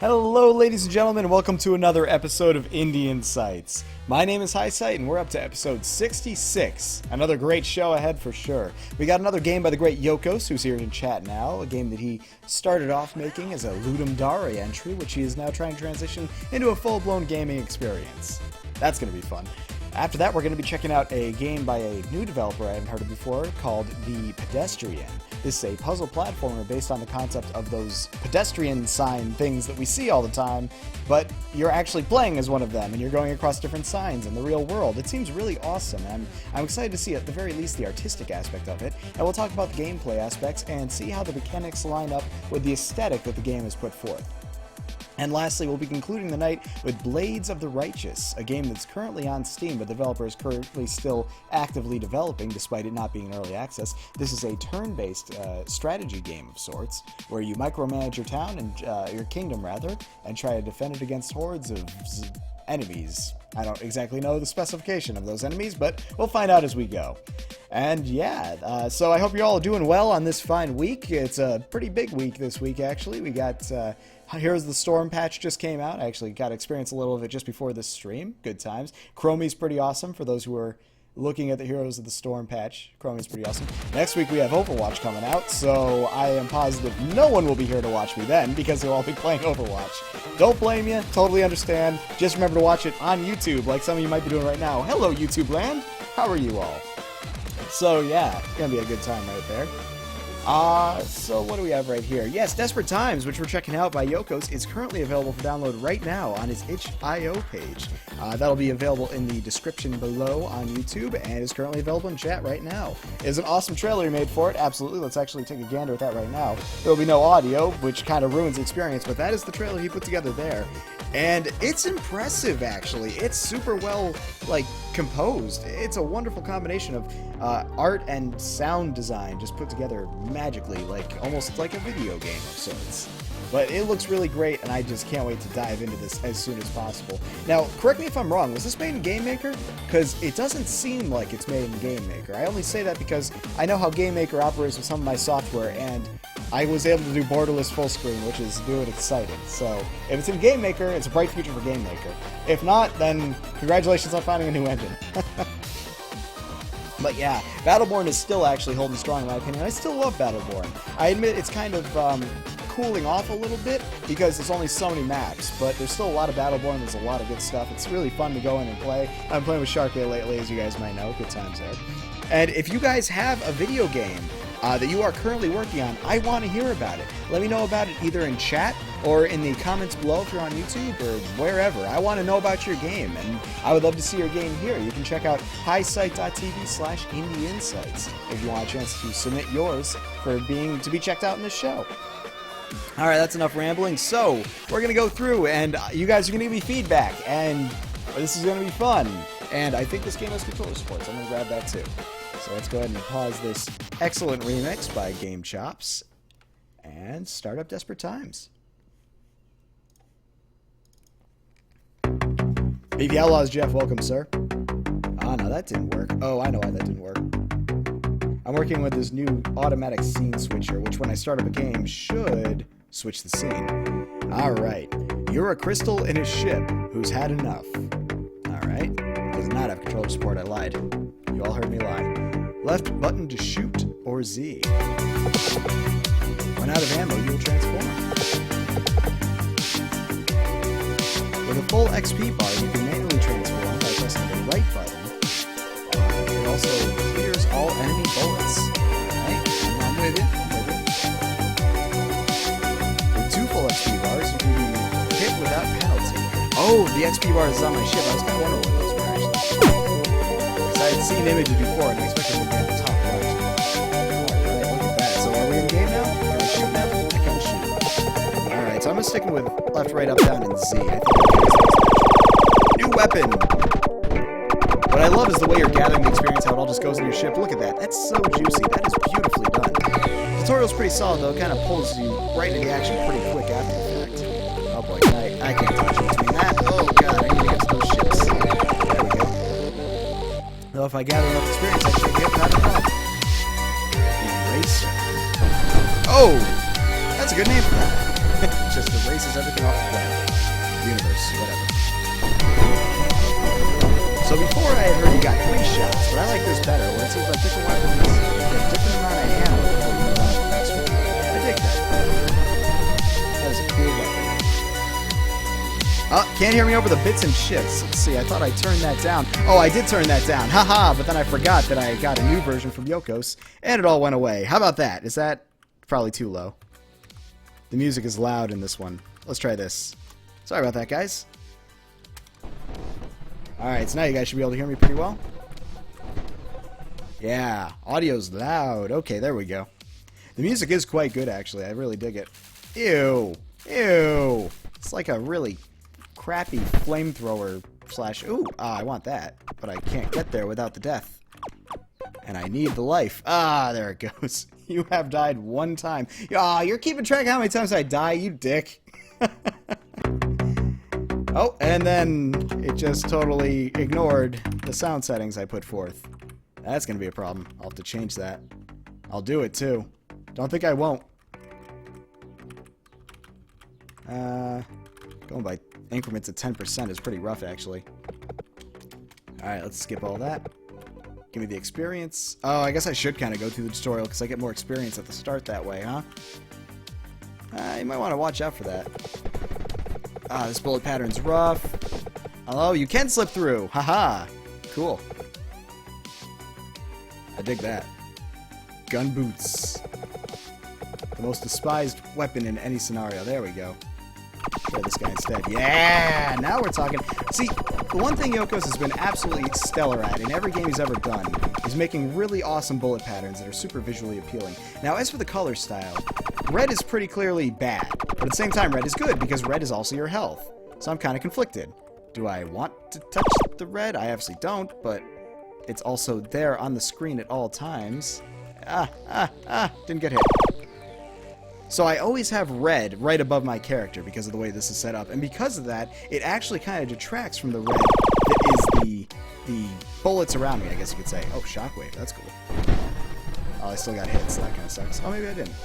Hello, ladies and gentlemen, and welcome to another episode of Indian Sights. My name is Highsight, and we're up to episode 66. Another great show ahead for sure. We got another game by the great Yokos, who's here in chat now. A game that he started off making as a Ludum Dare entry, which he is now trying to transition into a full-blown gaming experience. That's going to be fun. After that, we're going to be checking out a game by a new developer I haven't heard of before called the Pedestrian. This is a puzzle platformer based on the concept of those pedestrian sign things that we see all the time, but you're actually playing as one of them, and you're going across different signs in the real world. It seems really awesome, and I'm excited to see, at the very least, the artistic aspect of it, and we'll talk about the gameplay aspects and see how the mechanics line up with the aesthetic that the game has put forth. And lastly, we'll be concluding the night with Blades of the Righteous, a game that's currently on Steam, but the developer is currently still actively developing, despite it not being in early access. This is a turn-based strategy game of sorts, where you micromanage your town, and your kingdom rather, and try to defend it against hordes of enemies. I don't exactly know the specification of those enemies, but we'll find out as we go. And yeah, so I hope you're all doing well on this fine week. It's a pretty big week this week, actually. We got Heroes of the Storm patch just came out. I actually got to experience a little of it just before this stream. Good times. Chromie's pretty awesome for those who are looking at the Heroes of the Storm patch. Chromie's pretty awesome. Next week we have Overwatch coming out, so I am positive no one will be here to watch me then because they'll all be playing Overwatch. Don't blame you. Totally understand. Just remember to watch it on YouTube like some of you might be doing right now. Hello, YouTube land. How are you all? So yeah, it's going to be a good time right there. So what do we have right here? Yes, Desperate Times, which we're checking out by Yokos, is currently available for download right now on his itch.io page. That'll be available in the description below on YouTube, and is currently available in chat right now. There's an awesome trailer he made for it, absolutely. Let's actually take a gander at that right now. There'll be no audio, which kind of ruins the experience, but that is the trailer he put together there. And it's impressive, actually. It's super well, composed. It's a wonderful combination of art and sound design just put together magically, almost like a video game of sorts. But it looks really great, and I just can't wait to dive into this as soon as possible. Now, correct me if I'm wrong, was this made in Game Maker? Because it doesn't seem like it's made in Game Maker. I only say that because I know how Game Maker operates with some of my software, and I was able to do borderless full screen, which is new and exciting. So, if it's in Game Maker, it's a bright future for Game Maker. If not, then congratulations on finding a new engine. But yeah, Battleborn is still actually holding strong in my opinion. I still love Battleborn. I admit it's kind of cooling off a little bit because there's only so many maps, but there's still a lot of Battleborn. There's a lot of good stuff. It's really fun to go in and play. I'm playing with Sharkbait lately, as you guys might know. Good times there. And if you guys have a video game that you are currently working on, I want to hear about it. Let me know about it either in chat or in the comments below if you're on YouTube or wherever. I want to know about your game, and I would love to see your game here. You can check out highsight.tv/IndieInsights if you want a chance to submit yours for to be checked out in this show. Alright, that's enough rambling. So, we're going to go through, and you guys are going to give me feedback, and this is going to be fun. And I think this game has controller support, so I'm going to grab that too. So let's go ahead and pause this excellent remix by Game Chops and start up Desperate Times. Beefy Outlaws, Jeff, welcome, sir. Ah, no, that didn't work. Oh, I know why that didn't work. I'm working with this new automatic scene switcher, which when I start up a game should switch the scene. Alright, you're a crystal in a ship who's had enough. Alright, does not have controller support, I lied. You all heard me lie. Left button to shoot, or Z. When out of ammo, you'll transform. With a full XP bar, you can manually transform by pressing the right button. It also clears all enemy bullets. Alright, I'm with it. With 2 full XP bars, you can be hit without penalty. Oh, the XP bar is on my ship. I was kind of wondering what those were actually. Because I had seen images before, and I expected them to be at the top right. Alright, look at that. So are we in game now? Can we shoot now? I can shoot. Alright, so I'm just sticking with left, right, up, down, and Z. I think new weapon! What I love is the way you're gathering the experience, how it all just goes in your ship. Look at that. That's so juicy. That is beautifully done. The tutorial's pretty solid, though. It kind of pulls you right into action pretty quick after the fact. Oh boy, I can't touch between that. Oh god, I need to get to those ships. There we go. Though if I gather enough experience, I should get that enough. Eraser. Oh! That's a good name for that. Just erases everything off the planet. Universe, whatever. So before I had heard you got 3 shots, but I like this better, where it seems like different weapons get a different amount of ammo before you move on to the next one. I dig that. That is a cool weapon. Oh, can't hear me over the bits and shifts. Let's see, I thought I turned that down. Oh, I did turn that down. Haha, but then I forgot that I got a new version from Yokos, and it all went away. How about that? Is that probably too low? The music is loud in this one. Let's try this. Sorry about that, guys. Alright, so now you guys should be able to hear me pretty well. Yeah, audio's loud. Okay, there we go. The music is quite good, actually. I really dig it. Ew. Ew. It's like a really crappy flamethrower slash... Ooh, I want that. But I can't get there without the death. And I need the life. Ah, there it goes. You have died 1 time. Ah, you're keeping track of how many times I die, you dick. Oh, and then it just totally ignored the sound settings I put forth. That's going to be a problem. I'll have to change that. I'll do it, too. Don't think I won't. Going by increments of 10% is pretty rough, actually. Alright, let's skip all that. Give me the experience. Oh, I guess I should kind of go through the tutorial because I get more experience at the start that way, huh? You might want to watch out for that. Ah, this bullet pattern's rough. Oh, you can slip through. Haha. Cool. I dig that. Gun boots. The most despised weapon in any scenario. There we go. Try this guy instead. Yeah! Now we're talking. See, the one thing Yokos has been absolutely stellar at in every game he's ever done is making really awesome bullet patterns that are super visually appealing. Now, as for the color style, red is pretty clearly bad, but at the same time, red is good because red is also your health. So I'm kind of conflicted. Do I want to touch the red? I obviously don't, but it's also there on the screen at all times. Didn't get hit. So I always have red right above my character because of the way this is set up. And because of that, it actually kind of detracts from the red that is the bullets around me, I guess you could say. Oh, shockwave. That's cool. Oh, I still got hits. So that kind of sucks. Oh, maybe I didn't.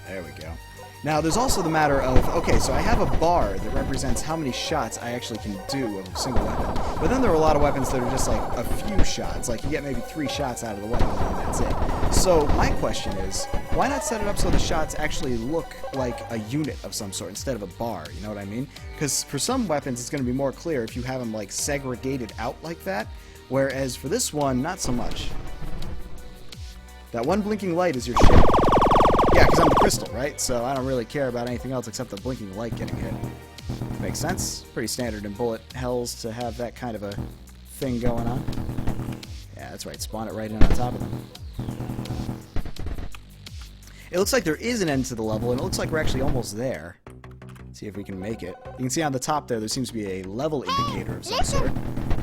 There we go. Now, there's also the matter of, okay, so I have a bar that represents how many shots I actually can do of a single weapon. But then there are a lot of weapons that are just like a few shots. Like, you get maybe 3 shots out of the weapon, and that's it. So, my question is, why not set it up so the shots actually look like a unit of some sort instead of a bar, you know what I mean? Because for some weapons, it's going to be more clear if you have them, like, segregated out like that. Whereas for this one, not so much. That one blinking light is your shit. Yeah, because I'm the crystal, right? So I don't really care about anything else except the blinking light getting hit. Makes sense. Pretty standard in bullet hells to have that kind of a thing going on. Yeah, that's right. Spawn it right in on top of them. It looks like there is an end to the level, and it looks like we're actually almost there. Let's see if we can make it. You can see on the top there seems to be a level indicator of some sort.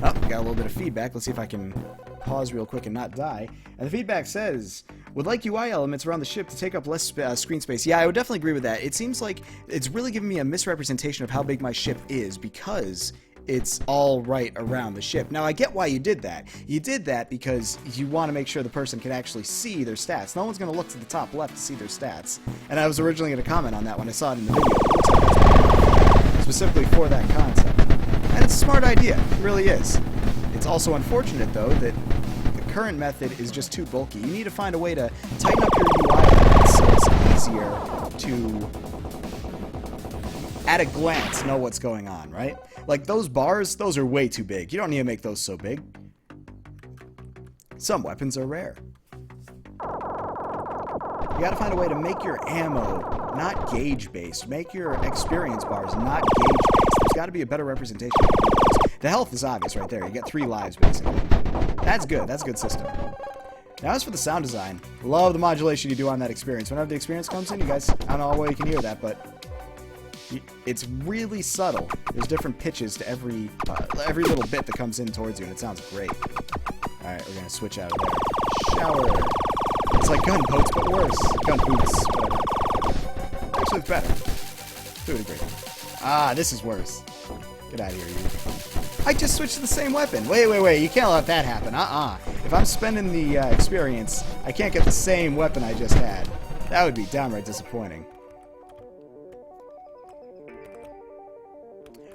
Oh, got a little bit of feedback. Let's see if I can pause real quick and not die. And the feedback says, would like UI elements around the ship to take up less screen space. Yeah, I would definitely agree with that. It seems like it's really giving me a misrepresentation of how big my ship is because it's all right around the ship. Now, I get why you did that. You did that because you want to make sure the person can actually see their stats. No one's going to look to the top left to see their stats. And I was originally going to comment on that when I saw it in the video. It looks like that's specifically for that concept. And it's a smart idea. It really is. It's also unfortunate, though, that the current method is just too bulky. You need to find a way to tighten up your UI elements so it's easier to, at a glance, know what's going on, right? Like those bars, those are way too big. You don't need to make those so big. Some weapons are rare. You gotta find a way to make your ammo not gauge-based. Make your experience bars not gauge-based. There's gotta be a better representation of those. The health is obvious right there. You get 3 lives, basically. That's good. That's a good system. Now, as for the sound design, love the modulation you do on that experience. Whenever the experience comes in, you guys, I don't know how well you can hear that, but it's really subtle. There's different pitches to every little bit that comes in towards you, and it sounds great. Alright, we're going to switch out of there. Shower. It's like gun boats, but worse. Gun boots, whatever. Actually, it's better. To a degree. Ah, this is worse. Get out of here, you. I just switched to the same weapon. Wait. You can't let that happen. If I'm spending the experience, I can't get the same weapon I just had. That would be downright disappointing.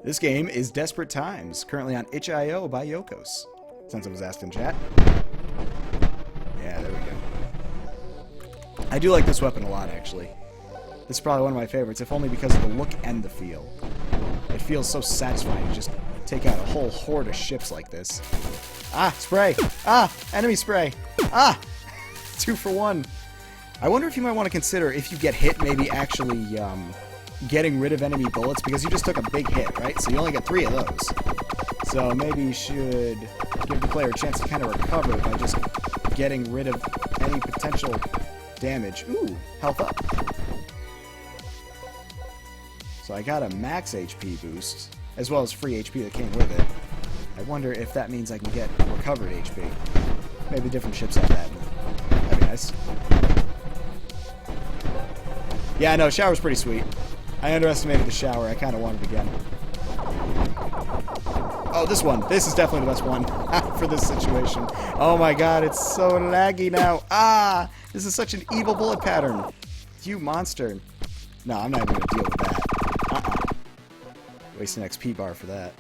This game is Desperate Times, currently on itch.io by Yokos. Since it was asked in chat. Yeah, there we go. I do like this weapon a lot, actually. This is probably one of my favorites, if only because of the look and the feel. It feels so satisfying to just take out a whole horde of ships like this. Ah, spray! Ah, enemy spray! Ah! 2 for 1. I wonder if you might want to consider, if you get hit, maybe actually getting rid of enemy bullets, because you just took a big hit, right? So you only get 3 of those. So maybe you should give the player a chance to kind of recover by just getting rid of any potential damage. Ooh, health up. So I got a max HP boost, as well as free HP that came with it. I wonder if that means I can get recovered HP. Maybe different ships have that. That'd be nice. Yeah, I know, shower's pretty sweet. I underestimated the shower. I kind of want it again. Oh, this one. This is definitely the best one for this situation. Oh my god, it's so laggy now. Ah! This is such an evil bullet pattern. You monster. No, I'm not even going to deal with that. Waste an XP bar for that.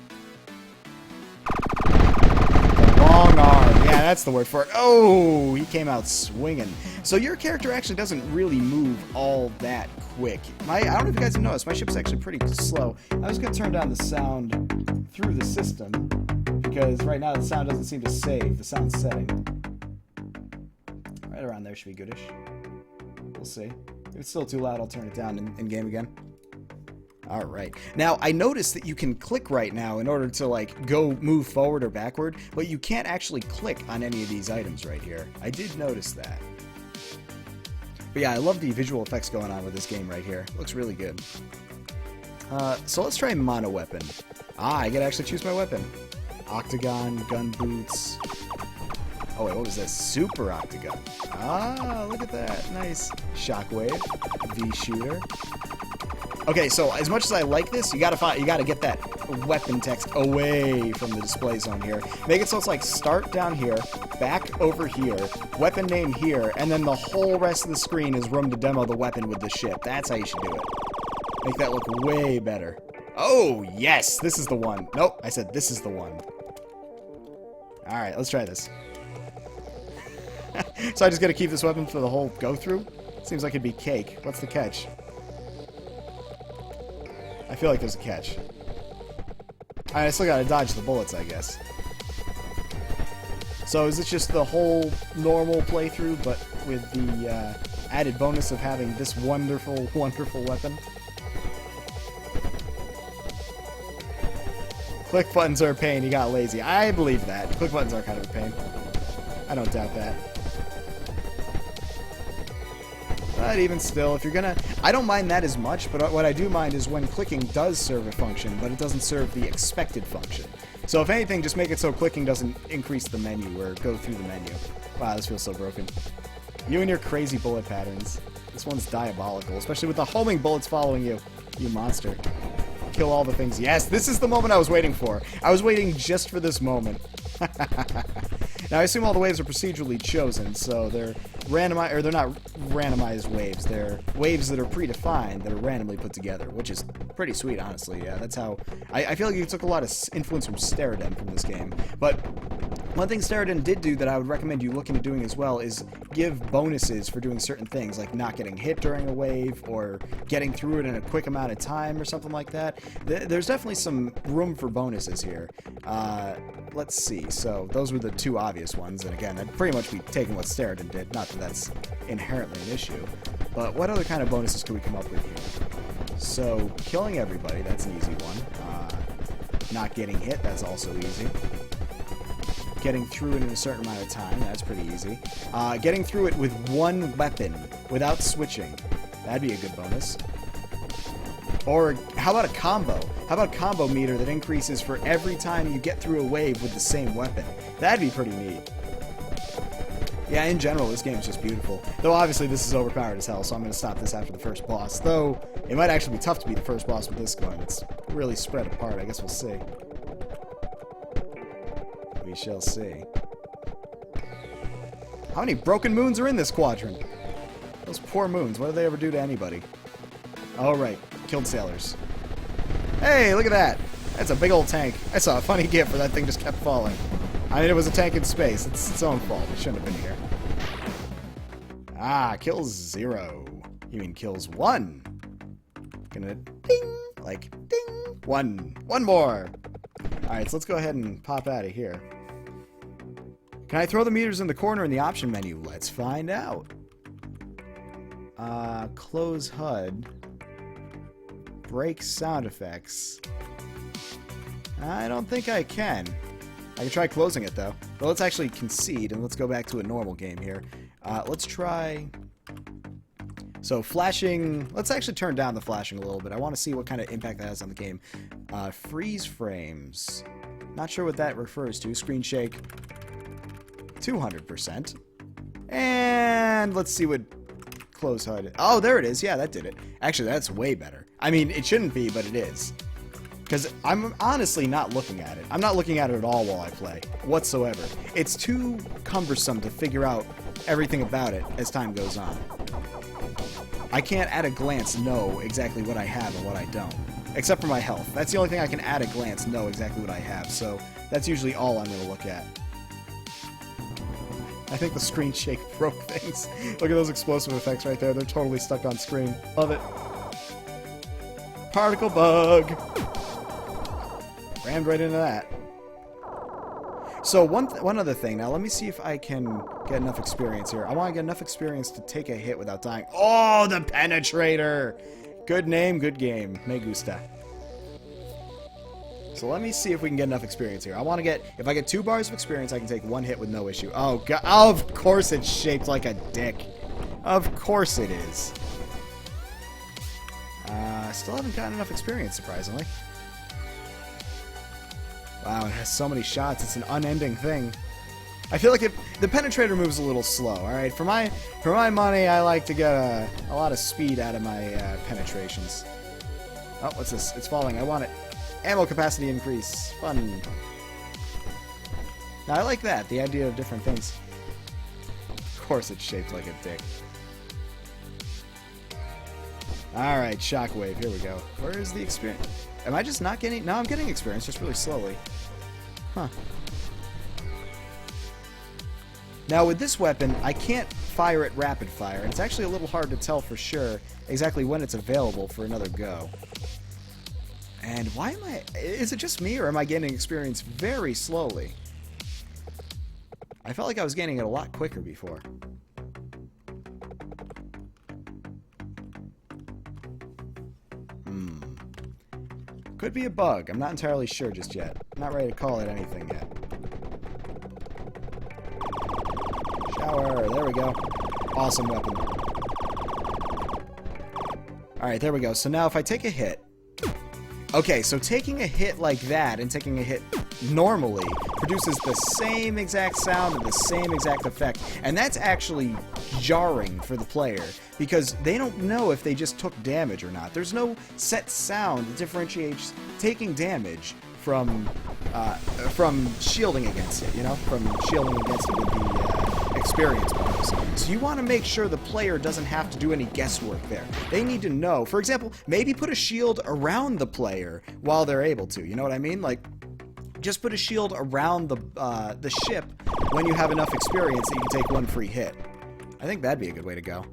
The long arm. Yeah, that's the word for it. Oh, he came out swinging. So your character actually doesn't really move all that quick. I don't know if you guys have noticed, my ship's actually pretty slow. I was going to turn down the sound through the system, because right now the sound doesn't seem to save the sound setting. Right around there should be goodish. We'll see. If it's still too loud, I'll turn it down in game again. Alright. Now, I noticed that you can click right now in order to, like, go move forward or backward, but you can't actually click on any of these items right here. I did notice that. But yeah, I love the visual effects going on with this game right here. It looks really good. So let's try mono weapon. Ah, I get to actually choose my weapon. Octagon, gun boots. Oh wait, what was this? Super octagon. Ah, look at that. Nice. Shockwave. V-shooter. Okay, so as much as I like this, you gotta get that weapon text away from the display zone here. Make it so it's like start down here, back over here, weapon name here, and then the whole rest of the screen is room to demo the weapon with the ship. That's how you should do it. Make that look way better. Oh, yes! This is the one. Nope, I said this is the one. Alright, let's try this. So I just gotta keep this weapon for the whole go-through? Seems like it'd be cake. What's the catch? I feel like there's a catch. I still gotta dodge the bullets, I guess. So is it just the whole normal playthrough, but with the added bonus of having this wonderful, wonderful weapon? Click buttons are a pain, he got lazy. I believe that. Click buttons are kind of a pain. I don't doubt that. But even still, if you're gonna... I don't mind that as much, but what I do mind is when clicking does serve a function, but it doesn't serve the expected function. So if anything, just make it so clicking doesn't increase the menu or go through the menu. Wow, this feels so broken. You and your crazy bullet patterns. This one's diabolical, especially with the homing bullets following you. You monster. Kill all the things. Yes, this is the moment I was waiting for. I was waiting just for this moment. Now, I assume all the waves are procedurally chosen, so they're randomized, or they're not randomized waves. They're waves that are predefined that are randomly put together, which is pretty sweet, honestly. Yeah, that's how... I feel like you took a lot of influence from Steriden from this game. But one thing Steriden did do that I would recommend you look into doing as well is give bonuses for doing certain things, like not getting hit during a wave, or getting through it in a quick amount of time, or something like that. There's definitely some room for bonuses here. Let's see. So those were the two obvious ones, and again, I'd pretty much be taking what Steriden did. Not that that's inherently an issue, but what other kind of bonuses could we come up with here? So killing everybody, that's an easy one. Not getting hit, that's also easy. Getting through it in a certain amount of time, that's pretty easy. Getting through it with one weapon without switching, that'd be a good bonus. Or how about a combo? How about a combo meter that increases for every time you get through a wave with the same weapon? That'd be pretty neat. Yeah, in general, this game is just beautiful. Though obviously this is overpowered as hell, so I'm going to stop this after the first boss. Though, it might actually be tough to be the first boss with this gun. It's really spread apart. I guess we'll see. We shall see. How many broken moons are in this quadrant? Those poor moons. What did they ever do to anybody? Oh, right. Killed sailors. Hey, look at that. That's a big old tank. I saw a funny gif where that thing just kept falling. I mean, it was a tank in space. It's its own fault. It shouldn't have been here. Ah, kills 0. You mean kills 1. Gonna ding. Like, ding. 1. 1 more. Alright, so let's go ahead and pop out of here. Can I throw the meters in the corner in the option menu? Let's find out. Close HUD. Break sound effects. I don't think I can. I can try closing it, though. But let's actually concede, and let's go back to a normal game here. Let's try... So, flashing... Let's actually turn down the flashing a little bit. I want to see what kind of impact that has on the game. Freeze frames. Not sure what that refers to. Screen shake. 200%. And let's see what close HUD... Oh, there it is. Yeah, that did it. Actually, that's way better. I mean, it shouldn't be, but it is. Because I'm honestly not looking at it. I'm not looking at it at all while I play, whatsoever. It's too cumbersome to figure out everything about it as time goes on. I can't at a glance know exactly what I have and what I don't. Except for my health. That's the only thing I can at a glance know exactly what I have, so that's usually all I'm going to look at. I think the screen shake broke things. Look at those explosive effects right there. They're totally stuck on screen. Love it. Particle bug! Rammed right into that. So one other thing. Now let me see if I can get enough experience here. I want to get enough experience to take a hit without dying. Oh, the Penetrator! Good name, good game. Me gusta. So let me see if we can get enough experience here. I want to get... If I get 2 bars of experience, I can take 1 hit with no issue. Oh, God. Oh, of course it's shaped like a dick. Of course it is. Still haven't gotten enough experience, surprisingly. Wow, it has so many shots. It's an unending thing. I feel like the Penetrator moves a little slow. All right, for my money, I like to get a lot of speed out of my penetrations. Oh, what's this? It's falling. I want it. Ammo capacity increase. Fun. Now, I like that. The idea of different things. Of course, it's shaped like a dick. All right, shockwave. Here we go. Where is the experience? Am I just not getting... No, I'm getting experience, just really slowly. Huh. Now, with this weapon, I can't fire it rapid fire, and it's actually a little hard to tell for sure exactly when it's available for another go. And why am I... Is it just me, or am I getting experience very slowly? I felt like I was getting it a lot quicker before. Could be a bug. I'm not entirely sure just yet. I'm not ready to call it anything yet. Shower. There we go. Awesome weapon. Alright, there we go. So now if I take a hit... Okay, so taking a hit like that and taking a hit normally produces the same exact sound and the same exact effect. And that's actually jarring for the player because they don't know if they just took damage or not. There's no set sound that differentiates taking damage from shielding against it, you know? From shielding against it with the experience bonus. So you want to make sure the player doesn't have to do any guesswork there. They need to know. For example, maybe put a shield around the player while they're able to. You know what I mean? Like, just put a shield around the ship when you have enough experience that you can take 1 free hit. I think that'd be a good way to go.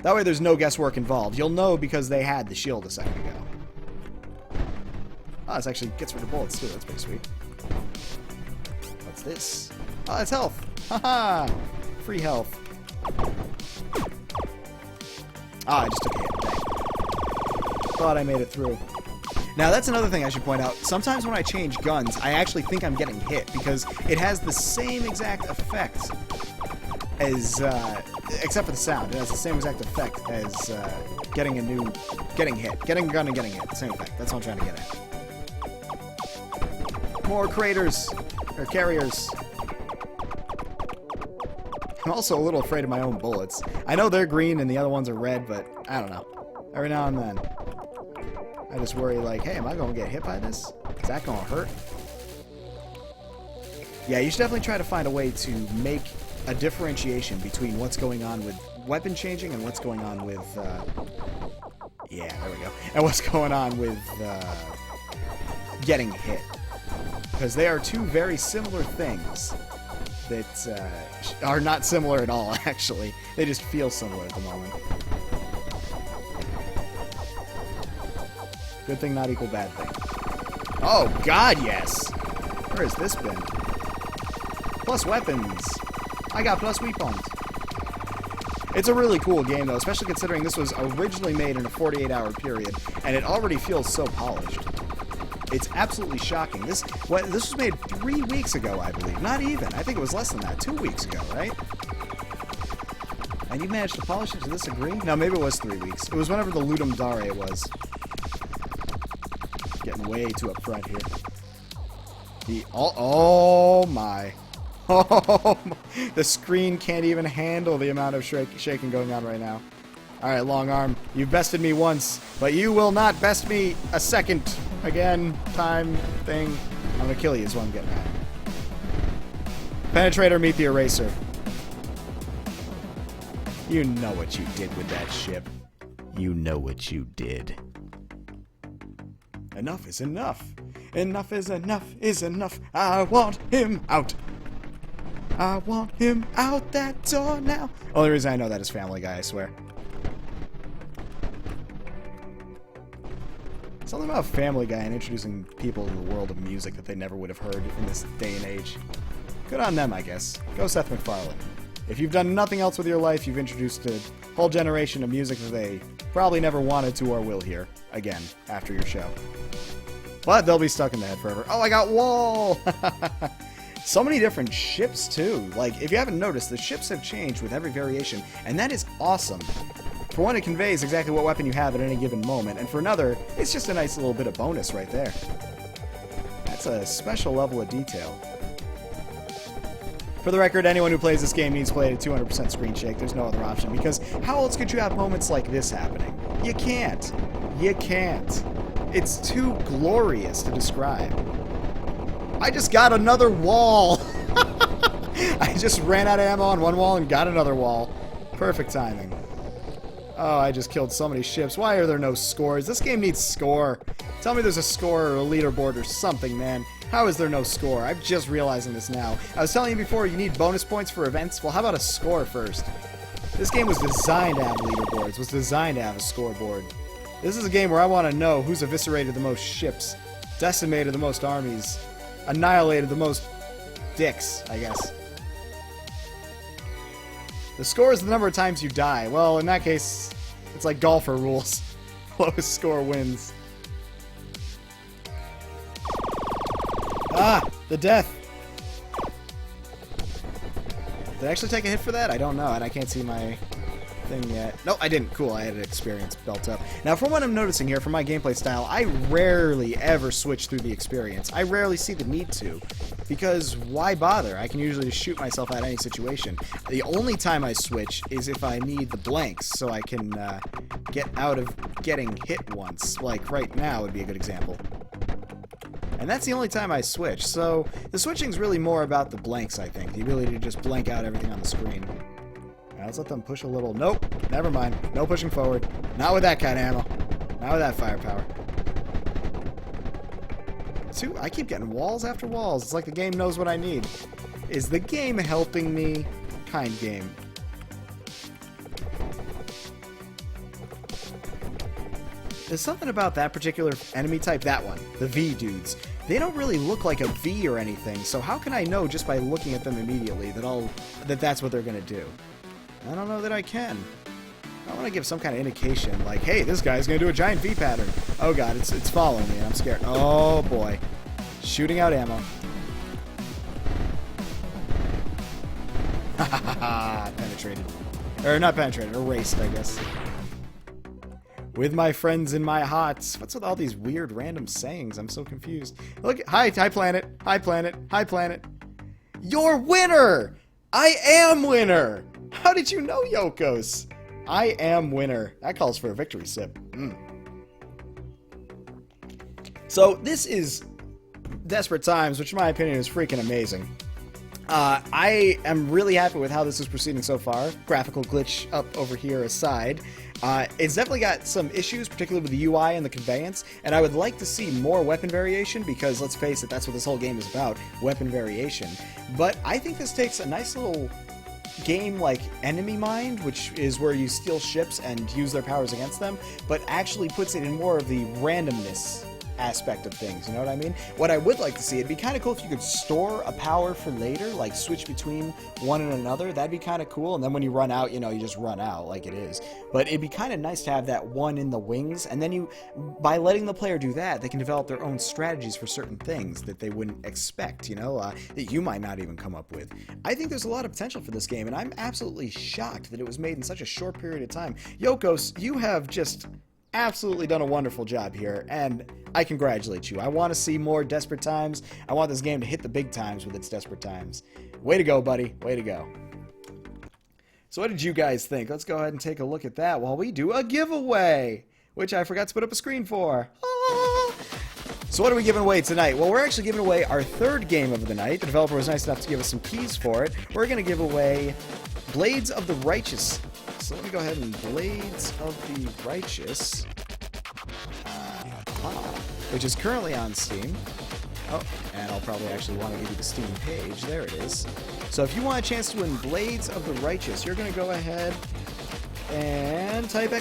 That way there's no guesswork involved. You'll know because they had the shield a second ago. Oh, this actually gets rid of bullets too. That's pretty sweet. What's this? Oh, that's health. Haha! Free health. Ah, I just took a hit. Dang. Thought I made it through. Now, that's another thing I should point out. Sometimes when I change guns, I actually think I'm getting hit because it has the same exact effect as, except for the sound. It has the same exact effect as getting hit. Getting a gun and getting hit. Same effect. That's what I'm trying to get at. More craters. Or carriers. I'm also a little afraid of my own bullets. I know they're green and the other ones are red, but I don't know. Every now and then, I just worry like, hey, am I going to get hit by this? Is that going to hurt? Yeah, you should definitely try to find a way to make a differentiation between what's going on with weapon changing and what's going on with, yeah, there we go. And what's going on with, getting hit. Because they are two very similar things that, are not similar at all, actually. They just feel similar at the moment. Good thing, not equal bad thing. Oh, God, yes! Where has this been? Plus weapons. I got plus weapons. It's a really cool game, though, especially considering this was originally made in a 48-hour period, and it already feels so polished. It's absolutely shocking. This was made 3 weeks ago, I believe. Not even. I think it was less than that. 2 weeks ago, right? And you managed to polish it to this degree? No, maybe it was 3 weeks. It was whenever the Ludum Dare was. Getting way too up front here. Oh my. Oh my. The screen can't even handle the amount of shaking going on right now. Alright, long arm. You've bested me once, but you will not best me a second. Again, time, thing. I'm gonna kill you is what I'm getting at. Penetrator, meet the eraser. You know what you did with that ship. You know what you did. Enough is enough. Enough is enough is enough. I want him out. I want him out that door now. Only reason I know that is Family Guy, I swear. Something about Family Guy and introducing people to the world of music that they never would have heard in this day and age. Good on them, I guess. Go Seth MacFarlane. If you've done nothing else with your life, you've introduced a whole generation of music that they probably never wanted to or will hear again after your show. But they'll be stuck in the head forever. Oh, I got wall! So many different ships, too. Like, if you haven't noticed, the ships have changed with every variation, and that is awesome. For one, it conveys exactly what weapon you have at any given moment, and for another, it's just a nice little bit of bonus right there. That's a special level of detail. For the record, anyone who plays this game needs to play at a 200% screen shake. There's no other option, because how else could you have moments like this happening? You can't. You can't. It's too glorious to describe. I just got another wall! I just ran out of ammo on one wall and got another wall. Perfect timing. Oh, I just killed so many ships. Why are there no scores? This game needs score. Tell me there's a score or a leaderboard or something, man. How is there no score? I'm just realizing this now. I was telling you before, you need bonus points for events. Well, how about a score first? This game was designed to have leaderboards, was designed to have a scoreboard. This is a game where I want to know who's eviscerated the most ships, decimated the most armies, annihilated the most dicks, I guess. The score is the number of times you die. Well, in that case, it's like golfer rules. Lowest score wins. Ah! The death! Did I actually take a hit for that? I don't know, and I can't see my thing yet. No, I didn't. Cool, I had an experience built up. Now, from what I'm noticing here, from my gameplay style, I rarely ever switch through the experience. I rarely see the need to, because why bother? I can usually just shoot myself out any situation. The only time I switch is if I need the blanks, so I can get out of getting hit once. Like right now would be a good example. And that's the only time I switch, so the switching's really more about the blanks, I think. The ability to just blank out everything on the screen. Now, let's let them push a little. Nope, never mind. No pushing forward. Not with that kind of ammo. Not with that firepower. See, I keep getting walls after walls. It's like the game knows what I need. Is the game helping me? Kind game. There's something about that particular enemy type, that one, the V dudes. They don't really look like a V or anything, so how can I know just by looking at them immediately that that's what they're gonna do? I don't know that I can. I want to give some kind of indication, like, hey, this guy's gonna do a giant V pattern. Oh god, it's following me, and I'm scared. Oh boy, shooting out ammo. Ha ha ha! Penetrated, or not penetrated, erased, I guess. With my friends in my hearts. What's with all these weird random sayings? I'm so confused. Look, hi planet, hi planet, hi planet. You're winner! I am winner! How did you know, Yokos? I am winner. That calls for a victory sip. So this is Desperate Times, which in my opinion is freaking amazing. I am really happy with how this is proceeding so far. Graphical glitch up over here aside. It's definitely got some issues, particularly with the UI and the conveyance, and I would like to see more weapon variation because, let's face it, that's what this whole game is about, weapon variation. But I think this takes a nice little game like Enemy Mind, which is where you steal ships and use their powers against them, but actually puts it in more of the randomness aspect of things, you know what I mean? What I would like to see, it'd be kind of cool if you could store a power for later, like switch between one and another. That'd be kind of cool, and then when you run out, you know, you just run out like it is. But it'd be kind of nice to have that one in the wings, and then by letting the player do that, they can develop their own strategies for certain things that they wouldn't expect, you know, that you might not even come up with. I think there's a lot of potential for this game, and I'm absolutely shocked that it was made in such a short period of time. Yokos, you have just absolutely done a wonderful job here, and I congratulate you. I want to see more Desperate Times. I want this game to hit the big times with its Desperate Times. Way to go, buddy. Way to go. So what did you guys think? Let's go ahead and take a look at that while we do a giveaway, which I forgot to put up a screen for. Ah! So what are we giving away tonight? Well, we're actually giving away our third game of the night. The developer was nice enough to give us some keys for it. We're going to give away Blades of the Righteous. So let me go ahead and Blades of the Righteous, which is currently on Steam. Oh, and I'll probably actually want to give you the Steam page. There it is. So if you want a chance to win Blades of the Righteous, you're going to go ahead and type !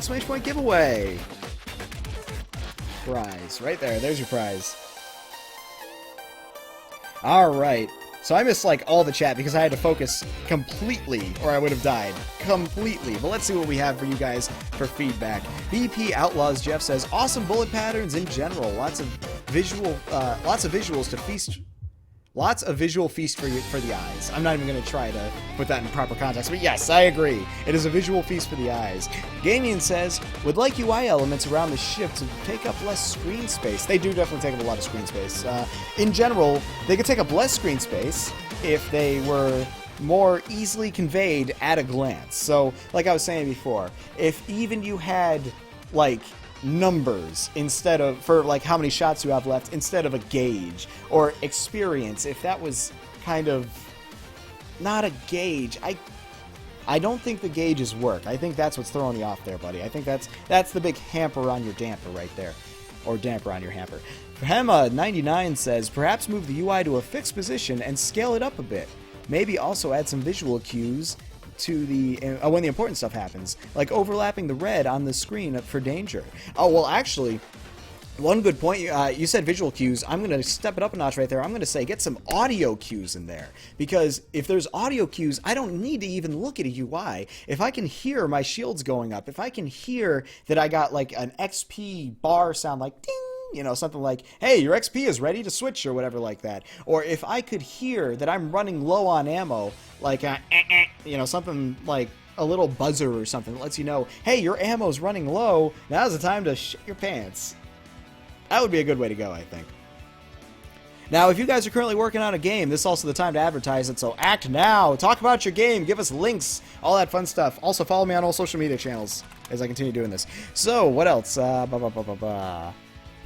giveaway. Prize. Right there. There's your prize. Alright. So I missed, like, all the chat because I had to focus completely, or I would have died. Completely. But let's see what we have for you guys for feedback. BP Outlaws Jeff says, awesome bullet patterns in general. Lots of visuals to feast. Lots of visual feast for the eyes. I'm not even going to try to put that in proper context, but yes, I agree. It is a visual feast for the eyes. Gamian says, would like UI elements around the ship to take up less screen space. They do definitely take up a lot of screen space. In general, they could take up less screen space if they were more easily conveyed at a glance. So, like I was saying before, if even you had, like, numbers instead of, for like how many shots you have left, instead of a gauge, or experience, if that was kind of not a gauge, I don't think the gauges work. I think that's what's throwing you off there, buddy. I think that's the big hamper on your damper right there, or damper on your hamper. Hema99 says, perhaps move the UI to a fixed position and scale it up a bit. Maybe also add some visual cues to the when the important stuff happens, like overlapping the red on the screen for danger. Oh, well, actually, one good point, you said visual cues. I'm going to step it up a notch right there. I'm going to say get some audio cues in there, because if there's audio cues, I don't need to even look at a UI. If I can hear my shields going up, if I can hear that I got like an XP bar sound like ding, you know, something like, hey, your XP is ready to switch, or whatever like that. Or if I could hear that I'm running low on ammo, like, you know, something like a little buzzer or something that lets you know, hey, your ammo's running low, now's the time to shit your pants. That would be a good way to go, I think. Now, if you guys are currently working on a game, this is also the time to advertise it, so act now. Talk about your game, give us links, all that fun stuff. Also, follow me on all social media channels as I continue doing this. So, what else?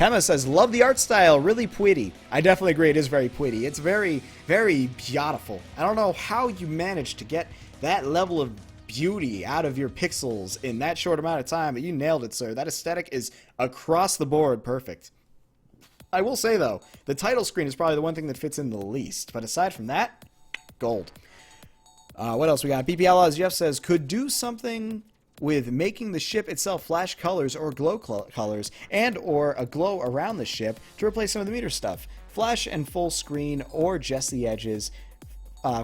Pema says, love the art style, really pretty. I definitely agree, it is very pretty. It's very, very beautiful. I don't know how you managed to get that level of beauty out of your pixels in that short amount of time, but you nailed it, sir. That aesthetic is across the board perfect. I will say, though, the title screen is probably the one thing that fits in the least, but aside from that, gold. What else we got? BP Outlaws Jeff says, could do something with making the ship itself flash colors or glow colors, and or a glow around the ship to replace some of the meter stuff. Flash and full screen, or just the edges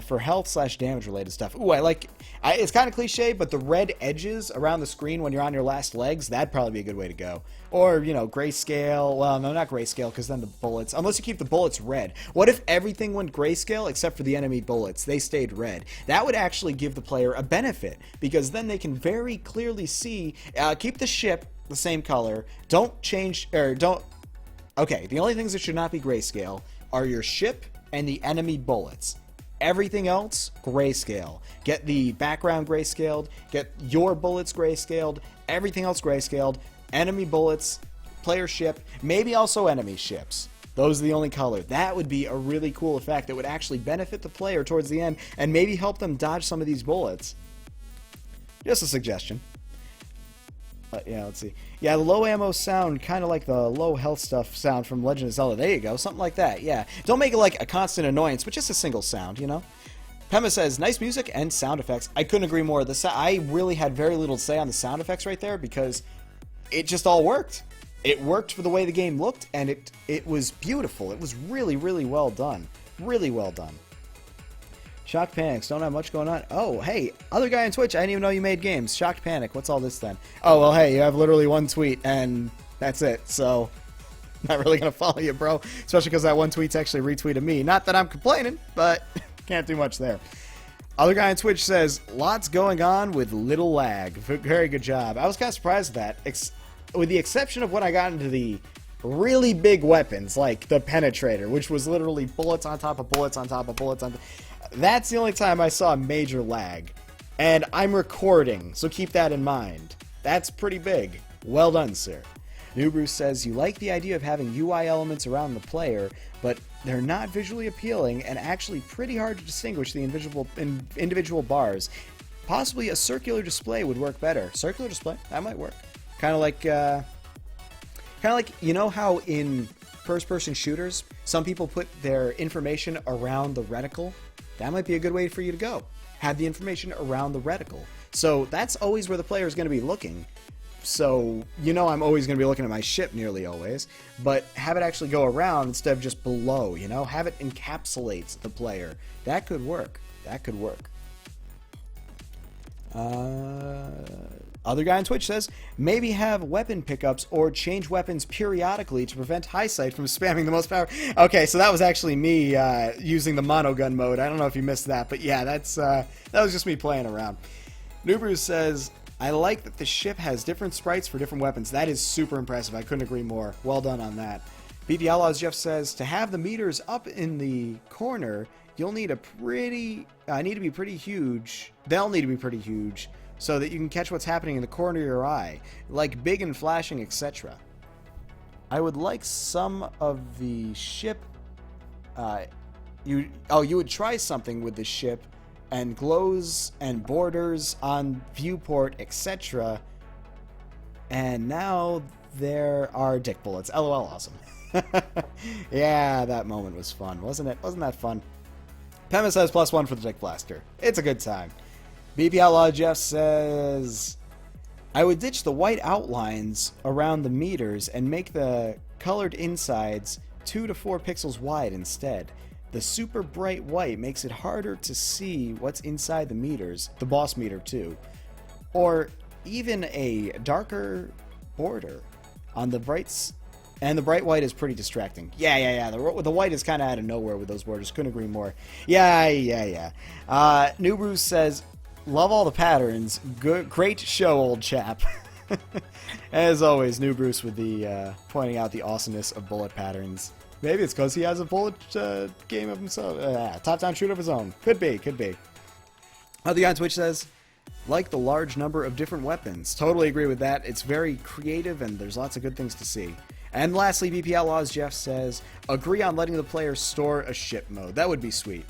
for health/damage related stuff. Ooh, it's kind of cliche, but the red edges around the screen when you're on your last legs, that'd probably be a good way to go. Or, you know, grayscale. Well, no, not grayscale, because then the bullets, unless you keep the bullets red. What if everything went grayscale except for the enemy bullets? They stayed red. That would actually give the player a benefit, because then they can very clearly see, keep the ship the same color, don't change, or don't, okay, the only things that should not be grayscale are your ship and the enemy bullets. Everything else, grayscale. Get the background grayscaled, get your bullets grayscaled, everything else grayscaled, enemy bullets, player ship, maybe also enemy ships. Those are the only color. That would be a really cool effect that would actually benefit the player towards the end and maybe help them dodge some of these bullets. Just a suggestion. Yeah, let's see. Yeah, the low ammo sound, kind of like the low health stuff sound from Legend of Zelda. There you go, something like that, yeah. Don't make it like a constant annoyance, but just a single sound, you know? Pema says, nice music and sound effects. I couldn't agree more. I really had very little to say on the sound effects right there because it just all worked. It worked for the way the game looked, and it was beautiful. It was really, really well done. Really well done. Shocked Panics, don't have much going on. Oh, hey, other guy on Twitch, I didn't even know you made games. Shocked Panic, what's all this then? Oh, well, hey, you have literally one tweet, and that's it, so not really going to follow you, bro. Especially because that one tweet's actually retweeted me. Not that I'm complaining, but can't do much there. Other guy on Twitch says, lots going on with little lag. Very good job. I was kind of surprised at that. With the exception of when I got into the really big weapons, like the Penetrator, which was literally bullets on top of bullets on top of bullets on... That's the only time I saw major lag. And I'm recording, so keep that in mind. That's pretty big. Well done, sir. New Bruce says, you like the idea of having UI elements around the player, but they're not visually appealing and actually pretty hard to distinguish the individual bars. Possibly a circular display would work better. Circular display? That might work. Kind of like, you know how in first-person shooters, some people put their information around the reticle? That might be a good way for you to go. Have the information around the reticle. So that's always where the player is going to be looking. So, you know I'm always going to be looking at my ship nearly always, but have it actually go around instead of just below, you know? Have it encapsulate the player. That could work. That could work. Other guy on Twitch says, maybe have weapon pickups or change weapons periodically to prevent Highsight from spamming the most power. Okay, so that was actually me using the monogun mode. I don't know if you missed that, but yeah, that was just me playing around. Nubru says, I like that the ship has different sprites for different weapons. That is super impressive. I couldn't agree more. Well done on that. BP Outlaws Jeff says, to have the meters up in the corner, you'll need need to be pretty huge. They'll need to be pretty huge so that you can catch what's happening in the corner of your eye, like big and flashing, etc. I would like some of the ship. You would try something with the ship and glows and borders on viewport, etc. And now there are dick bullets. LOL, awesome. Yeah, that moment was fun, wasn't it? Wasn't that fun? Pema says +1 for the dick blaster. It's a good time. BP Outlaw Jeff says, I would ditch the white outlines around the meters and make the colored insides 2 to 4 pixels wide instead. The super bright white makes it harder to see what's inside the meters, the boss meter too. Or even a darker border on the brights. And the bright white is pretty distracting. Yeah. The white is kind of out of nowhere with those borders. Couldn't agree more. Yeah. New Bruce says, love all the patterns. Good, great show, old chap. As always, New Bruce with the pointing out the awesomeness of bullet patterns. Maybe it's because he has a bullet game of himself. Top-down shooter of his own. Could be. Other guy on Twitch says, like the large number of different weapons. Totally agree with that. It's very creative and there's lots of good things to see. And lastly, BP Outlaws Jeff says, agree on letting the player store a ship mode. That would be sweet.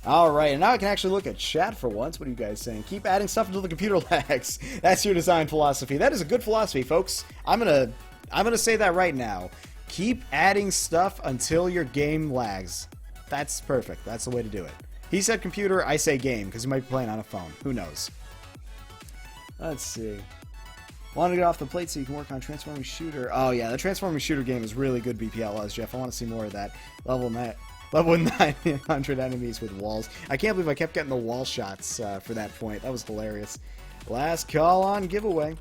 Alright, and now I can actually look at chat for once. What are you guys saying? Keep adding stuff until the computer lags. That's your design philosophy. That is a good philosophy, folks. I'm gonna say that right now. Keep adding stuff until your game lags. That's perfect. That's the way to do it. He said computer, I say game, because he might be playing on a phone. Who knows? Let's see. Want to get off the plate so you can work on Transforming Shooter. Oh yeah, the Transforming Shooter game is really good, BP Outlaws, Jeff. I want to see more of that. Level 900 enemies with walls. I can't believe I kept getting the wall shots for that point. That was hilarious. Last call on giveaway.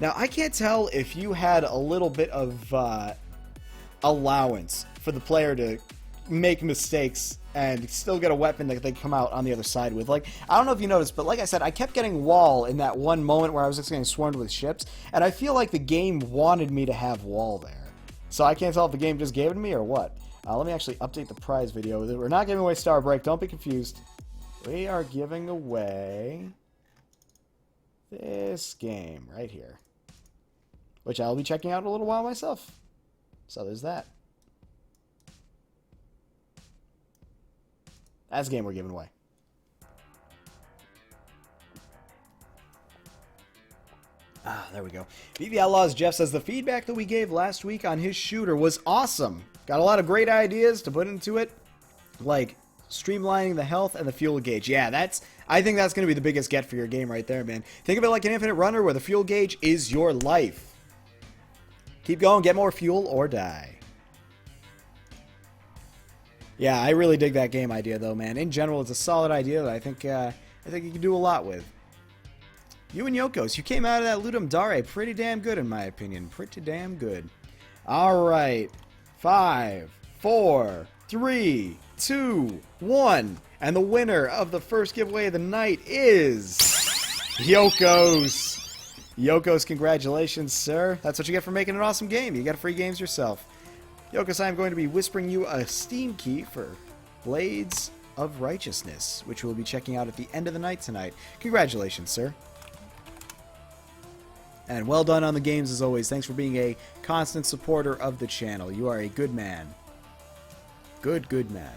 Now, I can't tell if you had a little bit of allowance for the player to make mistakes and still get a weapon that they come out on the other side with. Like, I don't know if you noticed, but like I said, I kept getting wall in that one moment where I was just getting swarmed with ships, and I feel like the game wanted me to have wall there. So I can't tell if the game just gave it to me or what. Let me actually update the prize video. We're not giving away Star Break, don't be confused. We are giving away this game right here, which I'll be checking out in a little while myself. So there's that. That's a game we're giving away. Ah, there we go. BB Outlaws Jeff says the feedback that we gave last week on his shooter was awesome. Got a lot of great ideas to put into it, like streamlining the health and the fuel gauge. Yeah, I think that's going to be the biggest get for your game right there, man. Think of it like an infinite runner where the fuel gauge is your life. Keep going, get more fuel, or die. Yeah, I really dig that game idea, though, man. In general, it's a solid idea that I think you can do a lot with. You and Yokos, you came out of that Ludum Dare pretty damn good, in my opinion. Pretty damn good. All right. 5, 4, 3, 2, 1. And the winner of the first giveaway of the night is Yokos. Yokos, congratulations, sir. That's what you get for making an awesome game. You got free games yourself. Yokos, I am going to be whispering you a Steam key for Blades of Righteousness, which we'll be checking out at the end of the night tonight. Congratulations, sir. And well done on the games as always. Thanks for being a constant supporter of the channel. You are a good man. Good man.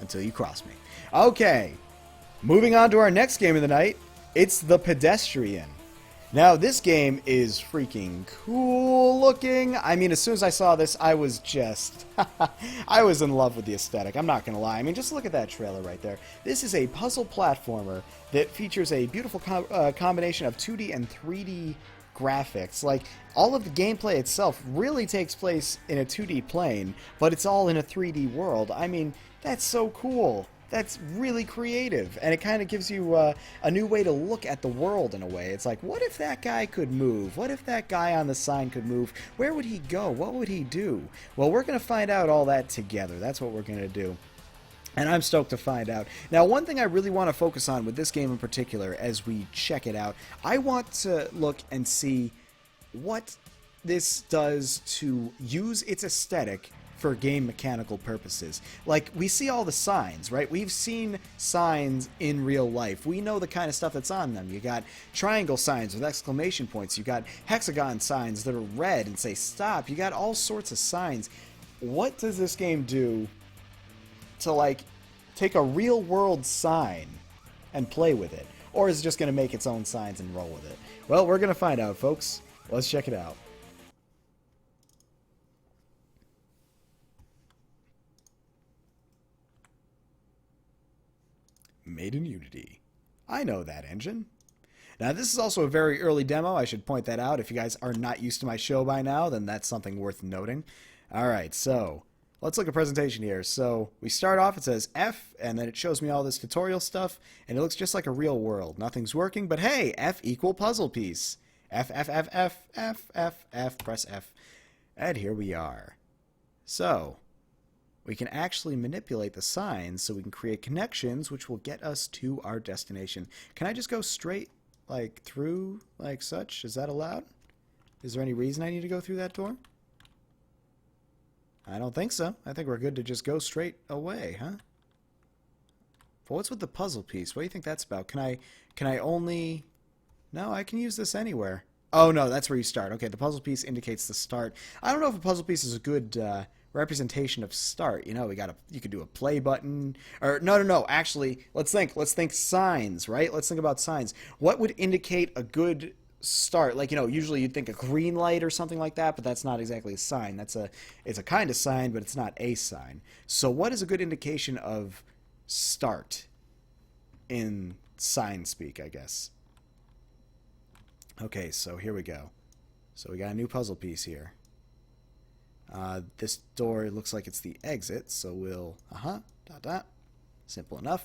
Until you cross me. Okay. Moving on to our next game of the night. It's the Pedestrian. Now, this game is freaking cool looking. I mean, as soon as I saw this, I was just... I was in love with the aesthetic. I'm not going to lie. I mean, just look at that trailer right there. This is a puzzle platformer that features a beautiful combination of 2D and 3D graphics. Like, all of the gameplay itself really takes place in a 2D plane, but it's all in a 3D world. I mean, that's so cool. That's really creative, and it kind of gives you a new way to look at the world in a way. It's like, what if that guy could move? What if that guy on the sign could move? Where would he go? What would he do? Well, we're going to find out all that together. That's what we're going to do. And I'm stoked to find out. Now, one thing I really want to focus on with this game in particular as we check it out, I want to look and see what this does to use its aesthetic for game mechanical purposes. Like, we see all the signs, right? We've seen signs in real life. We know the kind of stuff that's on them. You got triangle signs with exclamation points. You got hexagon signs that are red and say stop. You got all sorts of signs. What does this game do to, like, take a real world sign and play with it? Or is it just going to make its own signs and roll with it? Well, we're going to find out, folks. Let's check it out. Made in Unity. I know that engine. Now, this is also a very early demo. I should point that out. If you guys are not used to my show by now, then that's something worth noting. All right, so let's look at presentation here. So we start off, it says F, and then it shows me all this tutorial stuff, and it looks just like a real world. Nothing's working, but hey, F equal puzzle piece. F, F, F, F, F, F, F, press F. And here we are. So we can actually manipulate the signs so we can create connections which will get us to our destination. Can I just go straight, like, through, like such? Is that allowed? Is there any reason I need to go through that door? I don't think so. I think we're good to just go straight away, huh? But what's with the puzzle piece? What do you think that's about? Can I only... No, I can use this anywhere. Oh, no, that's where you start. Okay, the puzzle piece indicates the start. I don't know if a puzzle piece is a good... representation of start. You know, you could do a play button, or no, actually, let's think signs, right? Let's think about signs. What would indicate a good start? Like, you know, usually you'd think a green light or something like that, but that's not exactly a sign. It's a kind of sign, but it's not a sign. So what is a good indication of start in sign speak, I guess? Okay, so here we go. So we got a new puzzle piece here. This door looks like it's the exit, so we'll, simple enough.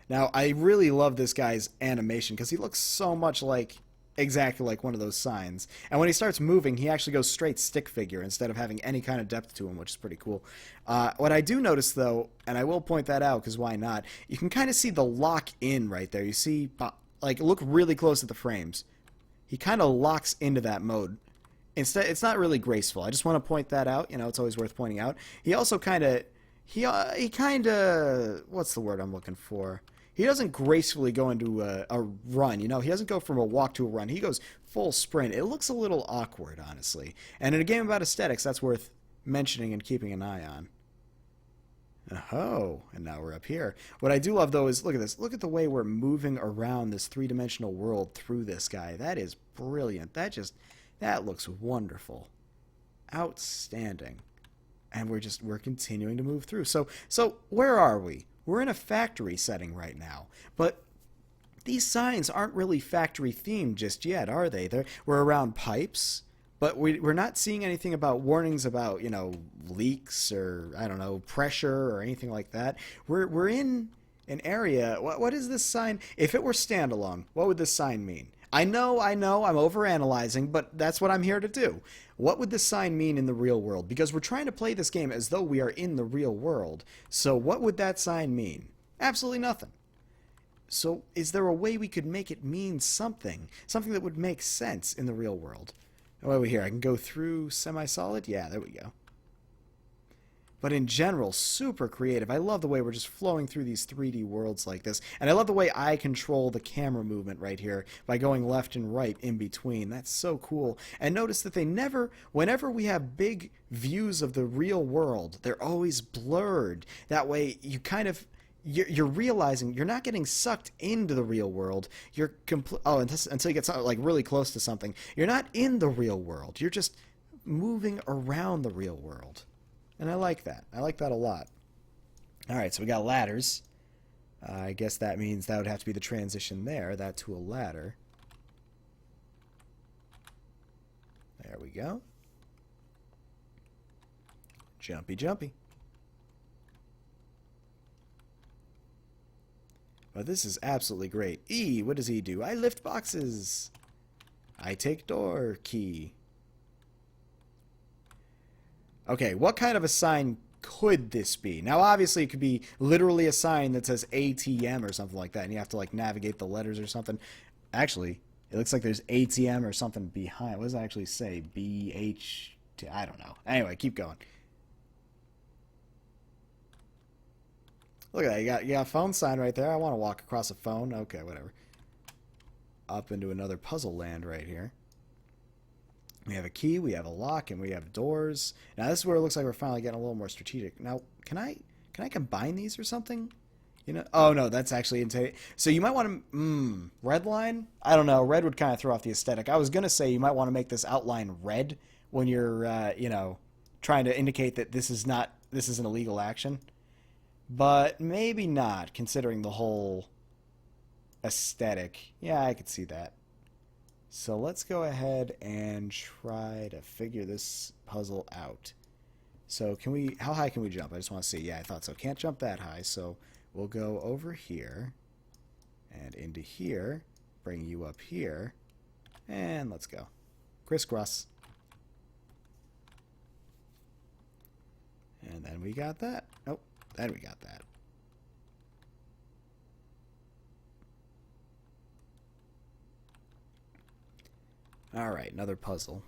Now, I really love this guy's animation, because he looks so much like, exactly like one of those signs. And when he starts moving, he actually goes straight stick figure, instead of having any kind of depth to him, which is pretty cool. What I do notice, though, and I will point that out, because why not, you can kind of see the lock in right there. You see, like, look really close at the frames. He kind of locks into that mode. Instead, it's not really graceful. I just want to point that out. You know, it's always worth pointing out. He also kind of, he kind of, what's the word I'm looking for? he doesn't gracefully go into a run. You know, he doesn't go from a walk to a run. He goes full sprint. It looks a little awkward, honestly. And in a game about aesthetics, that's worth mentioning and keeping an eye on. Oh, and now we're up here. What I do love, though, is look at this. Look at the way we're moving around this three-dimensional world through this guy. That is brilliant. That looks wonderful. Outstanding. And we're continuing to move through. So where are we? We're in a factory setting right now. But these signs aren't really factory themed just yet, are they? We're around pipes. But we're not seeing anything about warnings about, you know, leaks or, I don't know, pressure or anything like that. We're in an area. What is this sign? If it were standalone, what would this sign mean? I know, I'm overanalyzing, but that's what I'm here to do. What would this sign mean in the real world? Because we're trying to play this game as though we are in the real world. So what would that sign mean? Absolutely nothing. So is there a way we could make it mean something? Something that would make sense in the real world? What are we here? I can go through semi-solid? Yeah, there we go. But in general, super creative. I love the way we're just flowing through these 3D worlds like this. And I love the way I control the camera movement right here by going left and right in between. That's so cool. And notice that they never, whenever we have big views of the real world, they're always blurred. That way you kind of... You're realizing you're not getting sucked into the real world. You're until you get like really close to something. You're not in the real world. You're just moving around the real world, and I like that. I like that a lot. All right, so we got ladders. I guess that means that would have to be the transition there. That to a ladder. There we go. Jumpy, jumpy. But this is absolutely great. E, what does E do? I lift boxes. I take door key. Okay, what kind of a sign could this be? Now, obviously, it could be literally a sign that says ATM or something like that, and you have to, like, navigate the letters or something. Actually, it looks like there's ATM or something behind. What does it actually say? BH... I don't know. Anyway, keep going. Look at that. You got a phone sign right there. I want to walk across a phone. Okay, whatever. Up into another puzzle land right here. We have a key, we have a lock, and we have doors. Now this is where it looks like we're finally getting a little more strategic. Now, can I combine these or something? You know? Oh no, that's actually into. So you might want to red line? I don't know. Red would kind of throw off the aesthetic. I was gonna say you might want to make this outline red when you're you know, trying to indicate that this is an illegal action. But maybe not, considering the whole aesthetic. Yeah, I could see that. So let's go ahead and try to figure this puzzle out. So how high can we jump? I just want to see. Yeah, I thought so. Can't jump that high, so we'll go over here and into here, bring you up here, and let's go. Crisscross. And then we got that. Nope. Then we got that. Alright, another puzzle.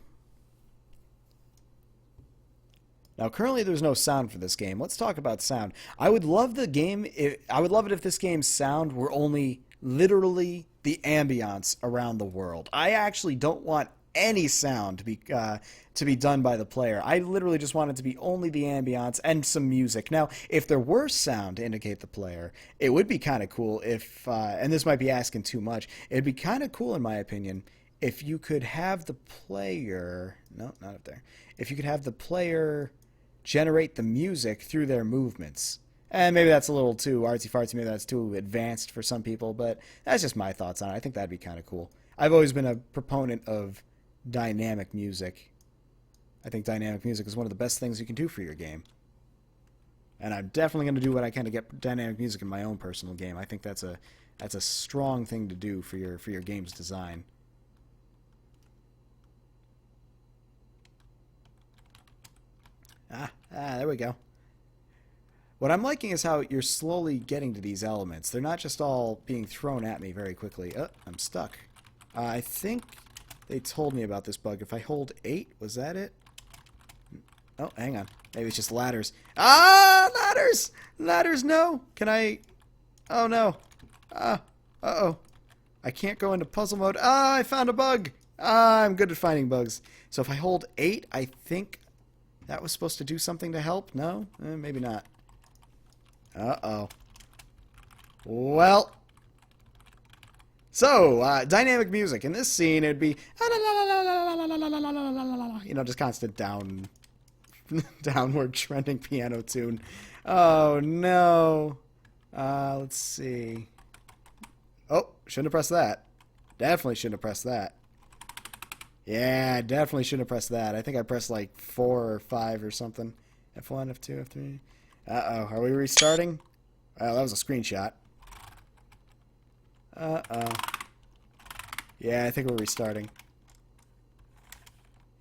Now, currently there's no sound for this game. Let's talk about sound. I would love it if this game's sound were only literally the ambience around the world. I actually don't want any sound to be done by the player. I literally just want it to be only the ambience and some music. Now, if there were sound to indicate the player, it would be kind of cool if, and this might be asking too much, it'd be kind of cool in my opinion if you could have the player, no, not up there, if you could have the player generate the music through their movements. And maybe that's a little too artsy-fartsy, maybe that's too advanced for some people, but that's just my thoughts on it. I think that'd be kind of cool. I've always been a proponent of dynamic music. I think dynamic music is one of the best things you can do for your game. And I'm definitely going to do what I can to get dynamic music in my own personal game. I think that's a strong thing to do for your game's design. There we go. What I'm liking is how you're slowly getting to these elements. They're not just all being thrown at me very quickly. Oh, I'm stuck. I think they told me about this bug. If I hold 8, was that it? Oh, hang on. Maybe it's just ladders. Ah, ladders! Ladders, no! Can I... Oh, no. Uh-oh. I can't go into puzzle mode. I found a bug. I'm good at finding bugs. So if I hold 8, I think that was supposed to do something to help. No? Maybe not. Uh-oh. Well. So, dynamic music. In this scene, it'd be, you know, just constant downward trending piano tune. Oh, no. Let's see. Oh, shouldn't have pressed that. Definitely shouldn't have pressed that. Yeah, definitely shouldn't have pressed that. I think I pressed like 4 or 5 or something. F1, F2, F3. Uh-oh. Are we restarting? Oh, that was a screenshot. Uh-oh. Yeah, I think we're restarting.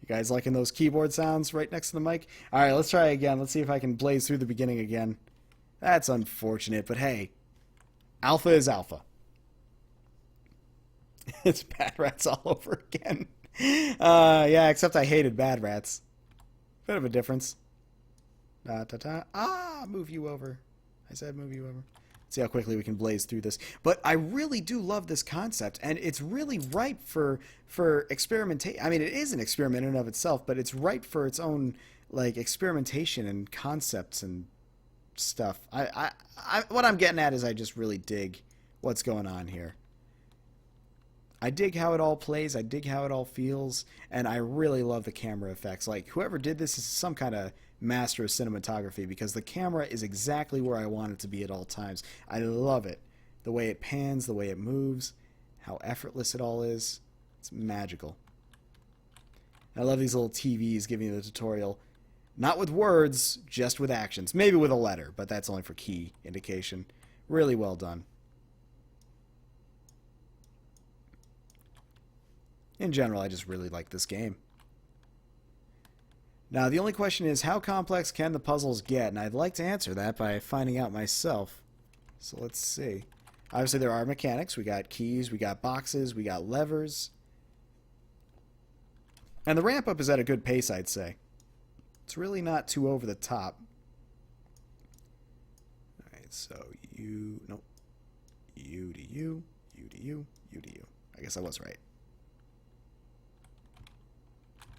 You guys liking those keyboard sounds right next to the mic? Alright, let's try again. Let's see if I can blaze through the beginning again. That's unfortunate, but hey. Alpha is alpha. It's Bad Rats all over again. Yeah, except I hated Bad Rats. Bit of a difference. Move you over. I said move you over. See how quickly we can blaze through this. But I really do love this concept, and it's really ripe for experimentation. I mean, it is an experiment in and of itself, but it's ripe for its own like experimentation and concepts and stuff. What I'm getting at is I just really dig what's going on here. I dig how it all plays, I dig how it all feels, and I really love the camera effects. Like, whoever did this is some kind of master of cinematography, because the camera is exactly where I want it to be at all times. I love it. The way it pans, the way it moves, how effortless it all is. It's magical. I love these little TVs giving you the tutorial. Not with words, just with actions. Maybe with a letter, but that's only for key indication. Really well done. In general, I just really like this game. Now, the only question is, how complex can the puzzles get? And I'd like to answer that by finding out myself. So let's see. Obviously, there are mechanics. We got keys, we got boxes, we got levers. And the ramp up is at a good pace, I'd say. It's really not too over the top. Alright, so you... Nope. You to you, you to you, you to you. I guess I was right.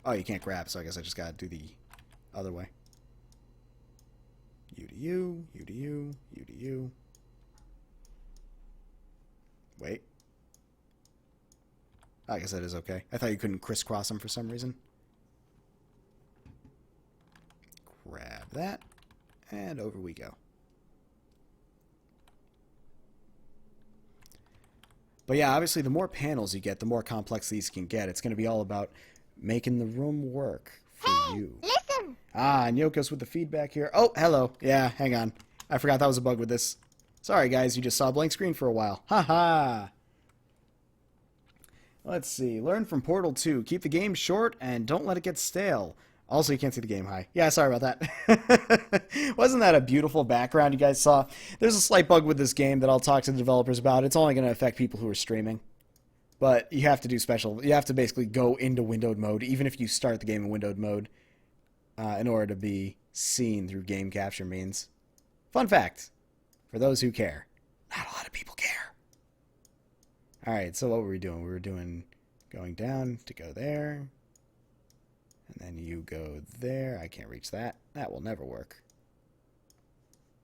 Oh, you can't grab, so I guess I just gotta do the other way. You to you, you to you, you to you. Wait. I guess that is okay. I thought you couldn't crisscross them for some reason. Grab that, and over we go. But yeah, obviously the more panels you get, the more complex these can get. It's going to be all about making the room work for you. Listen! And Yoko's with the feedback here. Oh, hello. Yeah, hang on. I forgot that was a bug with this. Sorry, guys. You just saw a blank screen for a while. Haha. Let's see. Learn from Portal 2. Keep the game short and don't let it get stale. Also, you can't see the game high. Yeah, sorry about that. Wasn't that a beautiful background you guys saw? There's a slight bug with this game that I'll talk to the developers about. It's only going to affect people who are streaming. But you have to do special. You have to basically go into windowed mode, even if you start the game in windowed mode, in order to be seen through game capture means. Fun fact, for those who care. Not a lot of people care. Alright, so what were we doing? We were doing going down to go there. And then you go there. I can't reach that. That will never work.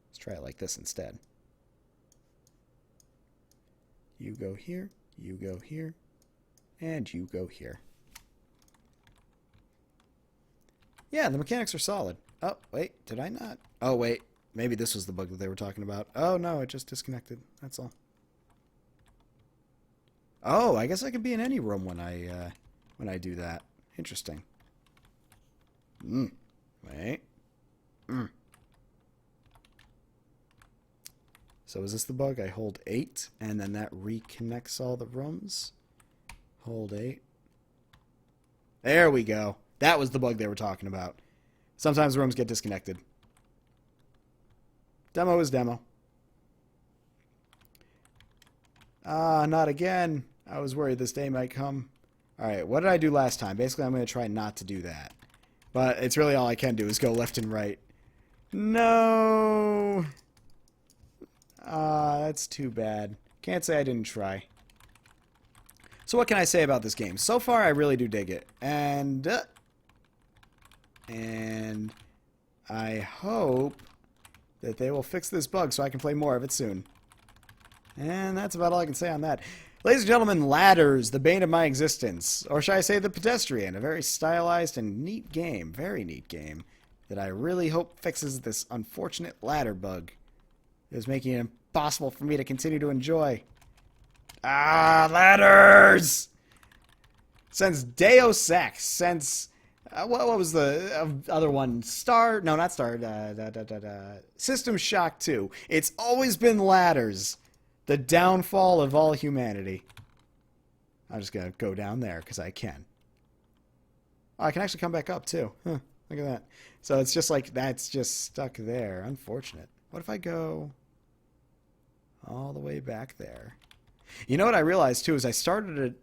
Let's try it like this instead. You go here. You go here, and you go here. Yeah, the mechanics are solid. Oh, wait, did I not? Oh, wait, maybe this was the bug that they were talking about. Oh, no, it just disconnected. That's all. Oh, I guess I can be in any room when I do that. Interesting. Wait. So is this the bug? I hold 8, and then that reconnects all the rooms. Hold 8. There we go. That was the bug they were talking about. Sometimes rooms get disconnected. Demo is demo. Not again. I was worried this day might come. Alright, what did I do last time? Basically, I'm going to try not to do that. But it's really all I can do is go left and right. No! That's too bad. Can't say I didn't try. So what can I say about this game? So far, I really do dig it. And I hope that they will fix this bug so I can play more of it soon. And that's about all I can say on that. Ladies and gentlemen, Ladders, the bane of my existence. Or should I say the Pedestrian, a very stylized and neat game, very neat game, that I really hope fixes this unfortunate ladder bug that is making it impossible for me to continue to enjoy. Ah, ladders! Since Deus Ex, since... what was the other one? System Shock 2. It's always been ladders. The downfall of all humanity. I'm just going to go down there because I can. Oh, I can actually come back up too. Huh, look at that. So it's just like that's just stuck there. Unfortunate. What if I go all the way back there? You know what I realized too is I started it.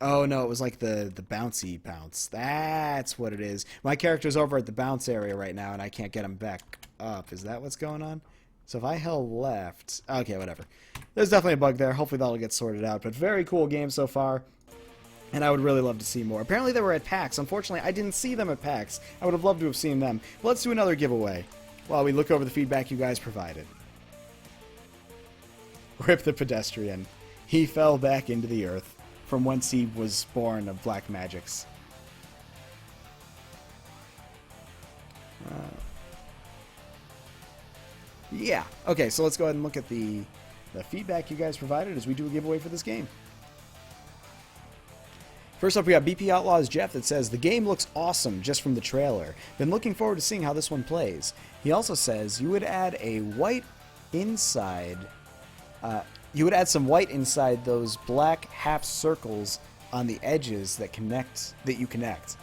Oh no, it was like the bouncy bounce. That's what it is. My character's over at the bounce area right now and I can't get him back up. Is that what's going on? So if I held left... Okay, whatever. There's definitely a bug there. Hopefully that'll get sorted out. But very cool game so far. And I would really love to see more. Apparently they were at PAX. Unfortunately, I didn't see them at PAX. I would have loved to have seen them. But let's do another giveaway while we look over the feedback you guys provided. Rip the Pedestrian. He fell back into the earth, from whence he was born of black magics. Yeah. Okay, so let's go ahead and look at the feedback you guys provided as we do a giveaway for this game. First up, we got BP Outlaws Jeff that says, the game looks awesome just from the trailer. Been looking forward to seeing how this one plays. He also says, you would add a white inside... you would add some white inside those black half circles on the edges that you connect.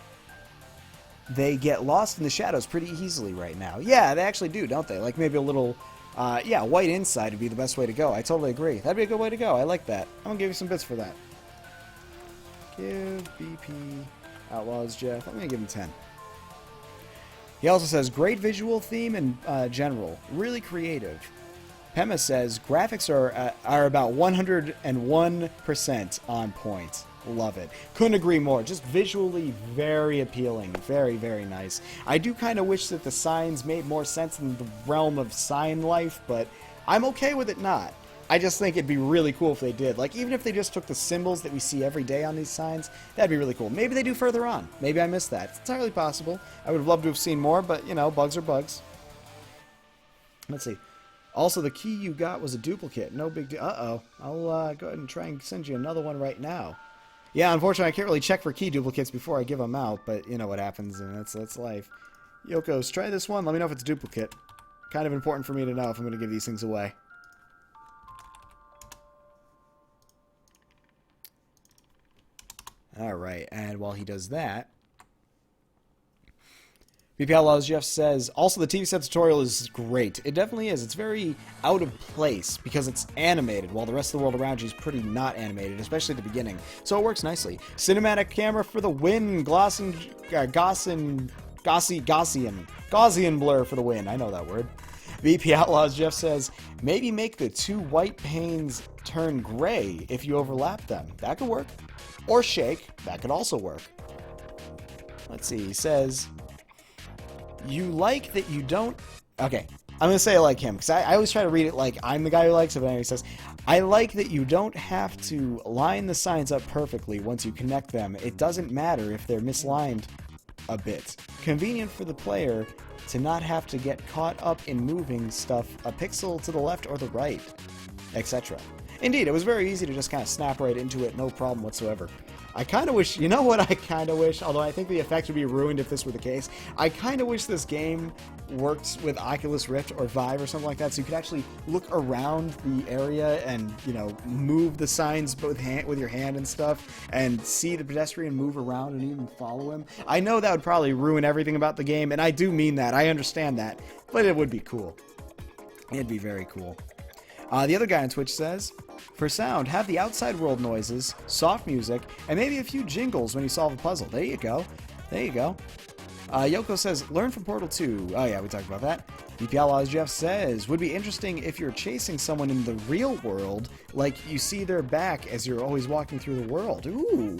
They get lost in the shadows pretty easily right now. Yeah, they actually do, don't they? Like maybe a little, yeah, white inside would be the best way to go. I totally agree. That'd be a good way to go. I like that. I'm going to give you some bits for that. Give BP Outlaws Jeff. I'm going to give him 10. He also says, great visual theme in general. Really creative. Pema says, graphics are about 101% on point. Love it. Couldn't agree more. Just visually very appealing. Very, very nice. I do kind of wish that the signs made more sense in the realm of sign life, but I'm okay with it not. I just think it'd be really cool if they did. Like, even if they just took the symbols that we see every day on these signs, that'd be really cool. Maybe they do further on. Maybe I missed that. It's entirely possible. I would have loved to have seen more, but, you know, bugs are bugs. Let's see. Also, the key you got was a duplicate. No big deal. Uh-oh. I'll go ahead and try and send you another one right now. Yeah, unfortunately, I can't really check for key duplicates before I give them out, but you know what happens, and that's life. Yokos, try this one. Let me know if it's a duplicate. Kind of important for me to know if I'm going to give these things away. Alright, and while he does that... BP Outlaws Jeff says, also the TV set tutorial is great. It definitely is. It's very out of place because it's animated while the rest of the world around you is pretty not animated, especially at the beginning. So it works nicely. Cinematic camera for the win. Gaussian blur for the win. I know that word. BP Outlaws Jeff says, maybe make the two white panes turn gray if you overlap them. That could work. Or shake. That could also work. Let's see. He says... You like that you don't... Okay, I'm going to say it like him, because I always try to read it like I'm the guy who likes it, but anyway, he says, I like that you don't have to line the signs up perfectly once you connect them. It doesn't matter if they're mislined a bit. Convenient for the player to not have to get caught up in moving stuff a pixel to the left or the right, etc. Indeed, it was very easy to just kind of snap right into it, no problem whatsoever. I kind of wish, you know what I kind of wish, although I think the effect would be ruined if this were the case, I kind of wish this game worked with Oculus Rift or Vive or something like that, so you could actually look around the area and, you know, move the signs with your hand and stuff, and see the pedestrian move around and even follow him. I know that would probably ruin everything about the game, and I do mean that, I understand that, but it would be cool. It'd be very cool. The other guy on Twitch says, for sound, have the outside world noises, soft music, and maybe a few jingles when you solve a puzzle. There you go. There you go. Yoko says, learn from Portal 2. Oh yeah, we talked about that. BP Outlaws Jeff says, would be interesting if you're chasing someone in the real world, like you see their back as you're always walking through the world. Ooh.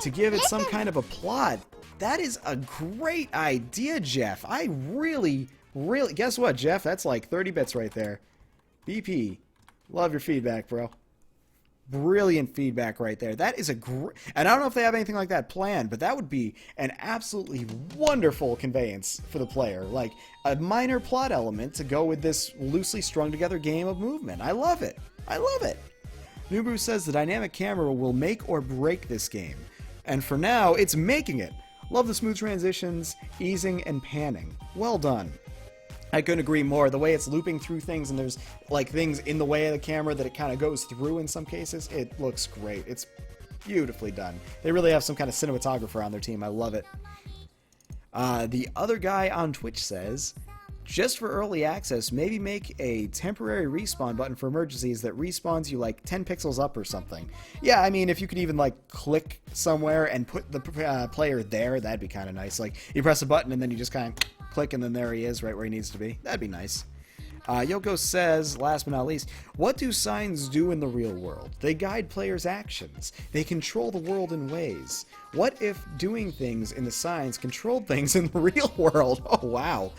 To give it some kind of a plot. That is a great idea, Jeff. I really, guess what, Jeff? That's like 30 bits right there. BP, love your feedback, bro. Brilliant feedback right there. That is a great... And I don't know if they have anything like that planned, but that would be an absolutely wonderful conveyance for the player. Like, a minor plot element to go with this loosely strung together game of movement. I love it. I love it. Nubru says the dynamic camera will make or break this game. And for now, it's making it. Love the smooth transitions, easing, and panning. Well done. I couldn't agree more. The way it's looping through things and there's like things in the way of the camera that it kind of goes through in some cases, it looks great. It's beautifully done. They really have some kind of cinematographer on their team. I love it. The other guy on Twitch says, just for early access, maybe make a temporary respawn button for emergencies that respawns you like 10 pixels up or something. Yeah, I mean, if you could even like click somewhere and put the player there, that'd be kind of nice. Like you press a button and then you just kind of click and then there he is right where he needs to be. That'd be nice. Yoko says, last but not least, what do signs do in the real world? They guide players' actions. They control the world in ways. What if doing things in the signs controlled things in the real world? Oh, wow.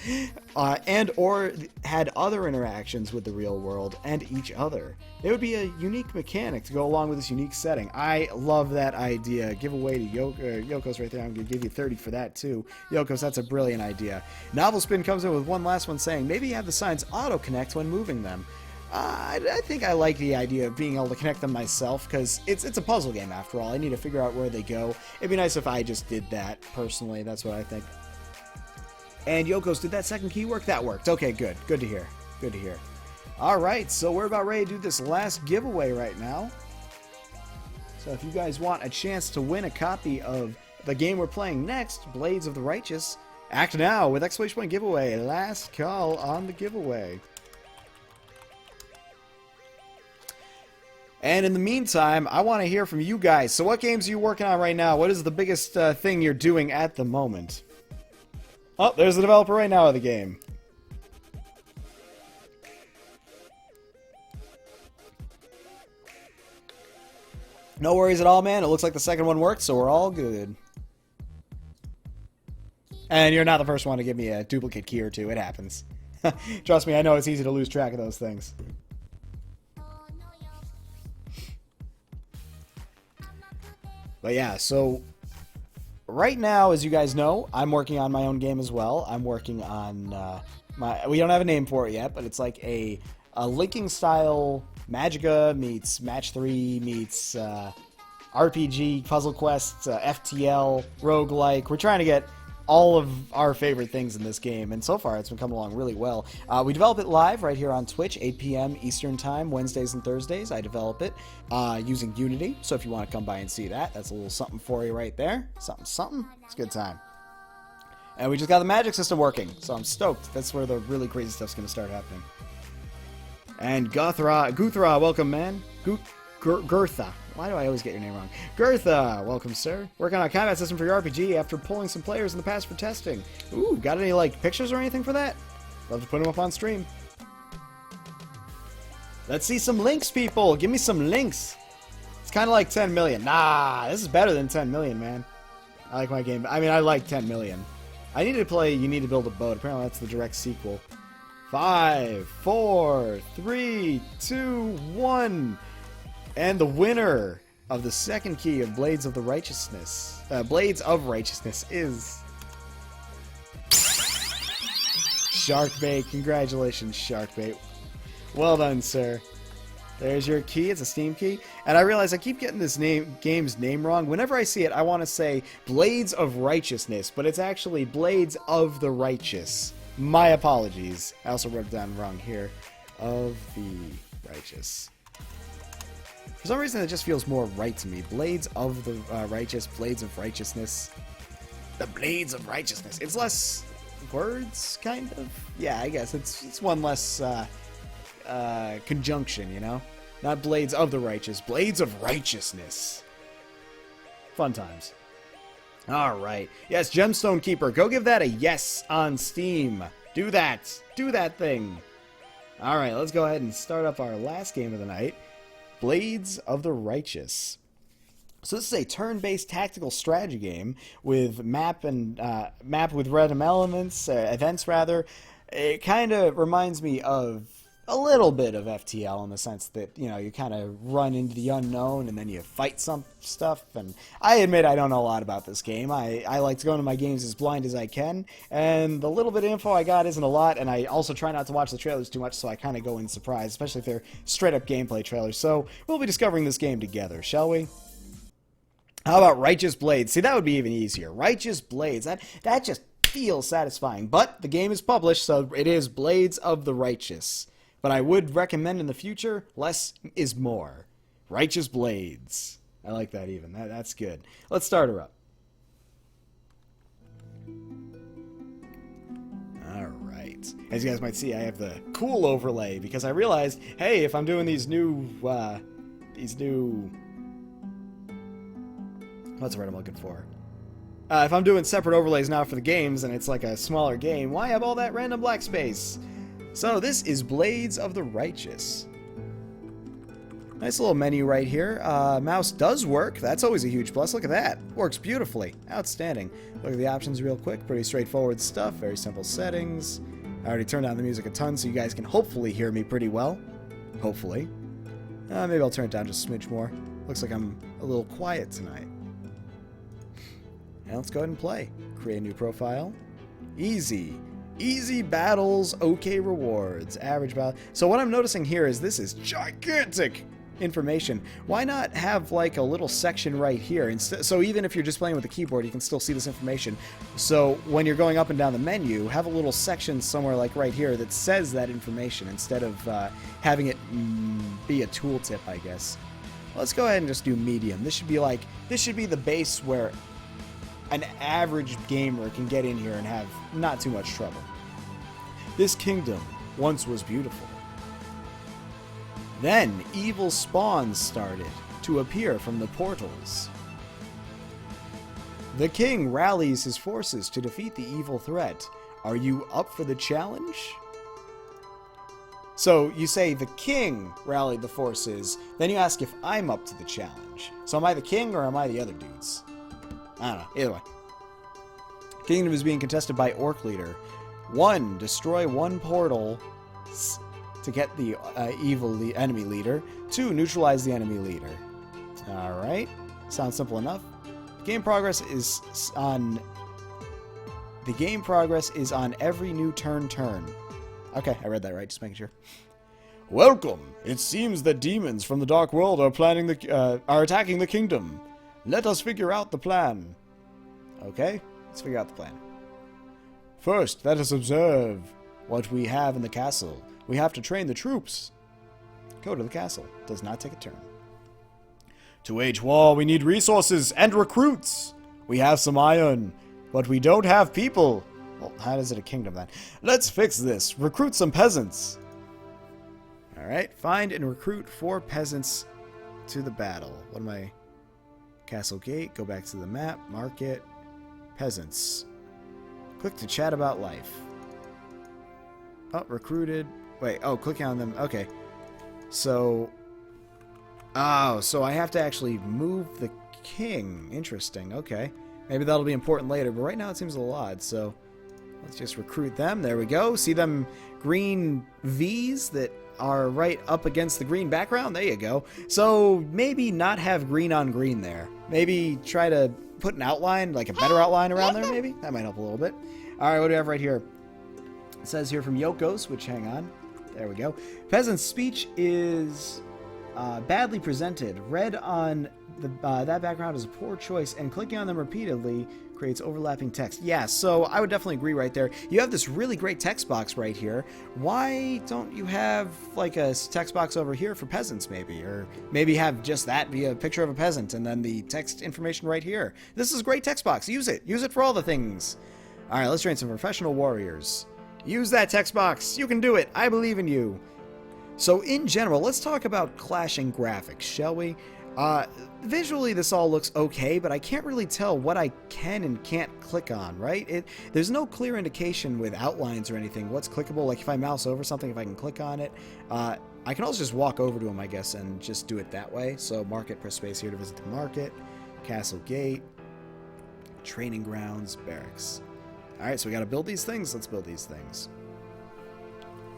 And or had other interactions with the real world and each other. It would be a unique mechanic to go along with this unique setting. I love that idea. Give away to Yoko's right there. I'm going to give you 30 for that, too. Yoko's, that's a brilliant idea. Novel Spin comes in with one last one saying, maybe have the signs auto-connect when moving them. I think I like the idea of being able to connect them myself, because it's a puzzle game after all. I need to figure out where they go. It'd be nice if I just did that, personally. That's what I think. And Yoko's, did that second key work? That worked. Okay, good. Good to hear. Good to hear. Alright, so we're about ready to do this last giveaway right now. So if you guys want a chance to win a copy of the game we're playing next, Blades of the Righteous, act now with exclamation point giveaway. Last call on the giveaway. And in the meantime, I want to hear from you guys. So what games are you working on right now? What is the biggest thing you're doing at the moment? Oh, there's the developer right now of the game. No worries at all, man. It looks like the second one worked, so we're all good. And you're not the first one to give me a duplicate key or two. It happens. Trust me, I know it's easy to lose track of those things. But yeah, so right now, as you guys know, I'm working on my own game as well. I'm working on we don't have a name for it yet, but it's like a linking style Magica meets Match 3 meets RPG, Puzzle Quest, FTL, roguelike. We're trying to get all of our favorite things in this game, and so far it's been coming along really well. We develop it live right here on Twitch, 8 p.m. Eastern Time, Wednesdays and Thursdays. I develop it using Unity, so if you want to come by and see that, that's a little something for you right there. Something. It's a good time. And we just got the magic system working, so I'm stoked. That's where the really crazy stuff's going to start happening. And Guthra, welcome, man. Gertha. Why do I always get your name wrong? Gertha, welcome, sir. Working on a combat system for your RPG after pulling some players in the past for testing. Ooh, got any, like, pictures or anything for that? Love to put them up on stream. Let's see some links, people. Give me some links. It's kind of like 10 million. Nah, this is better than 10 million, man. I like my game. I mean, I like 10 million. I need to play You Need to Build a Boat. Apparently that's the direct sequel. 5, 4, 3, 2, 1. And the winner of the second key of Blades of Righteousness is Sharkbait. Congratulations, Sharkbait. Well done, sir. There's your key. It's a Steam key. And I realize I keep getting this game's name wrong. Whenever I see it, I want to say Blades of Righteousness, but it's actually Blades of the Righteous. My apologies. I also wrote it down wrong here. Of the Righteous. For some reason, it just feels more right to me. Blades of the Righteous, Blades of Righteousness. The Blades of Righteousness. It's less words, kind of? Yeah, I guess. It's one less conjunction, you know? Not Blades of the Righteous, Blades of Righteousness. Fun times. All right. Yes, Gemstone Keeper. Go give that a yes on Steam. Do that. Do that thing. All right, let's go ahead and start up our last game of the night. Blades of the Righteous. So this is a turn-based tactical strategy game with map with random elements, events rather. It kind of reminds me of a little bit of FTL in the sense that, you know, you kind of run into the unknown and then you fight some stuff. And I admit I don't know a lot about this game. I like to go into my games as blind as I can, and the little bit of info I got isn't a lot, and I also try not to watch the trailers too much, so I kind of go in surprised, especially if they're straight-up gameplay trailers. So we'll be discovering this game together, shall we? How about Righteous Blades? See, that would be even easier. Righteous Blades. That just feels satisfying. But the game is published, so it is Blades of the Righteous. But I would recommend in the future, less is more. Righteous Blades. I like that even. That's good. Let's start her up. Alright. As you guys might see, I have the cool overlay because I realized, hey, if I'm doing these new... What's the word I'm looking for? If I'm doing separate overlays now for the games and it's like a smaller game, why have all that random black space? So this is Blades of the Righteous. Nice little menu right here. Mouse does work. That's always a huge plus. Look at that. Works beautifully. Outstanding. Look at the options real quick. Pretty straightforward stuff. Very simple settings. I already turned down the music a ton so you guys can hopefully hear me pretty well. Hopefully. Maybe I'll turn it down just a smidge more. Looks like I'm a little quiet tonight. And let's go ahead and play. Create a new profile. Easy. Easy battles, okay rewards. Average battle. So what I'm noticing here is this is gigantic information. Why not have like a little section right here? So even if you're just playing with the keyboard, you can still see this information. So when you're going up and down the menu, have a little section somewhere like right here that says that information instead of having it be a tooltip, I guess. Let's go ahead and just do medium. This should be the base where an average gamer can get in here and have not too much trouble. This kingdom once was beautiful. Then evil spawns started to appear from the portals. The king rallies his forces to defeat the evil threat. Are you up for the challenge? So you say the king rallied the forces, then you ask if I'm up to the challenge. So am I the king or am I the other dudes? I don't know. Either way. Kingdom is being contested by Orc Leader. 1. Destroy one portal to get the enemy leader. 2. Neutralize the enemy leader. Alright. Sounds simple enough. Game progress is on every new turn. Okay, I read that right, just making sure. Welcome! It seems that demons from the Dark World are attacking the kingdom. Let us figure out the plan. Okay, let's figure out the plan. First, let us observe what we have in the castle. We have to train the troops. Go to the castle. Does not take a turn. To wage war, we need resources and recruits. We have some iron, but we don't have people. Well, how is it a kingdom then? Let's fix this. Recruit some peasants. Alright, find and recruit 4 peasants to the battle. What am I... Castle gate, go back to the map, market, peasants. Click to chat about life. Oh, recruited. Wait, oh, clicking on them. Okay. So... Oh, so I have to actually move the king. Interesting, okay. Maybe that'll be important later, but right now it seems a little odd, so... Let's just recruit them. There we go. See them green V's that are right up against the green background? There you go. So maybe not have green on green there. Maybe try to put an outline, like a better outline around there maybe? That might help a little bit. Alright, what do we have right here? It says here from Yokos, which, hang on. There we go. Peasant's speech is badly presented. Read on that background is a poor choice, and clicking on them repeatedly creates overlapping text. Yeah, so I would definitely agree right there. You have this really great text box right here. Why don't you have like a text box over here for peasants maybe? Or maybe have just that be a picture of a peasant and then the text information right here. This is a great text box. Use it. Use it for all the things. Alright, let's train some professional warriors. Use that text box. You can do it. I believe in you. So in general, let's talk about clashing graphics, shall we? Visually this all looks okay, but I can't really tell what I can and can't click on, right? There's no clear indication with outlines or anything what's clickable. Like if I mouse over something, if I can click on it. I can also just walk over to them, I guess, and just do it that way. So market, press space here to visit the market. Castle gate. Training grounds, barracks. Alright, so we gotta build these things. Let's build these things.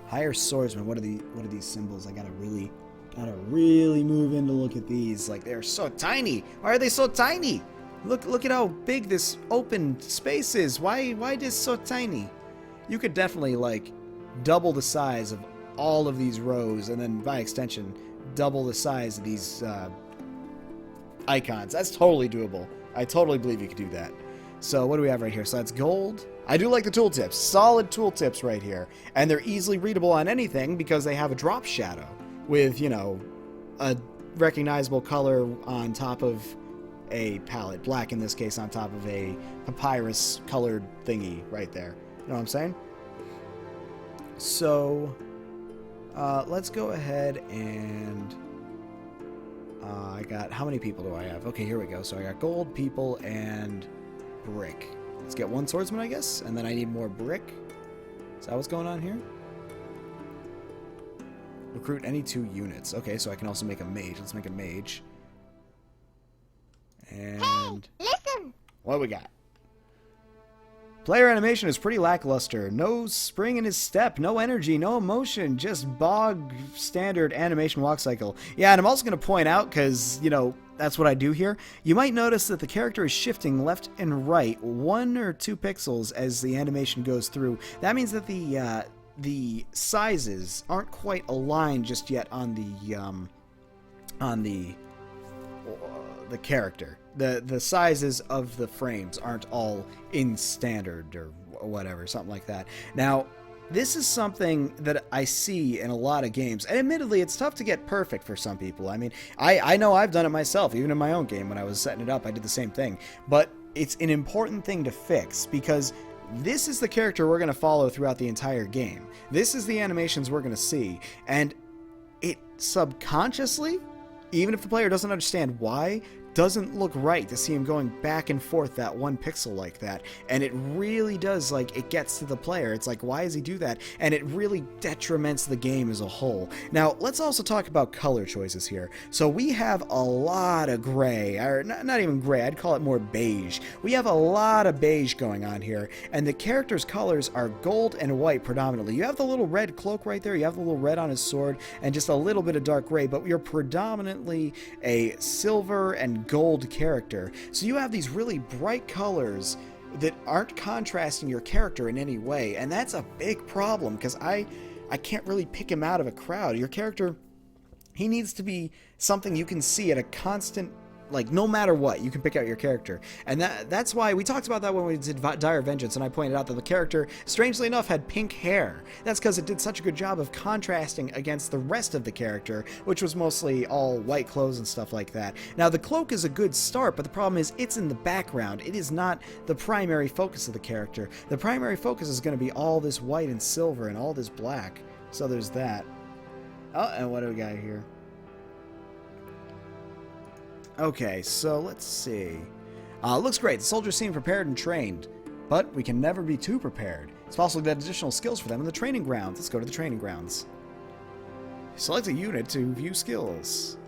Hire swordsman. What are these symbols? I gotta really move in to look at these. Like, they're so tiny. Why are they so tiny? Look at how big this open space is. Why this so tiny? You could definitely, like, double the size of all of these rows, and then by extension double the size of these icons. That's totally doable. I totally believe you could do that. So what do we have right here? So that's gold. I do like the tooltips. Solid tooltips right here. And they're easily readable on anything because they have a drop shadow with, you know, a recognizable color on top of a palette. Black in this case on top of a papyrus colored thingy right there. You know what I'm saying? So let's go ahead and I got, how many people do I have? Okay, here we go. So I got gold, people, and brick. Let's get one swordsman, I guess, and then I need more brick. Is that what's going on here? Recruit any 2 units. Okay, so I can also make a mage. Let's make a mage. And hey, listen. What do we got? Player animation is pretty lackluster. No spring in his step, no energy, no emotion, just bog standard animation walk cycle. Yeah, and I'm also going to point out, because, you know, that's what I do here. You might notice that the character is shifting left and right 1 or 2 pixels as the animation goes through. That means that the sizes aren't quite aligned just yet on the character. The sizes of the frames aren't all in standard or whatever, something like that. Now, this is something that I see in a lot of games, and admittedly, it's tough to get perfect for some people. I mean, I know I've done it myself, even in my own game when I was setting it up, I did the same thing. But it's an important thing to fix, because this is the character we're going to follow throughout the entire game. This is the animations we're going to see, and it subconsciously, even if the player doesn't understand why, doesn't look right to see him going back and forth that 1 pixel like that. And it really does, like, it gets to the player. It's like, why does he do that? And it really detriments the game as a whole. Now, let's also talk about color choices here. So we have a lot of gray, or not even gray, I'd call it more beige. We have a lot of beige going on here, and the character's colors are gold and white predominantly. You have the little red cloak right there, you have the little red on his sword, and just a little bit of dark gray, but you're predominantly a silver and gold character. So you have these really bright colors that aren't contrasting your character in any way, and that's a big problem because I can't really pick him out of a crowd. Your character, he needs to be something you can see at a constant, like, no matter what, you can pick out your character. And that's why we talked about that when we did Dire Vengeance, and I pointed out that the character, strangely enough, had pink hair. That's because it did such a good job of contrasting against the rest of the character, which was mostly all white clothes and stuff like that. Now, the cloak is a good start, but the problem is it's in the background. It is not the primary focus of the character. The primary focus is going to be all this white and silver and all this black. So there's that. Oh, and what do we got here? Okay, so let's see. Looks great. The soldiers seem prepared and trained, but we can never be too prepared. It's possible to get additional skills for them in the training grounds. Let's go to the training grounds. Select a unit to view skills.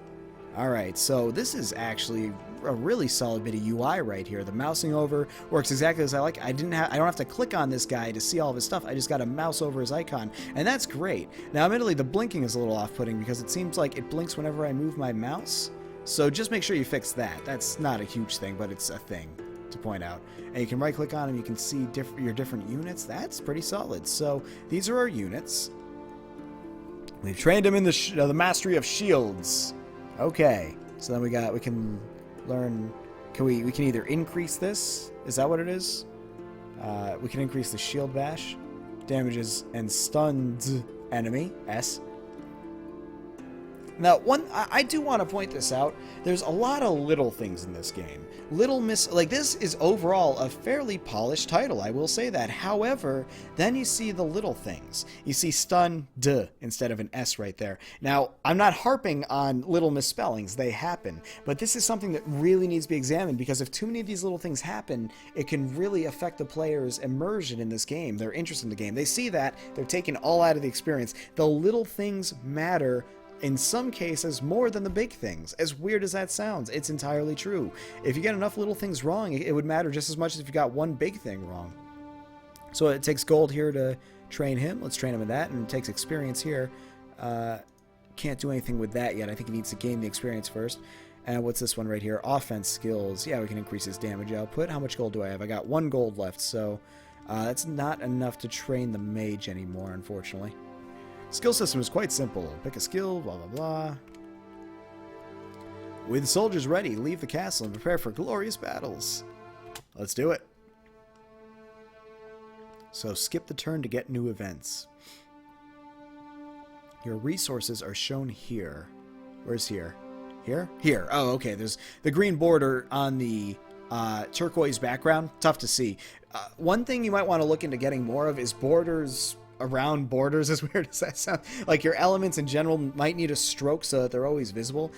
Alright, so this is actually a really solid bit of UI right here. The mousing over works exactly as I like. I don't have to click on this guy to see all of his stuff. I just got to mouse over his icon, and that's great. Now, admittedly, the blinking is a little off-putting because it seems like it blinks whenever I move my mouse. So just make sure you fix that. That's not a huge thing, but it's a thing to point out. And you can right-click on them. You can see your different units. That's pretty solid. So these are our units. We've trained them in the mastery of shields. Okay. So then we can learn. We can either increase this. Is that what it is? We can increase the shield bash, damages and stunned enemy S. Now, I do want to point this out. There's a lot of little things in this game. Like, this is overall a fairly polished title, I will say that. However, then you see the little things. You see stun, duh, instead of an S right there. Now, I'm not harping on little misspellings. They happen. But this is something that really needs to be examined, because if too many of these little things happen, it can really affect the player's immersion in this game, their interest in the game. They see that, they're taking all out of the experience. The little things matter in some cases more than the big things. As weird as that sounds, it's entirely true. If you get enough little things wrong, it would matter just as much as if you got one big thing wrong. So it takes gold here to train him. Let's train him in that, and it takes experience here. Can't do anything with that yet. I think he needs to gain the experience first. And what's this one right here? Offense skills. Yeah, we can increase his damage output. How much gold do I have? I got 1 gold left, so that's not enough to train the mage anymore, unfortunately. Skill system is quite simple. Pick a skill, blah, blah, blah. With soldiers ready, leave the castle and prepare for glorious battles. Let's do it. So skip the turn to get new events. Your resources are shown here. Where's here? Here? Here. Oh, okay. There's the green border on the turquoise background. Tough to see. One thing you might want to look into getting more of is borders around borders. As weird as that sounds. Like, your elements in general might need a stroke so that they're always visible.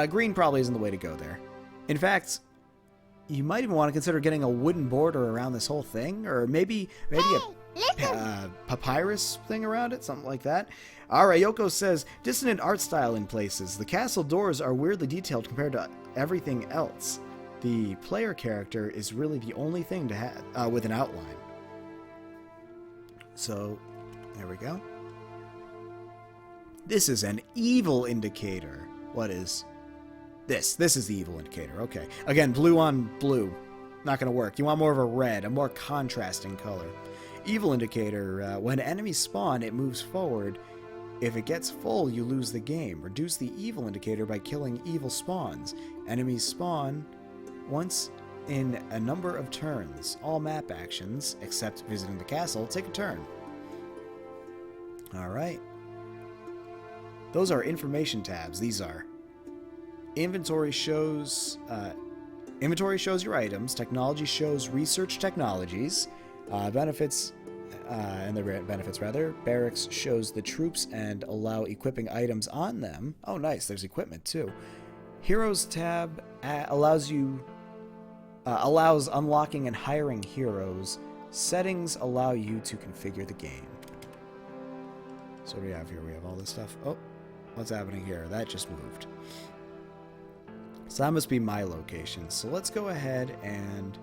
Green probably isn't the way to go there. In fact, you might even want to consider getting a wooden border around this whole thing, or maybe a papyrus thing around it, something like that. Alright, Yoko says, dissonant art style in places. The castle doors are weirdly detailed compared to everything else. The player character is really the only thing to have with an outline. So, there we go. This is an evil indicator. What is this? This is the evil indicator. Okay. Again, blue on blue. Not going to work. You want more of a red, a more contrasting color. Evil indicator. When enemies spawn, it moves forward. If it gets full, you lose the game. Reduce the evil indicator by killing evil spawns. Enemies spawn once in a number of turns. All map actions, except visiting the castle, take a turn. Alright. Those are information tabs. These are. Inventory shows your items. Technology shows research technologies. Benefits, and the benefits rather. Barracks shows the troops and allow equipping items on them. Oh, nice. There's equipment too. Heroes tab allows unlocking and hiring heroes. Settings allow you to configure the game. So what do we have here? We have all this stuff. Oh, what's happening here? That just moved. So that must be my location. So let's go ahead and...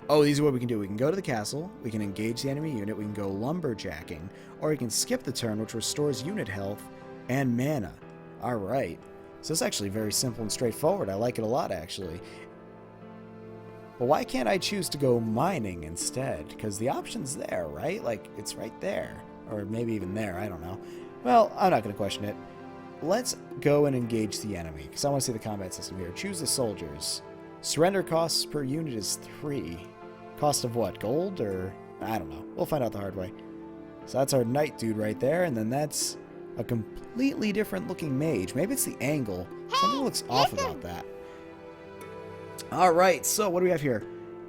Oh, these are what we can do. We can go to the castle, we can engage the enemy unit, we can go lumberjacking, or we can skip the turn, which restores unit health and mana. Alright. So it's actually very simple and straightforward. I like it a lot, actually. But why can't I choose to go mining instead? Because the option's there, right? Like, it's right there. Or maybe even there, I don't know. Well, I'm not going to question it. Let's go and engage the enemy, because I want to see the combat system here. Choose the soldiers. Surrender costs per unit is 3. Cost of what? Gold? Or... I don't know. We'll find out the hard way. So that's our knight dude right there, and then that's a completely different looking mage. Maybe it's the angle. Something looks off about that. Alright, so what do we have here?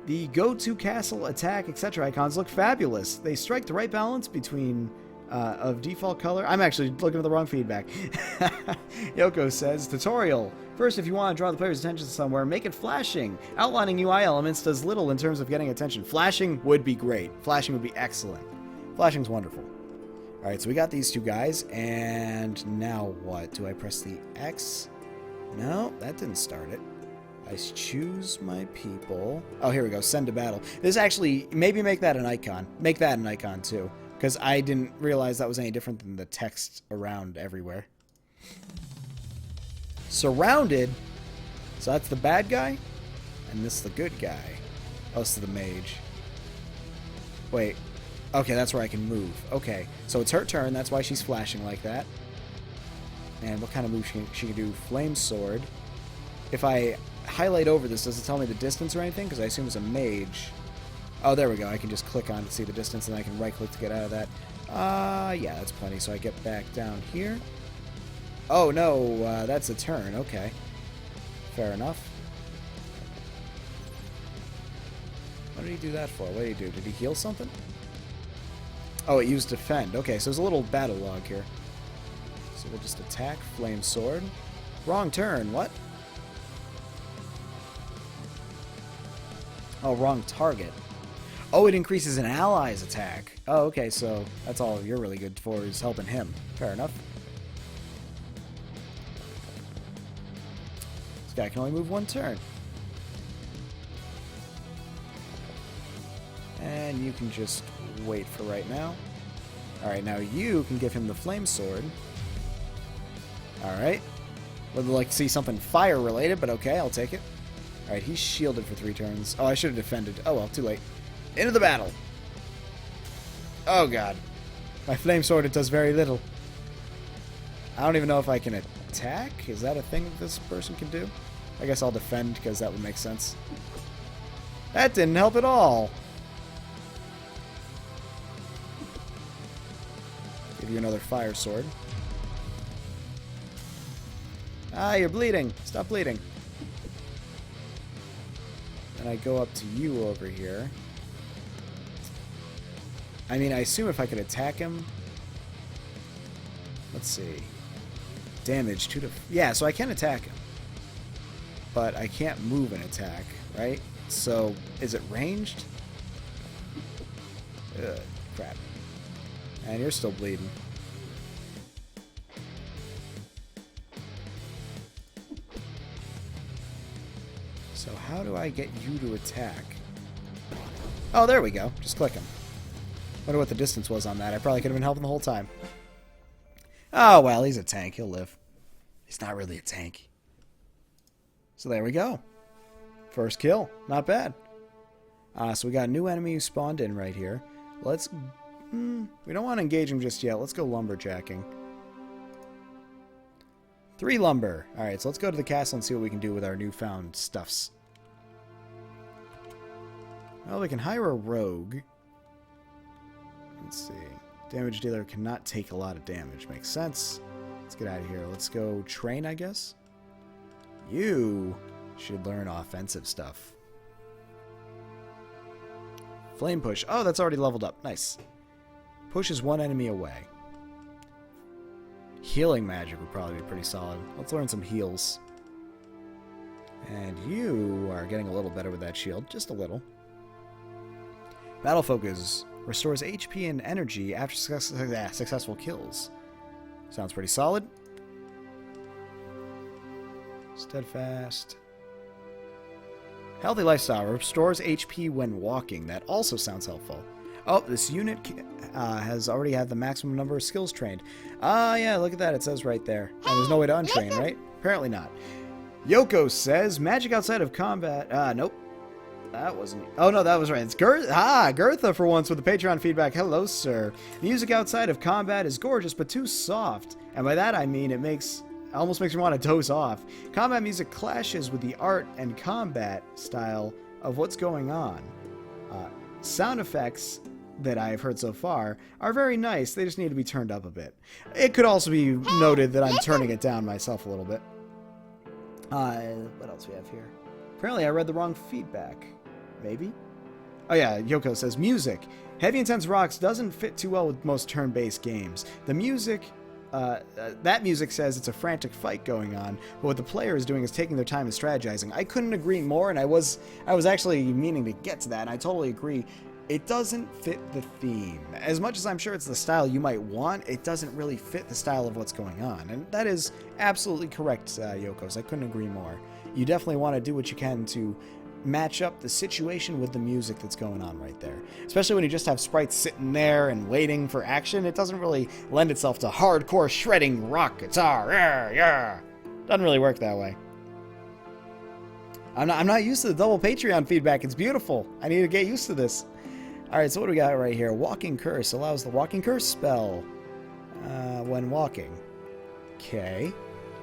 The go-to castle, attack, etc. icons look fabulous. They strike the right balance between of default color. I'm actually looking at the wrong feedback. Yoko says, tutorial. First, if you want to draw the player's attention somewhere, make it flashing. Outlining UI elements does little in terms of getting attention. Flashing would be great. Flashing would be excellent. Flashing's wonderful. Alright, so we got these two guys, and now what? Do I press the X? No, that didn't start it. I choose my people. Oh, here we go. Send to battle. This actually, maybe make that an icon. Make that an icon, too. Because I didn't realize that was any different than the text around everywhere. Surrounded. So that's the bad guy. And this is the good guy. Oh, this is the mage. Wait. Okay, that's where I can move. Okay. So it's her turn. That's why she's flashing like that. And what kind of move she can do? Flame sword. If I highlight over this, does it tell me the distance or anything? Because I assume it's a mage. Oh, there we go. I can just click on to see the distance, and I can right-click to get out of that. Yeah, that's plenty. So I get back down here. Oh, no, that's a turn. Okay. Fair enough. What did he do that for? What did he do? Did he heal something? Oh, it used defend. Okay, so there's a little battle log here. So we'll just attack. Flame sword. Wrong turn. What? Oh, wrong target. Oh, it increases an ally's attack. Oh, okay, so that's all you're really good for is helping him. Fair enough. This guy can only move one turn. And you can just wait for right now. Alright, now you can give him the flame sword. Alright. Would like to see something fire related, but okay, I'll take it. Alright, he's shielded for 3 turns. Oh, I should have defended. Oh well, too late. Into the battle. Oh god. My flame sword, it does very little. I don't even know if I can attack. Is that a thing that this person can do? I guess I'll defend because that would make sense. That didn't help at all. Give you another fire sword. Ah, you're bleeding. Stop bleeding. And I go up to you over here. I mean, I assume if I could attack him... Let's see. Damage 2 to... Yeah, so I can attack him. But I can't move an attack, right? So, is it ranged? Ugh, crap. And you're still bleeding. So how do I get you to attack? Oh, there we go. Just click him. Wonder what the distance was on that. I probably could have been helping the whole time. Oh, well, he's a tank. He'll live. He's not really a tank. So there we go. First kill. Not bad. So we got a new enemy who spawned in right here. Let's... we don't want to engage him just yet. Let's go lumberjacking. 3 lumber. Alright, so let's go to the castle and see what we can do with our newfound stuffs. Well, we can hire a rogue. Let's see. Damage dealer cannot take a lot of damage. Makes sense. Let's get out of here. Let's go train, I guess. You should learn offensive stuff. Flame push. Oh, that's already leveled up. Nice. Pushes 1 enemy away. Healing magic would probably be pretty solid. Let's learn some heals. And you are getting a little better with that shield. Just a little. Battle focus. Restores HP and energy after successful kills. Sounds pretty solid. Steadfast. Healthy lifestyle. Restores HP when walking. That also sounds helpful. Oh, this unit has already had the maximum number of skills trained. Ah, yeah, look at that. It says right there. And there's no way to untrain, right? Apparently not. Yoko says, magic outside of combat. Nope. That wasn't... Oh, no, that was right. It's Gertha for once with the Patreon feedback. Hello, sir. Music outside of combat is gorgeous, but too soft. And by that, I mean it almost makes me want to doze off. Combat music clashes with the art and combat style of what's going on. Sound effects that I've heard so far are very nice. They just need to be turned up a bit. It could also be noted that I'm turning it down myself a little bit. What else we have here? Apparently I read the wrong feedback. Maybe? Oh yeah, Yoko says, music. Heavy intense rocks doesn't fit too well with most turn-based games. The music... that music says it's a frantic fight going on, but what the player is doing is taking their time and strategizing. I couldn't agree more, and I was actually meaning to get to that, and I totally agree. It doesn't fit the theme. As much as I'm sure it's the style you might want, it doesn't really fit the style of what's going on. And that is absolutely correct, Yokos. I couldn't agree more. You definitely want to do what you can to match up the situation with the music that's going on right there. Especially when you just have sprites sitting there and waiting for action. It doesn't really lend itself to hardcore shredding rock guitar. Yeah. Doesn't really work that way. I'm not used to the double Patreon feedback. It's beautiful. I need to get used to this. Alright, so what do we got right here? Walking Curse allows the Walking Curse spell when walking. Okay.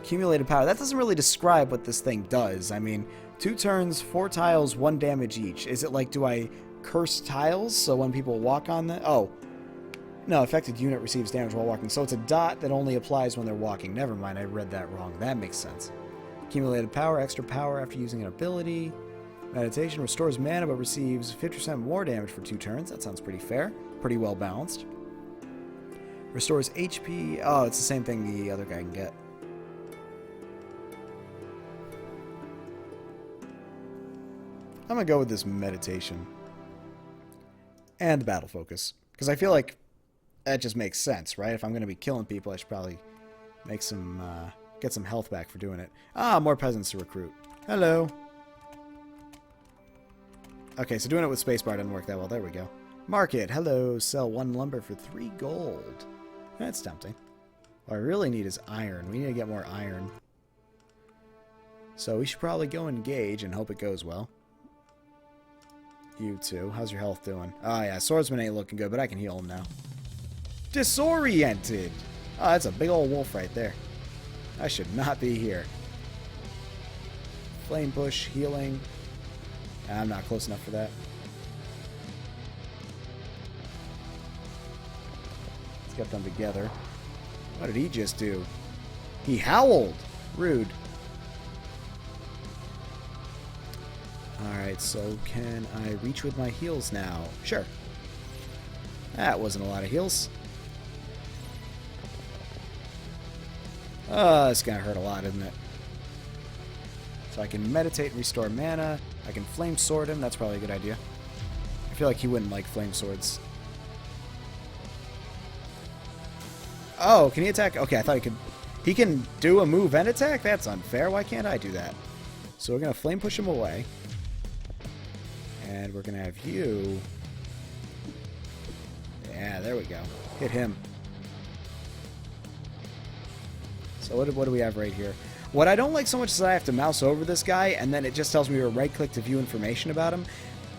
Accumulated power. That doesn't really describe what this thing does. I mean, 2 turns, 4 tiles, 1 damage each. Is it like, do I curse tiles so when people walk on them? Oh. No, affected unit receives damage while walking. So it's a dot that only applies when they're walking. Never mind, I read that wrong. That makes sense. Accumulated power, extra power after using an ability. Meditation restores mana but receives 50% more damage for 2 turns. That sounds pretty fair. Pretty well balanced. Restores HP. Oh, it's the same thing the other guy can get. I'm going to go with this meditation. And the battle focus. Because I feel like that just makes sense, right? If I'm going to be killing people, I should probably make some, get some health back for doing it. Ah, more peasants to recruit. Hello. Okay, so doing it with spacebar doesn't work that well. There we go. Market. Hello. Sell 1 lumber for 3 gold. That's tempting. What I really need is iron. We need to get more iron. So we should probably go engage and hope it goes well. You too. How's your health doing? Oh yeah, swordsman ain't looking good, but I can heal him now. Disoriented! Oh, that's a big old wolf right there. I should not be here. Flame bush, healing. I'm not close enough for that. Let's get them together. What did he just do? He howled! Rude. Alright, so can I reach with my heals now? Sure. That wasn't a lot of heals. It's gonna hurt a lot, isn't it? So I can meditate and restore mana. I can flame sword him. That's probably a good idea. I feel like he wouldn't like flame swords. Oh, can he attack? Okay, I thought he could. He can do a move and attack? That's unfair. Why can't I do that? So we're gonna flame push him away. And we're going to have you... Yeah, there we go. Hit him. So what do we have right here? What I don't like so much is that I have to mouse over this guy, and then it just tells me to right-click to view information about him.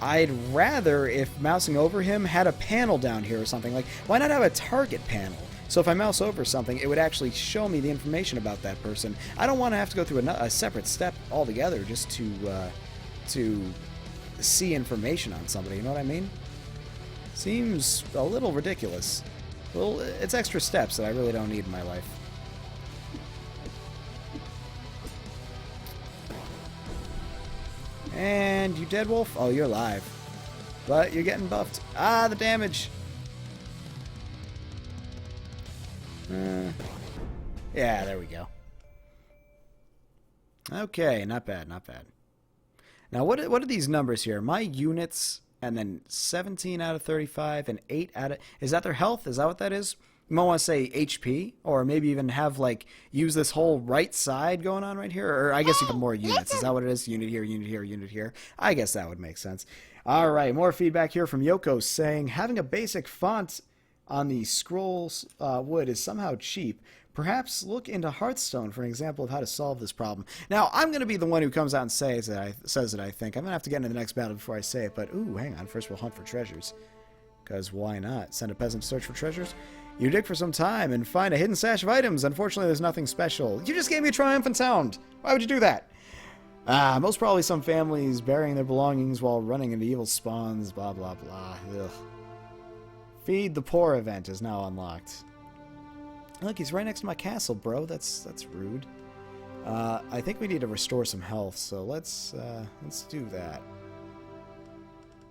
I'd rather, if mousing over him, had a panel down here or something. Like, why not have a target panel? So if I mouse over something, it would actually show me the information about that person. I don't want to have to go through a separate step altogether just to see information on somebody, you know what I mean? Seems a little ridiculous. Well, it's extra steps that I really don't need in my life. And you dead, wolf? Oh, you're alive. But you're getting buffed. Ah, the damage! Yeah, there we go. Okay, not bad, not bad. Now, what are these numbers here? My units, and then 17 out of 35, and 8 out of... Is that their health? Is that what that is? You might want to say HP, or maybe even have, like, use this whole right side going on right here. Or I guess you can more units. Is that what it is? Unit here, unit here, unit here. I guess that would make sense. All right, more feedback here from Yoko saying, having a basic font on the scrolls wood is somehow cheap. Perhaps look into Hearthstone for an example of how to solve this problem. Now, I'm going to be the one who comes out and says that I think. I'm going to have to get into the next battle before I say it, but ooh, hang on. First we'll hunt for treasures. Because why not? Send a peasant to search for treasures? You dig for some time and find a hidden stash of items. Unfortunately, there's nothing special. You just gave me a triumphant sound. Why would you do that? Most probably some families burying their belongings while running into evil spawns, blah, blah, blah. Ugh. Feed the poor event is now unlocked. Look, he's right next to my castle, bro. That's rude. I think we need to restore some health, so let's do that.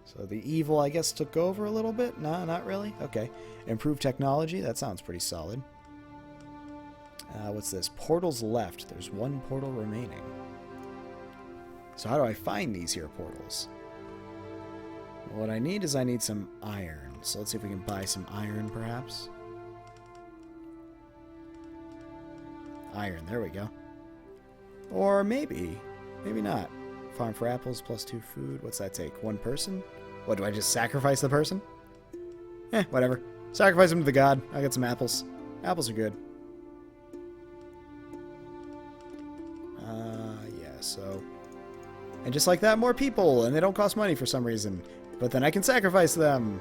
So the evil, I guess, took over a little bit? No, not really? Okay. Improved technology? That sounds pretty solid. What's this? Portals left. There's 1 portal remaining. So how do I find these here portals? What I need is I need some iron. So let's see if we can buy some iron, perhaps. Iron, there we go. Or maybe not. Farm for apples, +2 food. What's that take? 1 person? What, do I just sacrifice the person? Whatever. Sacrifice them to the god. I'll get some apples. Apples are good. Yeah, so... And just like that, more people, and they don't cost money for some reason. But then I can sacrifice them.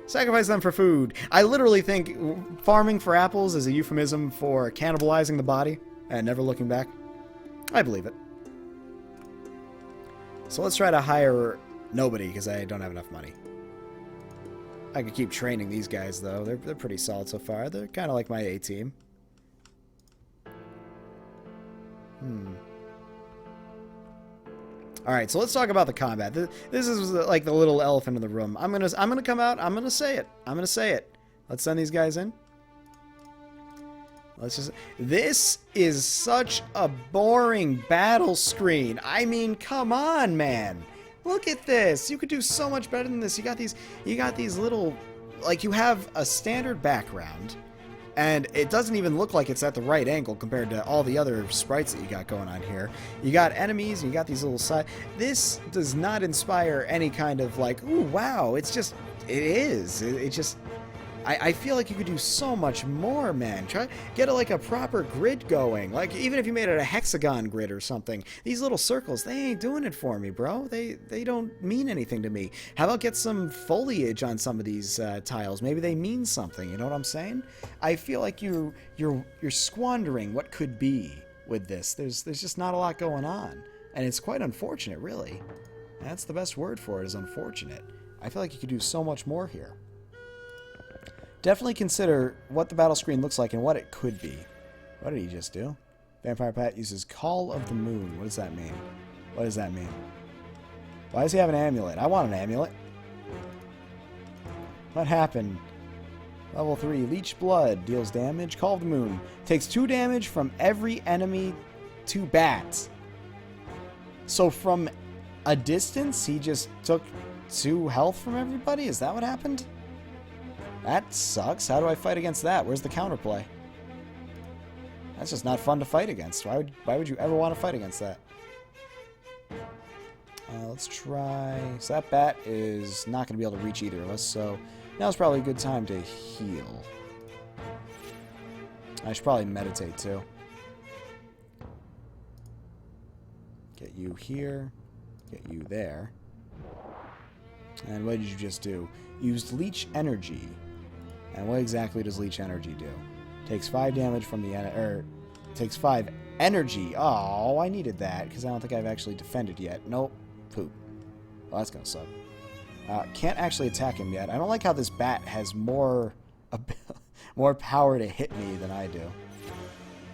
Sacrifice them for food. I literally think farming for apples is a euphemism for cannibalizing the body and never looking back. I believe it. So let's try to hire nobody because I don't have enough money. I could keep training these guys, though. They're pretty solid so far. They're kind of like my A-team. All right, so let's talk about the combat. This is like the little elephant in the room. I'm gonna come out. I'm gonna say it. Let's send these guys in. This is such a boring battle screen. I mean, come on, man. Look at this. You could do so much better than this. You got these little, like, you have a standard background, and it doesn't even look like it's at the right angle compared to all the other sprites that you got going on here. You got enemies, and you got these little side. This does not inspire any kind of like, ooh, wow. It's just, it just. I feel like you could do so much more, man. Try get like a proper grid going. Like, even if you made it a hexagon grid or something. These little circles, they ain't doing it for me, bro. They don't mean anything to me. How about get some foliage on some of these tiles? Maybe they mean something. You know what I'm saying? I feel like you're squandering what could be with this. There's just not a lot going on, and it's quite unfortunate, really. That's the best word for it, is unfortunate. I feel like you could do so much more here. Definitely consider what the battle screen looks like and what it could be. What did he just do? Vampire Pat uses Call of the Moon. What does that mean? What does that mean? Why does he have an amulet? I want an amulet. What happened? Level 3. Leech Blood. Deals damage. Call of the Moon. Takes 2 damage from every enemy to bats. So from a distance, he just took 2 health from everybody? Is that what happened? That sucks. How do I fight against that? Where's the counterplay? That's just not fun to fight against. Why would you ever want to fight against that? Let's try... So that bat is not going to be able to reach either of us, so now's probably a good time to heal. I should probably meditate, too. Get you here. Get you there. And what did you just do? Used Leech Energy. And what exactly does Leech Energy do? Takes 5 damage from the... takes 5 energy. Oh, I needed that, because I don't think I've actually defended yet. Nope. Poop. Well, that's going to suck. Can't actually attack him yet. I don't like how this bat has more power to hit me than I do.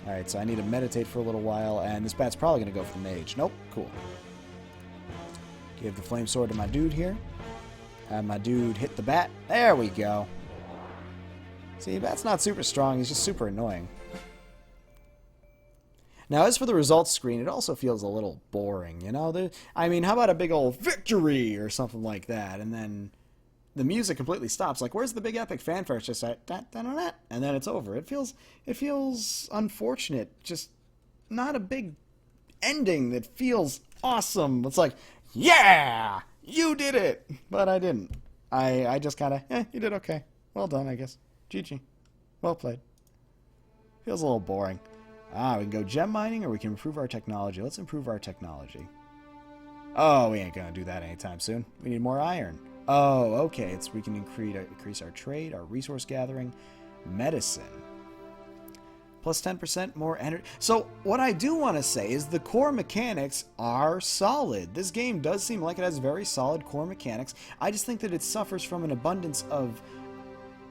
Alright, so I need to meditate for a little while, and this bat's probably going to go for the mage. Nope. Cool. Give the flame sword to my dude here. Have my dude hit the bat. There we go. See, bat's not super strong. He's just super annoying. Now, as for the results screen, it also feels a little boring, you know? I mean, how about a big old victory or something like that, and then the music completely stops. Like, where's the big epic fanfare? It's just like, da-da-da-da, and then it's over. It feels unfortunate. Just not a big ending that feels awesome. It's like, yeah! You did it! But I didn't. I just kind of, you did okay. Well done, I guess. GG. Well played. Feels a little boring. We can go gem mining or we can improve our technology. Let's improve our technology. Oh, we ain't gonna do that anytime soon. We need more iron. Oh, okay. We can increase our trade, our resource gathering, medicine. Plus 10% more energy. So what I do want to say is the core mechanics are solid. This game does seem like it has very solid core mechanics. I just think that it suffers from an abundance of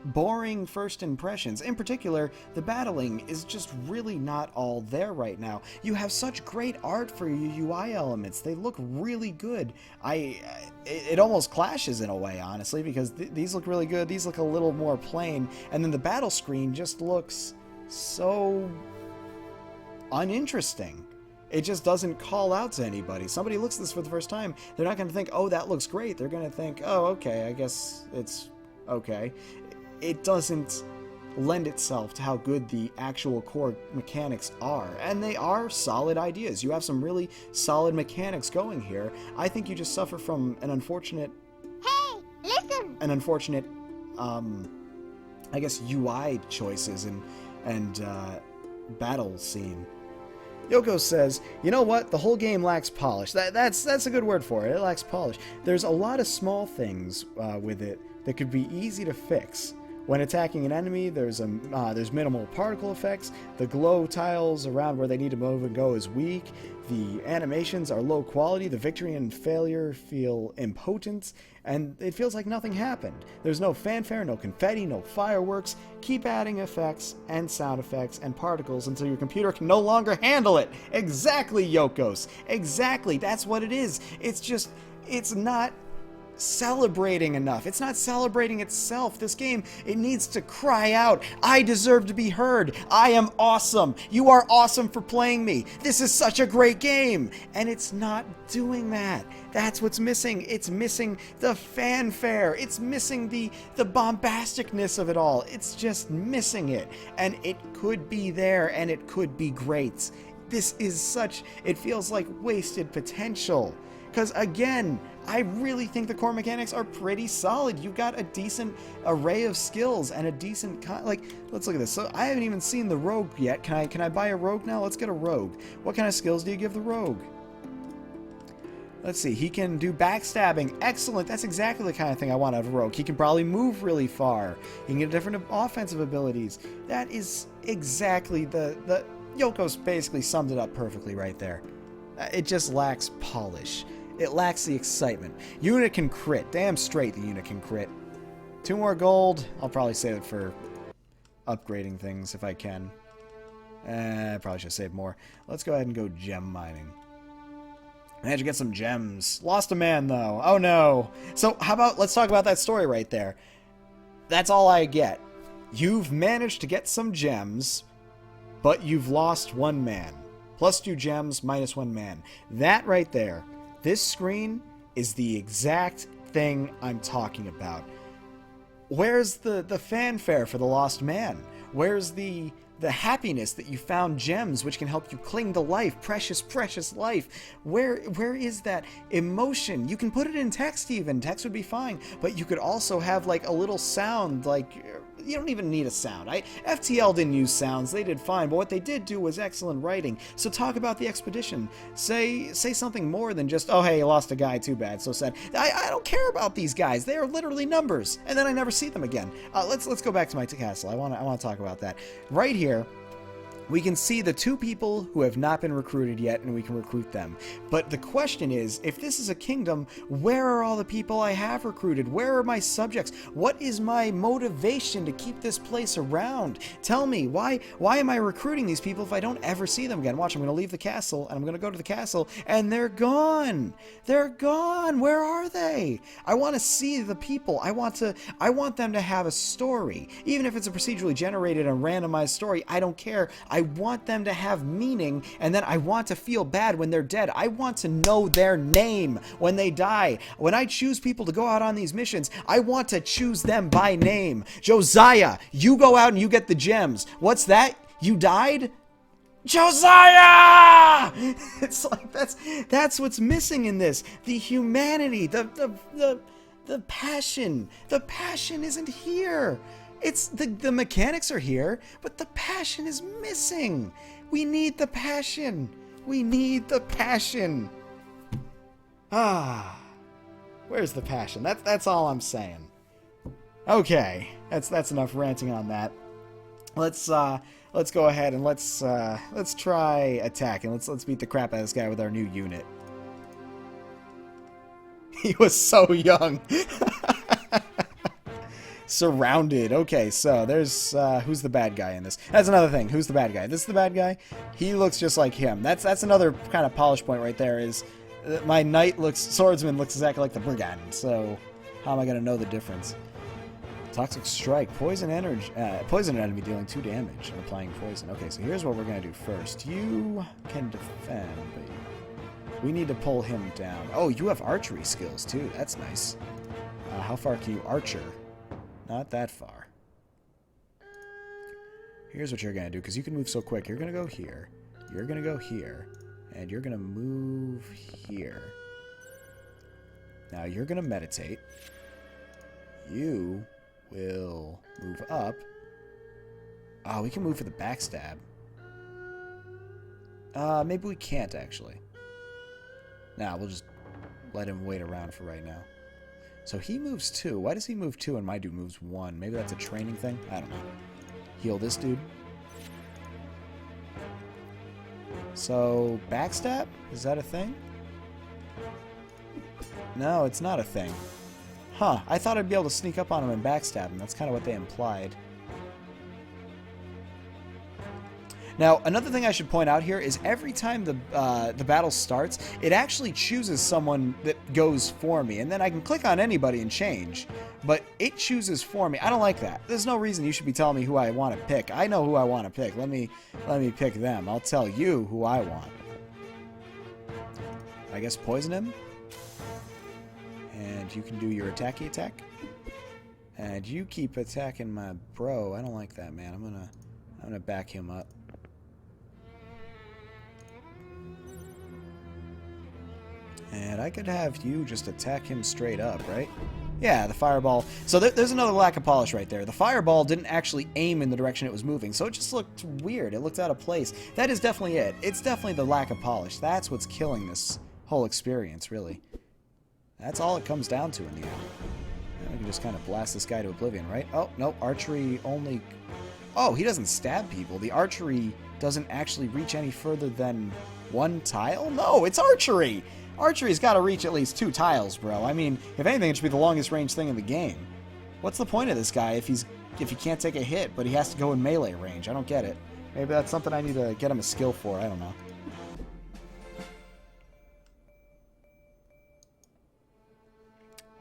boring first impressions. In particular, the battling is just really not all there right now. You have such great art for your UI elements. They look really good. It almost clashes in a way, honestly, because these look really good. These look a little more plain. And then the battle screen just looks so uninteresting. It just doesn't call out to anybody. Somebody looks at this for the first time, they're not going to think, oh, that looks great. They're going to think, oh, okay, I guess it's okay. It doesn't lend itself to how good the actual core mechanics are. And they are solid ideas. You have some really solid mechanics going here. I think you just suffer from an unfortunate... Hey, listen! An unfortunate, I guess, UI choices and battle scene. Yoko says, you know what? The whole game lacks polish. That's a good word for it. It lacks polish. There's a lot of small things with it that could be easy to fix. When attacking an enemy, there's minimal particle effects. The glow tiles around where they need to move and go is weak. The animations are low quality. The victory and failure feel impotent, and it feels like nothing happened. There's no fanfare, no confetti, no fireworks. Keep adding effects and sound effects and particles until your computer can no longer handle it. Exactly, Yokos. Exactly. That's what it is. It's not celebrating enough. It's not celebrating itself. This game, it needs to cry out, I deserve to be heard. I am awesome. You are awesome for playing me. This is such a great game. And it's not doing that. That's what's missing. It's missing the fanfare. It's missing the bombasticness of it all. It's just missing it. And it could be there, and it could be great. This is it feels like wasted potential. Because, again, I really think the core mechanics are pretty solid. You've got a decent array of skills and a decent... let's look at this. So, I haven't even seen the rogue yet. Can I buy a rogue now? Let's get a rogue. What kind of skills do you give the rogue? Let's see. He can do backstabbing. Excellent. That's exactly the kind of thing I want out of a rogue. He can probably move really far. He can get different offensive abilities. That is exactly the Yokos basically summed it up perfectly right there. It just lacks polish. It lacks the excitement. Unit can crit. Damn straight the unit can crit. 2 more gold. I'll probably save it for upgrading things if I can. I probably should save more. Let's go ahead and go gem mining. Managed to get some gems. Lost a man, though. Oh, no. So, how about, let's talk about that story right there. That's all I get. You've managed to get some gems, but you've lost 1 man. +2 gems, -1 man. That right there. This screen is the exact thing I'm talking about. Where's the fanfare for the lost man? Where's the happiness that you found gems which can help you cling to life, precious life? Where is that emotion? You can put it in text even. Text would be fine. But you could also have like a little sound, like... You don't even need a sound. FTL didn't use sounds. They did fine. But what they did do was excellent writing. So talk about the expedition. Say something more than just, oh, hey, you lost a guy. Too bad. So sad. I don't care about these guys. They are literally numbers. And then I never see them again. Let's go back to my castle. I want to talk about that. Right here, we can see the 2 people who have not been recruited yet, and we can recruit them. But the question is, if this is a kingdom, where are all the people I have recruited? Where are my subjects? What is my motivation to keep this place around? Tell me, why am I recruiting these people if I don't ever see them again? Watch, I'm going to leave the castle, and I'm going to go to the castle, and they're gone. They're gone. Where are they? I want to see the people. I want them to have a story. Even if it's a procedurally generated and randomized story, I don't care. I want them to have meaning, and then I want to feel bad when they're dead. I want to know their name when they die. When I choose people to go out on these missions, I want to choose them by name. Josiah, you go out and you get the gems. What's that? You died? Josiah! It's like that's what's missing in this. The humanity, the passion. The passion isn't here. It's the mechanics are here, but the passion is missing. We need the passion. We need the passion. Where's the passion? That's all I'm saying. Okay, that's enough ranting on that. Let's go ahead and let's try attacking. Let's beat the crap out of this guy with our new unit. He was so young. Surrounded. Okay, so there's who's the bad guy in this? That's another thing. Who's the bad guy? This is the bad guy. He looks just like him. That's another kind of polish point right there. Is my swordsman looks exactly like the brigand. So how am I gonna know the difference? Toxic strike. Poison energy. Poison an enemy dealing 2 damage and applying poison. Okay, so here's what we're gonna do first. You can defend, but we need to pull him down. Oh, you have archery skills too. That's nice. How far can you archer? Not that far. Here's what you're going to do, because you can move so quick. You're going to go here. You're going to go here. And you're going to move here. Now, you're going to meditate. You will move up. Oh, we can move for the backstab. Maybe we can't, actually. Nah, we'll just let him wait around for right now. So he moves 2. Why does he move 2 and my dude moves 1? Maybe that's a training thing? I don't know. Heal this dude. So, backstab? Is that a thing? No, it's not a thing. Huh, I thought I'd be able to sneak up on him and backstab him. That's kind of what they implied. Now, another thing I should point out here is every time the battle starts, it actually chooses someone that goes for me, and then I can click on anybody and change. But it chooses for me. I don't like that. There's no reason you should be telling me who I want to pick. I know who I want to pick. Let me pick them. I'll tell you who I want. I guess poison him. And you can do your attacky attack. And you keep attacking my bro. I don't like that, man. I'm gonna back him up. And I could have you just attack him straight up, right? Yeah, the fireball. So there's another lack of polish right there. The fireball didn't actually aim in the direction it was moving, so it just looked weird. It looked out of place. That is definitely it. It's definitely the lack of polish. That's what's killing this whole experience, really. That's all it comes down to in the end. And we can just kind of blast this guy to oblivion, right? Oh, no, archery only... Oh, he doesn't stab people. The archery doesn't actually reach any further than 1 tile? No, it's archery! Archery's got to reach at least 2 tiles, bro. I mean, if anything, it should be the longest range thing in the game. What's the point of this guy if he can't take a hit, but he has to go in melee range? I don't get it. Maybe that's something I need to get him a skill for. I don't know.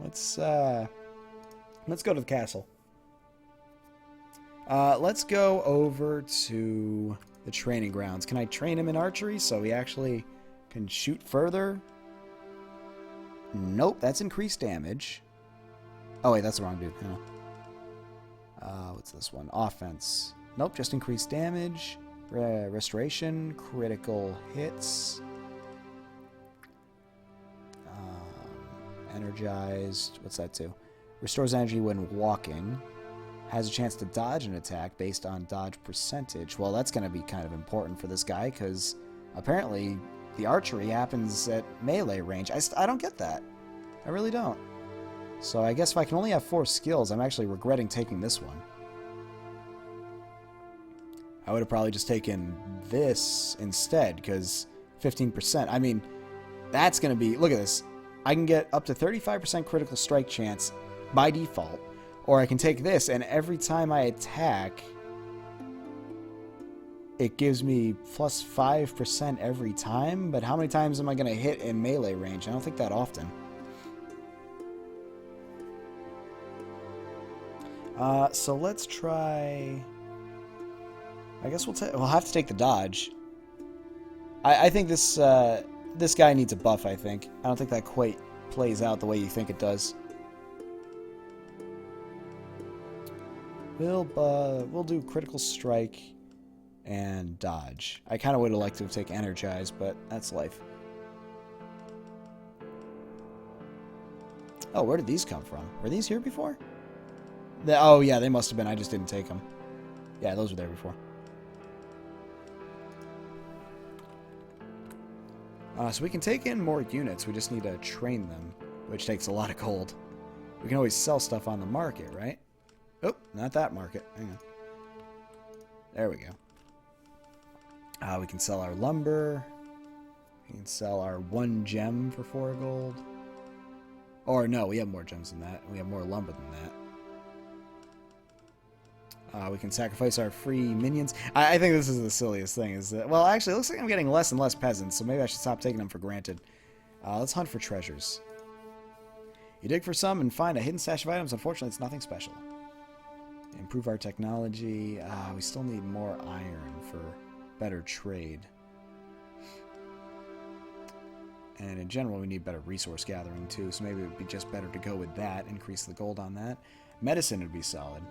Let's go to the castle. Let's go over to the training grounds. Can I train him in archery so he actually can shoot further? Nope, that's increased damage. Oh, wait, that's the wrong dude. What's this one? Offense. Nope, just increased damage. Restoration. Critical hits. Energized. What's that do? Restores energy when walking. Has a chance to dodge an attack based on dodge percentage. Well, that's going to be kind of important for this guy because apparently the archery happens at melee range. I don't get that. I really don't. So I guess if I can only have 4 skills, I'm actually regretting taking this one. I would have probably just taken this instead because 15%. I mean, that's going to be... Look at this. I can get up to 35% critical strike chance by default. Or I can take this, and every time I attack, it gives me plus 5% every time. But how many times am I going to hit in melee range? I don't think that often. So let's try... I guess we'll have to take the dodge. I think this guy needs a buff, I think. I don't think that quite plays out the way you think it does. We'll do critical strike and dodge. I kind of would have liked to have taken energize, but that's life. Oh, where did these come from? Were these here before? Oh, yeah, they must have been. I just didn't take them. Yeah, those were there before. So we can take in more units. We just need to train them, which takes a lot of gold. We can always sell stuff on the market, right? Oh, not that market. Hang on. There we go. We can sell our lumber. We can sell our 1 gem for 4 gold. Or no, we have more gems than that. We have more lumber than that. We can sacrifice our free minions. I think this is the silliest thing. Is that, well, actually, it looks like I'm getting less and less peasants, so maybe I should stop taking them for granted. Let's hunt for treasures. You dig for some and find a hidden stash of items. Unfortunately, it's nothing special. Improve our technology. We still need more iron for better trade. And in general, we need better resource gathering, too, so maybe it would be just better to go with that. Increase the gold on that. Medicine would be solid.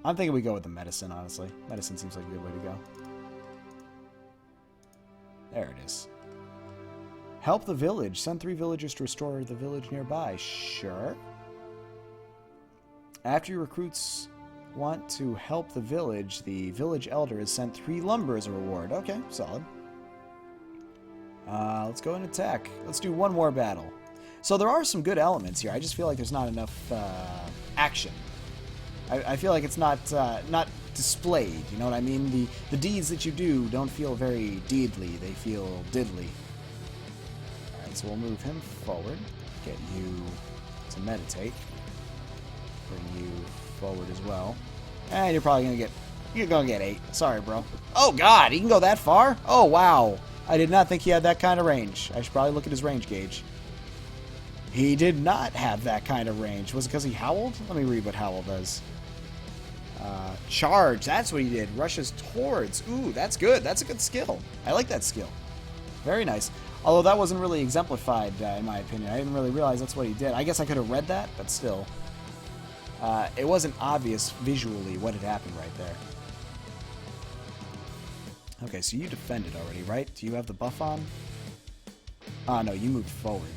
I'm thinking we go with the medicine, honestly. Medicine seems like a good way to go. There it is. Help the village. Send 3 villagers to restore the village nearby. Sure. After your recruits want to help the village elder has sent 3 lumber as a reward. Okay, solid. Let's go and attack. Let's do 1 more battle. So there are some good elements here. I just feel like there's not enough action. I feel like it's not displayed. You know what I mean? The deeds that you do don't feel very deedly. They feel diddly. All right, so we'll move him forward. Get you to meditate. Bring you forward as well. And you're probably gonna get 8. Sorry, bro. Oh God, he can go that far? Oh wow. I did not think he had that kind of range. I should probably look at his range gauge. He did not have that kind of range. Was it because he howled? Let me read what howl does. Charge. That's what he did. Rushes towards. Ooh, that's good. That's a good skill. I like that skill. Very nice. Although that wasn't really exemplified, in my opinion. I didn't really realize that's what he did. I guess I could have read that, but still. It wasn't obvious visually what had happened right there. Okay, so you defended already, right? Do you have the buff on? Ah, no, you moved forward.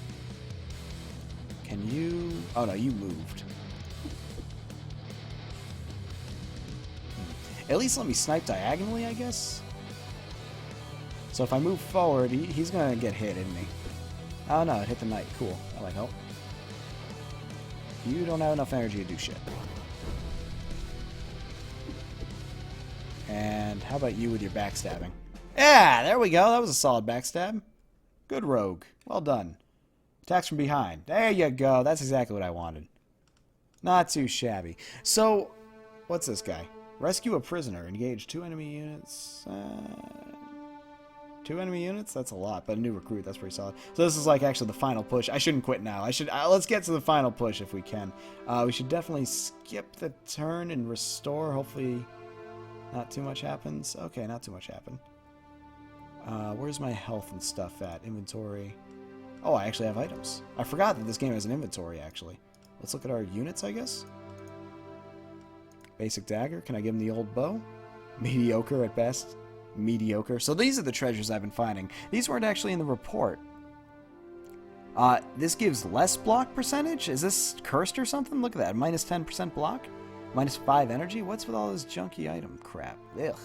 Can you... Oh, no, you moved. At least let me snipe diagonally, I guess? So if I move forward, he's going to get hit, isn't he? Oh, no, it hit the knight. Cool. That might help. You don't have enough energy to do shit. And how about you with your backstabbing? Yeah, there we go. That was a solid backstab. Good rogue. Well done. Attacks from behind. There you go. That's exactly what I wanted. Not too shabby. So, what's this guy? Rescue a prisoner. Engage 2 enemy units. 2 enemy units? That's a lot, but a new recruit. That's pretty solid. So this is like actually the final push. I shouldn't quit now. Let's get to the final push if we can. We should definitely skip the turn and restore. Hopefully not too much happens. Okay, not too much happened. Where's my health and stuff at? Inventory. Oh, I actually have items. I forgot that this game has an inventory, actually. Let's look at our units, I guess. Basic dagger. Can I give him the old bow? Mediocre at best. Mediocre. So these are the treasures I've been finding. These weren't actually in the report. This gives less block percentage? Is this cursed or something? Look at that. Minus 10% block? Minus 5 energy? What's with all this junky item crap? Ugh.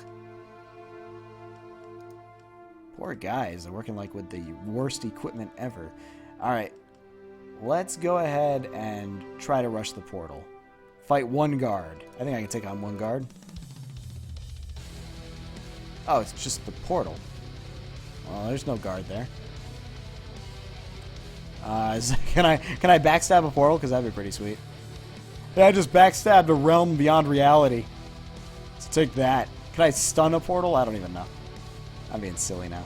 Poor guys. They're working like with the worst equipment ever. Alright. Let's go ahead and try to rush the portal. Fight 1 guard. I think I can take on 1 guard. Oh, it's just the portal. Well, there's no guard there. Can I backstab a portal? Because that'd be pretty sweet. Yeah, I just backstabbed a realm beyond reality. So take that. Can I stun a portal? I don't even know. I'm being silly now.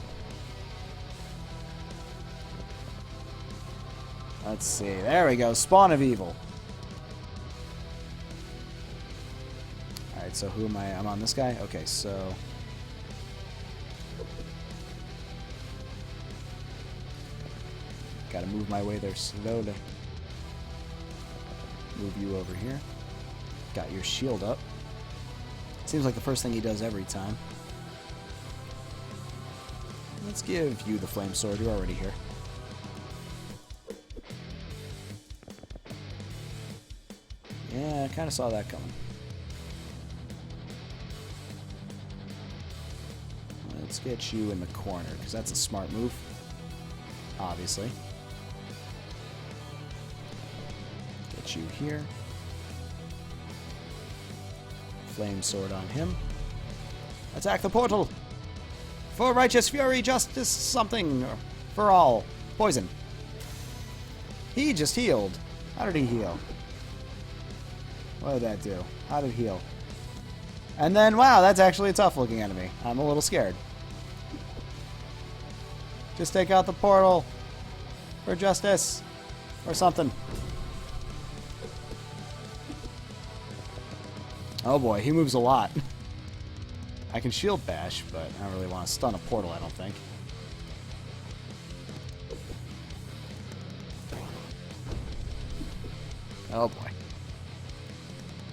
Let's see. There we go. Spawn of evil. Alright, so who am I? I'm on this guy? Okay, so... Gotta move my way there slowly. Move you over here. Got your shield up. Seems like the first thing he does every time. Let's give you the flame sword. You're already here. Yeah, I kind of saw that coming. Let's get you in the corner, because that's a smart move. Obviously. Get you here. Flame sword on him. Attack the portal! For righteous fury, justice, something. For all. Poison. He just healed. How did he heal? What did that do? How did it heal? And then, wow, that's actually a tough looking enemy. I'm a little scared. Just take out the portal. For justice. Or something. Oh boy, he moves a lot. I can shield bash, but I don't really want to stun a portal, I don't think. Oh boy.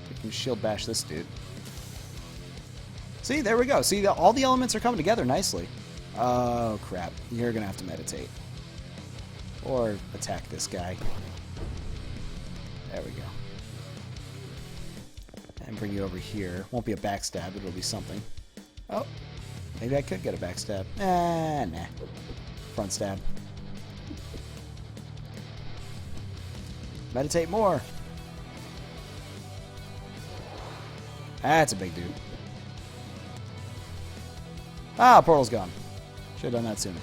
We can shield bash this dude. See, there we go. See, all the elements are coming together nicely. Oh crap. You're gonna have to meditate. Or attack this guy. There we go. And bring you over here. Won't be a backstab, but it'll be something. Oh, maybe I could get a backstab. Nah. Front stab. Meditate more. That's a big dude. Ah, portal's gone. Should have done that sooner.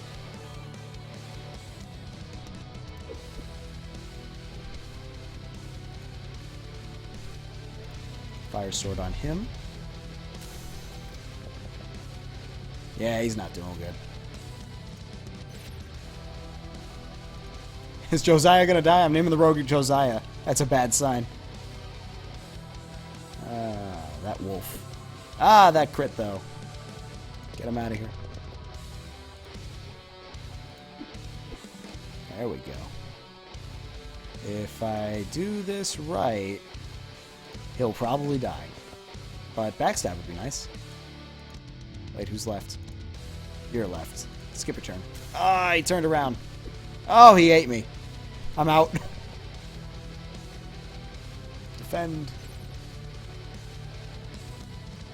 Fire sword on him. Yeah, he's not doing good. Is Josiah gonna die? I'm naming the rogue Josiah. That's a bad sign. That wolf. Ah, that crit though. Get him out of here. There we go. If I do this right, he'll probably die. But backstab would be nice. Wait, who's left? You're left. Skip a turn. Ah, he turned around. Oh, he ate me. I'm out. Defend.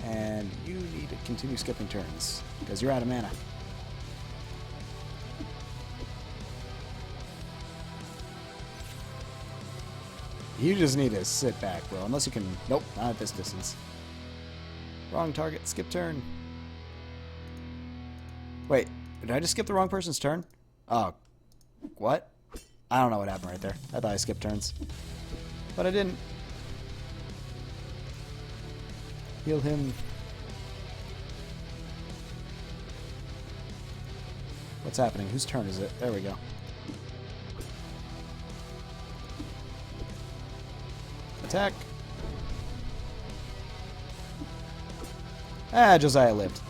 And you need to continue skipping turns, because you're out of mana. You just need to sit back, bro. Unless you can... Nope, not at this distance. Wrong target. Skip turn. Wait, did I just skip the wrong person's turn? Oh. What? I don't know what happened right there. I thought I skipped turns. But I didn't. Heal him. What's happening? Whose turn is it? There we go. Attack. Ah, Josiah lived.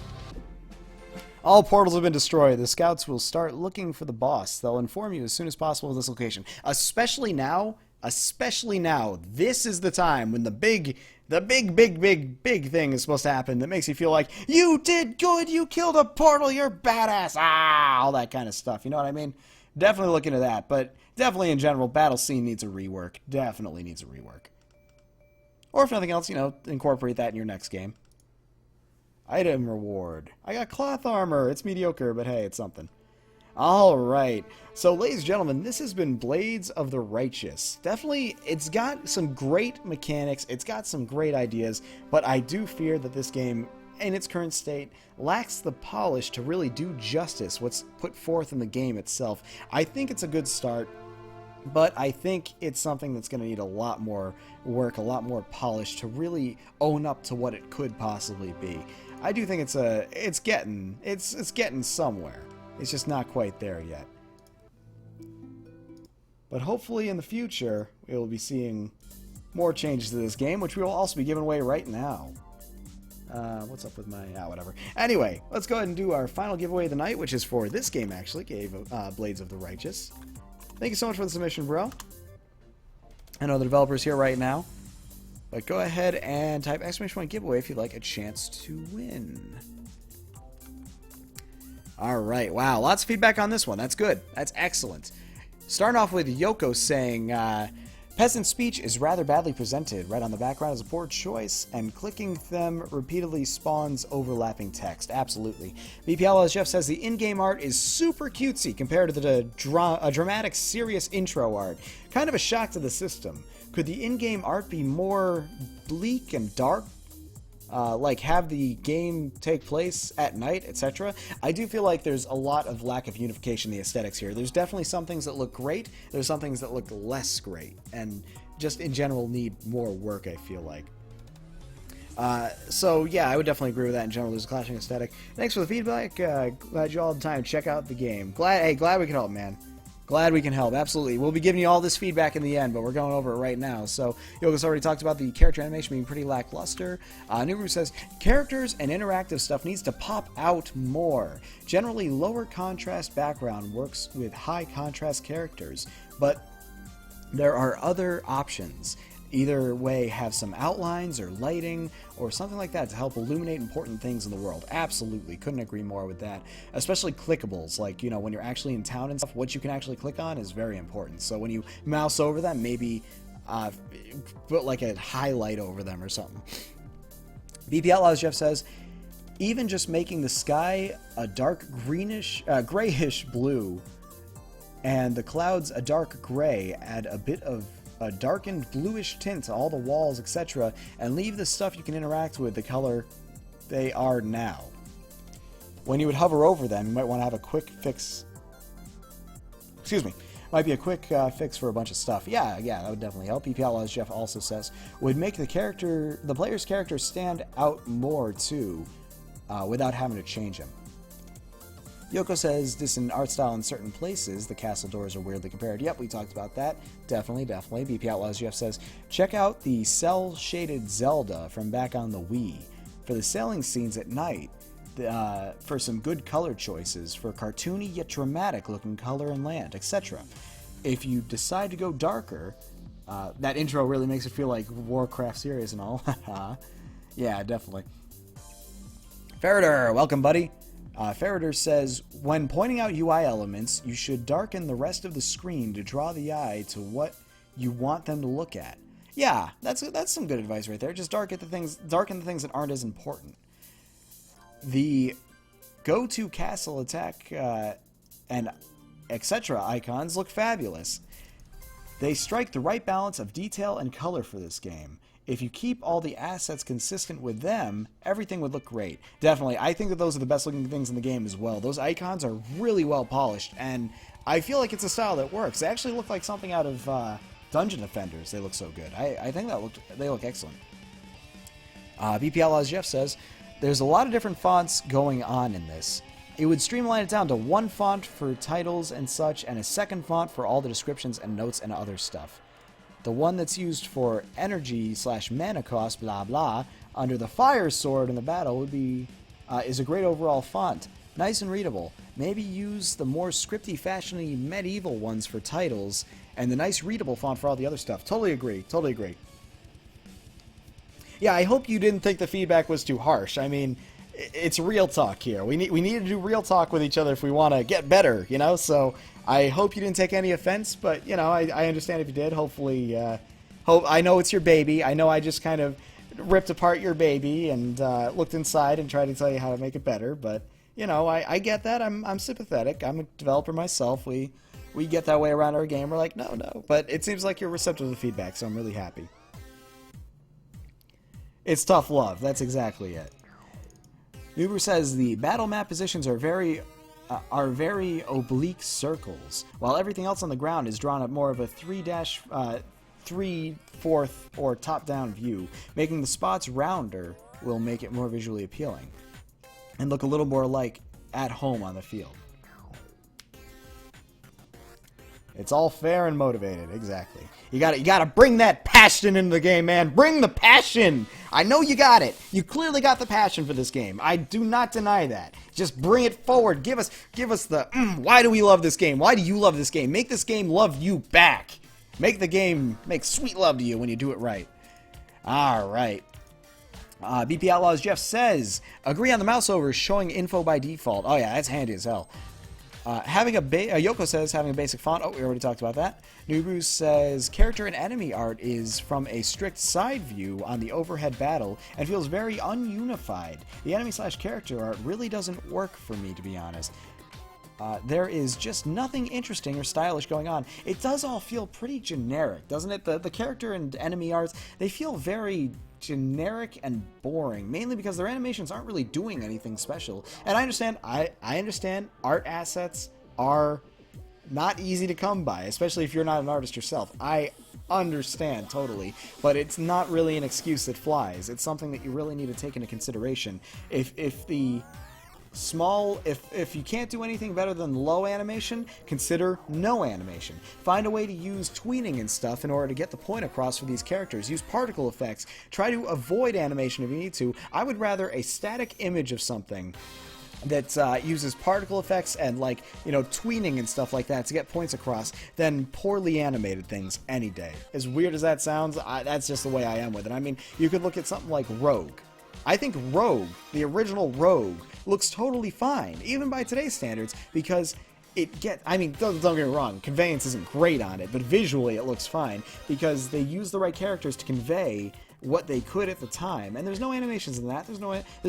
All portals have been destroyed. The scouts will start looking for the boss. They'll inform you as soon as possible of this location. Especially now. Especially now. This is the time when the big thing is supposed to happen that makes you feel like, you did good, you killed a portal, you're badass, all that kind of stuff. You know what I mean? Definitely look into that. But definitely in general, battle scene needs a rework. Definitely needs a rework. Or if nothing else, you know, incorporate that in your next game. Item reward. I got cloth armor. It's mediocre, but hey, it's something. Alright. So, ladies and gentlemen, this has been Blades of the Righteous. Definitely, it's got some great mechanics. It's got some great ideas. But I do fear that this game, in its current state, lacks the polish to really do justice what's put forth in the game itself. I think it's a good start. But I think it's something that's going to need a lot more work, a lot more polish to really own up to what it could possibly be. I do think it's getting somewhere. It's just not quite there yet. But hopefully in the future, we will be seeing more changes to this game, which we will also be giving away right now. What's up with my... whatever. Anyway, let's go ahead and do our final giveaway of the night, which is for this game, actually, Blades of the Righteous. Thank you so much for the submission, bro. I know the developer's here right now. But go ahead and type !giveaway if you'd like a chance to win. Alright, wow, lots of feedback on this one. That's good. That's excellent. Starting off with Yoko saying, peasant speech is rather badly presented. Right on the background is a poor choice, and clicking them repeatedly spawns overlapping text. Absolutely. BPL, as Jeff says, the in-game art is super cutesy compared to the dramatic, serious intro art. Kind of a shock to the system. Could the in-game art be more bleak and dark? Like have the game take place at night, etc. I do feel like there's a lot of lack of unification in the aesthetics here. There's definitely some things that look great, there's some things that look less great, and just in general need more work, I feel like. So yeah, I would definitely agree with that in general. There's a clashing aesthetic. Thanks for the feedback. Glad you all had the time to check out the game. Glad we can help, man. Glad we can help, absolutely. We'll be giving you all this feedback in the end, but we're going over it right now. So, Yoga's already talked about the character animation being pretty lackluster. Nuru says, characters and interactive stuff needs to pop out more. Generally, lower contrast background works with high contrast characters, but there are other options. Either way, have some outlines or lighting or something like that to help illuminate important things in the world. Absolutely. Couldn't agree more with that. Especially clickables, like, you know, when you're actually in town and stuff, what you can actually click on is very important. So when you mouse over them, maybe put like a highlight over them or something. BPL, as Jeff says, even just making the sky a dark grayish blue and the clouds a dark gray add a bit of a darkened bluish tint to all the walls, etc., and leave the stuff you can interact with the color they are now. When you would hover over them, you might want to have a quick fix. Excuse me. Might be a quick fix for a bunch of stuff. Yeah, that would definitely help. PP Outlaws Jeff also says, would make the player's character stand out more too, without having to change him. Yoko says, dissonant art style in certain places. The castle doors are weirdly compared. Yep, we talked about that. Definitely. BP Outlaws Jeff says, check out the cel-shaded Zelda from back on the Wii. For the sailing scenes at night, for some good color choices, for cartoony yet dramatic looking color and land, etc. If you decide to go darker, that intro really makes it feel like Warcraft series and all. Yeah, definitely. Ferreter, welcome, buddy. Ferreter says, when pointing out UI elements, you should darken the rest of the screen to draw the eye to what you want them to look at. Yeah, that's some good advice right there. Just darken the things that aren't as important. The go-to castle attack and etc. icons look fabulous. They strike the right balance of detail and color for this game. If you keep all the assets consistent with them, everything would look great. Definitely, I think that those are the best looking things in the game as well. Those icons are really well polished, and I feel like it's a style that works. They actually look like something out of Dungeon Defenders. They look so good. I think they look excellent. BP Outlaws Jeff says, there's a lot of different fonts going on in this. It would streamline it down to one font for titles and such, and a second font for all the descriptions and notes and other stuff. The one that's used for energy/mana cost, blah blah, under the fire sword in the battle would be is a great overall font. Nice and readable. Maybe use the more scripty, fashiony, medieval ones for titles, and the nice readable font for all the other stuff. Totally agree. Yeah, I hope you didn't think the feedback was too harsh. I mean, it's real talk here. We need to do real talk with each other if we want to get better, you know? So I hope you didn't take any offense, but, you know, I understand if you did. Hopefully, I know it's your baby. I know I just kind of ripped apart your baby and looked inside and tried to tell you how to make it better, but, you know, I get that. I'm sympathetic. I'm a developer myself. We get that way around our game. We're like, no. But it seems like you're receptive to feedback, so I'm really happy. It's tough love. That's exactly it. Uber says the battle map positions are very oblique circles, while everything else on the ground is drawn up more of a 3/4 or top-down view. Making the spots rounder will make it more visually appealing and look a little more like at home on the field. It's all fair and motivated, exactly. You gotta bring that passion into the game, man. Bring the passion. I know you got it. You clearly got the passion for this game. I do not deny that. Just bring it forward. Give us the why do we love this game? Why do you love this game? Make this game love you back. Make the game make sweet love to you when you do it right. All right. BP Outlaws Jeff says, agree on the mouse over showing info by default. Oh yeah, that's handy as hell. Yoko says having a basic font. Oh, we already talked about that. Nubru says character and enemy art is from a strict side view on the overhead battle and feels very ununified. The enemy/character art really doesn't work for me, to be honest. There is just nothing interesting or stylish going on. It does all feel pretty generic, doesn't it? The character and enemy arts, they feel very generic and boring, mainly because their animations aren't really doing anything special. And I understand, I understand art assets are not easy to come by, especially if you're not an artist yourself. I understand totally, but it's not really an excuse that flies. It's something that you really need to take into consideration. If you can't do anything better than low animation, consider no animation. Find a way to use tweening and stuff in order to get the point across for these characters. Use particle effects. Try to avoid animation if you need to. I would rather a static image of something that uses particle effects and, like, you know, tweening and stuff like that to get points across than poorly animated things any day. As weird as that sounds, that's just the way I am with it. I mean, you could look at something like Rogue. I think Rogue, the original Rogue, looks totally fine, even by today's standards, because don't get me wrong, conveyance isn't great on it, but visually it looks fine, because they use the right characters to convey what they could at the time, and there's no animations in that. There's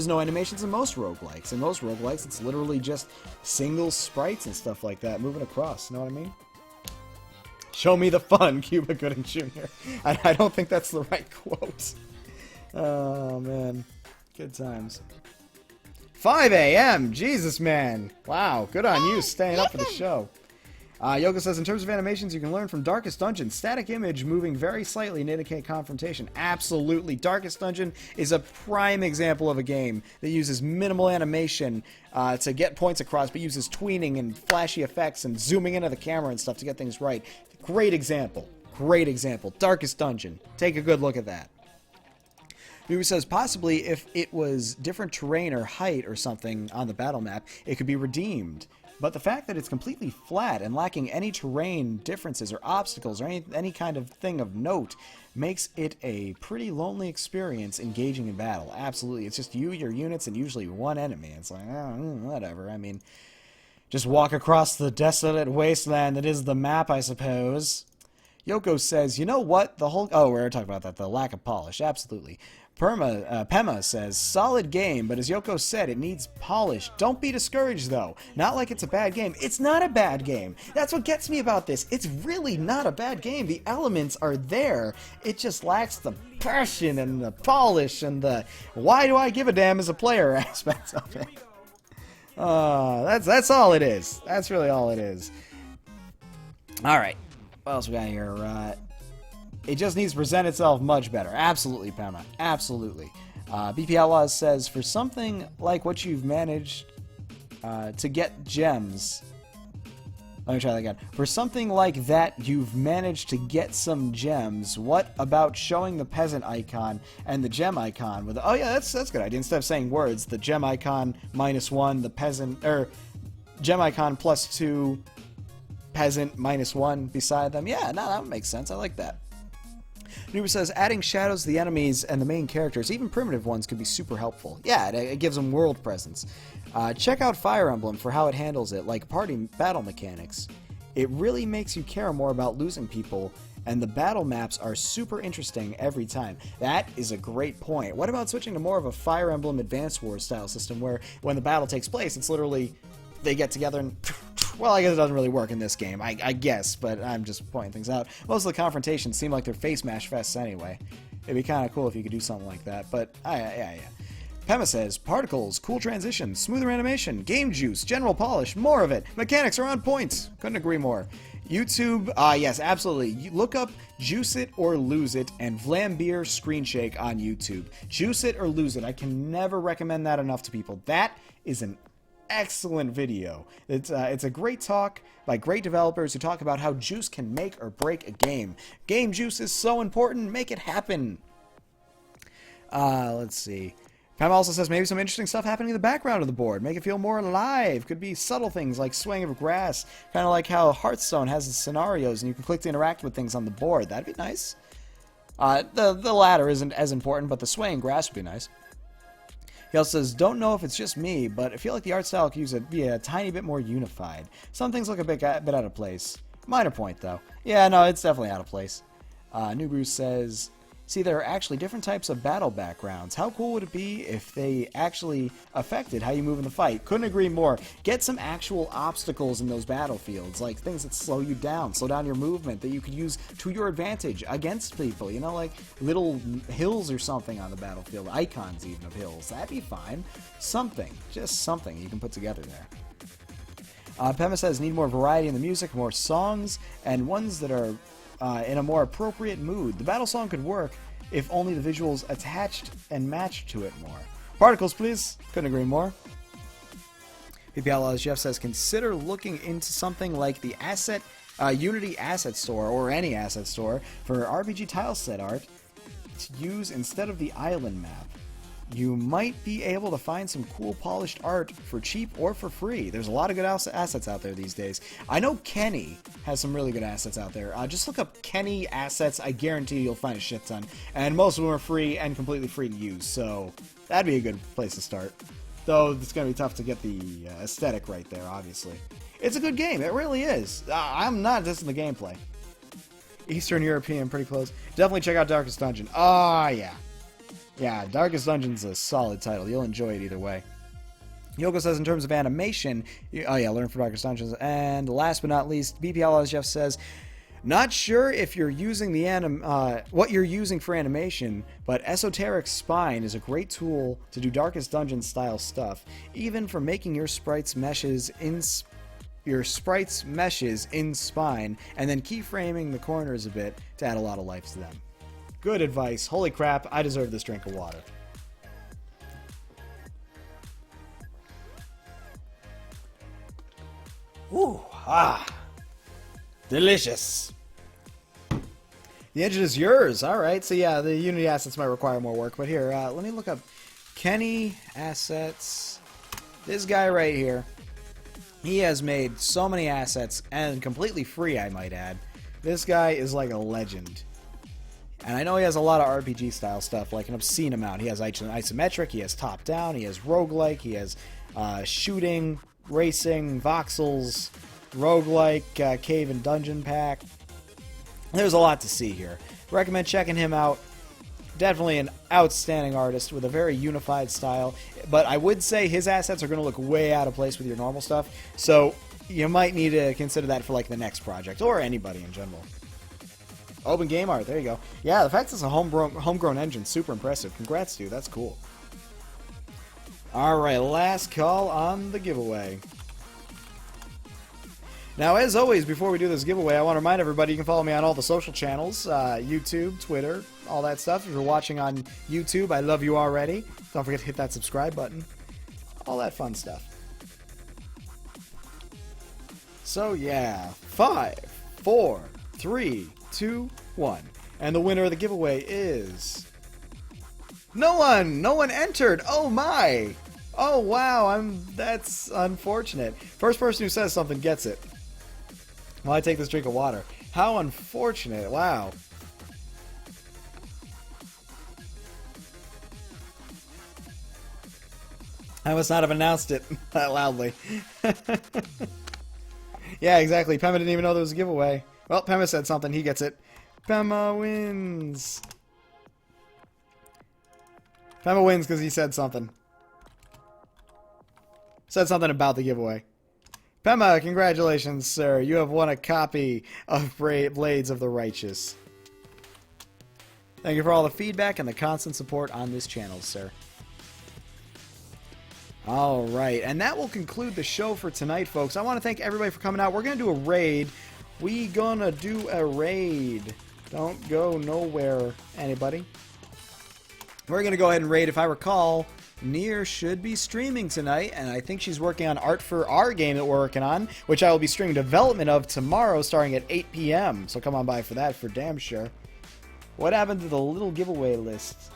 no animations in most roguelikes. In most roguelikes, it's literally just single sprites and stuff like that moving across, know what I mean? Show me the fun, Cuba Gooding Jr. I don't think that's the right quote. Oh, man. Good times. 5 a.m. Jesus, man. Wow, good on you staying up for the show. Yoko says, in terms of animations, you can learn from Darkest Dungeon. Static image moving very slightly to indicate confrontation. Absolutely. Darkest Dungeon is a prime example of a game that uses minimal animation to get points across, but uses tweening and flashy effects and zooming into the camera and stuff to get things right. Great example. Great example. Darkest Dungeon. Take a good look at that. Who says, possibly if it was different terrain or height or something on the battle map, it could be redeemed. But the fact that it's completely flat and lacking any terrain differences or obstacles or any kind of thing of note makes it a pretty lonely experience engaging in battle. Absolutely. It's just you, your units, and usually one enemy. It's like, whatever. I mean, just walk across the desolate wasteland that is the map, I suppose. Yoko says, you know what? The whole... Oh, we're talking about that. The lack of polish. Absolutely. Pema says, solid game, but as Yoko said, it needs polish. Don't be discouraged, though. Not like it's a bad game. It's not a bad game. That's what gets me about this. It's really not a bad game. The elements are there. It just lacks the passion and the polish and the why do I give a damn as a player aspects of it. That's all it is. That's really all it is. All right. What else we got here? It just needs to present itself much better. Absolutely, Pema. Absolutely. BP Outlaws says, for something like what you've managed to get gems... Let me try that again. For something like that, you've managed to get some gems. What about showing the peasant icon and the gem icon? With oh yeah, that's a good idea. Instead of saying words, the gem icon -1, the peasant... gem icon +2, peasant -1 beside them. Yeah, no, that makes sense. I like that. Nuba says, adding shadows to the enemies and the main characters, even primitive ones, could be super helpful. Yeah, it gives them world presence. Check out Fire Emblem for how it handles it, like party battle mechanics. It really makes you care more about losing people, and the battle maps are super interesting every time. That is a great point. What about switching to more of a Fire Emblem Advanced Wars style system where when the battle takes place, it's literally they get together and... Well, I guess it doesn't really work in this game, I guess, but I'm just pointing things out. Most of the confrontations seem like they're face mash fests anyway. It'd be kind of cool if you could do something like that, but yeah. Pema says, particles, cool transitions, smoother animation, game juice, general polish, more of it. Mechanics are on point. Couldn't agree more. YouTube, yes, absolutely. You look up Juice It or Lose It and Vlambeer Screen Shake on YouTube. Juice It or Lose It. I can never recommend that enough to people. That is an excellent video. It's a great talk by great developers who talk about how juice can make or break a game. Game juice is so important. Make it happen. Let's see. Pam also says maybe some interesting stuff happening in the background of the board. Make it feel more alive. Could be subtle things like swaying of grass. Kind of like how Hearthstone has the scenarios and you can click to interact with things on the board. That'd be nice. The latter isn't as important, but the swaying grass would be nice. He also says, don't know if it's just me, but I feel like the art style could be a tiny bit more unified. Some things look a bit out of place. Minor point, though. Yeah, no, it's definitely out of place. New Bruce says, see, there are actually different types of battle backgrounds. How cool would it be if they actually affected how you move in the fight? Couldn't agree more. Get some actual obstacles in those battlefields, like things that slow you down, slow down your movement, that you could use to your advantage against people. You know, like little hills or something on the battlefield, icons even of hills. That'd be fine. Something, just something you can put together there. Pema says, need more variety in the music, more songs, and ones that are in a more appropriate mood. The battle song could work if only the visuals attached and matched to it more. Particles, please. Couldn't agree more. PP Outlaws Jeff says, consider looking into something like the Unity Asset Store, or any asset store, for RPG tile set art to use instead of the island map. You might be able to find some cool polished art for cheap or for free. There's a lot of good assets out there these days. I know Kenny has some really good assets out there. Just look up Kenny assets. I guarantee you'll find a shit ton. And most of them are free and completely free to use. So that'd be a good place to start. Though it's going to be tough to get the aesthetic right there, obviously. It's a good game. It really is. I'm not dissing the gameplay. Eastern European, pretty close. Definitely check out Darkest Dungeon. Oh, yeah. Yeah, Darkest Dungeon's a solid title. You'll enjoy it either way. Yoko says in terms of animation, learn from Darkest Dungeons. And last but not least, BP Outlaws Jeff says, Not sure if you're using what you're using for animation, but Esoteric Spine is a great tool to do Darkest Dungeon style stuff, even for making your sprites meshes in spine, and then keyframing the corners a bit to add a lot of life to them. Good advice. Holy crap, I deserve this drink of water. Ooh, delicious. The engine is yours. All right. So yeah, the Unity assets might require more work, but here, let me look up Kenny assets. This guy right here. He has made so many assets, and completely free, I might add. This guy is like a legend. And I know he has a lot of RPG style stuff, like an obscene amount. He has isometric, he has top-down, he has roguelike, he has shooting, racing, voxels, roguelike, cave and dungeon pack. There's a lot to see here. Recommend checking him out. Definitely an outstanding artist with a very unified style. But I would say his assets are going to look way out of place with your normal stuff. So you might need to consider that for like the next project, or anybody in general. Open game art, there you go. Yeah, the fact it's a homegrown engine, super impressive. Congrats, dude, that's cool. Alright, last call on the giveaway. Now, as always, before we do this giveaway, I want to remind everybody you can follow me on all the social channels, YouTube, Twitter, all that stuff. If you're watching on YouTube, I love you already. Don't forget to hit that subscribe button. All that fun stuff. So, yeah. 5, 4, 3, 2, 1. And the winner of the giveaway is... No one entered! Oh my! Oh wow, that's unfortunate. First person who says something gets it. While I take this drink of water. How unfortunate, wow. I must not have announced it that loudly. Yeah, exactly. Pema didn't even know there was a giveaway. Well, Pema said something, he gets it. Pema wins. Pema wins because he said something. Said something about the giveaway. Pema, congratulations, sir. You have won a copy of Blades of the Righteous. Thank you for all the feedback and the constant support on this channel, sir. Alright, and that will conclude the show for tonight, folks. I want to thank everybody for coming out. We're going to do a raid. Don't go nowhere, anybody. We're going to go ahead and raid. If I recall, Nier should be streaming tonight, and I think she's working on art for our game that we're working on, which I will be streaming development of tomorrow starting at 8 p.m. So come on by for that for damn sure. What happened to the little giveaway list?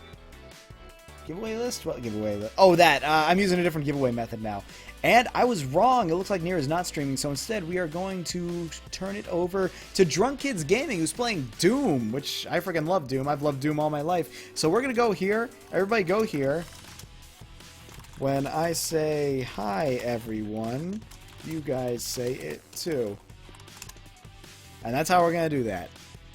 Giveaway list? What giveaway list? Oh, that. I'm using a different giveaway method now. And I was wrong. It looks like Nier is not streaming, so instead we are going to turn it over to Drunk Kids Gaming, who's playing Doom, which I freaking love Doom. I've loved Doom all my life. So we're going to go here. Everybody go here. When I say hi, everyone, you guys say it too. And that's how we're going to do that.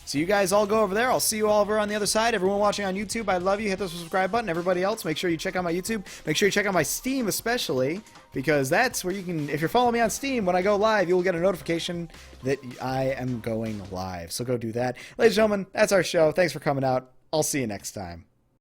So you guys all go over there. I'll see you all over on the other side. Everyone watching on YouTube, I love you. Hit the subscribe button. Everybody else, make sure you check out my YouTube. Make sure you check out my Steam especially, because that's where you can, if you're following me on Steam, when I go live, you'll get a notification that I am going live. So go do that. Ladies and gentlemen, that's our show. Thanks for coming out. I'll see you next time.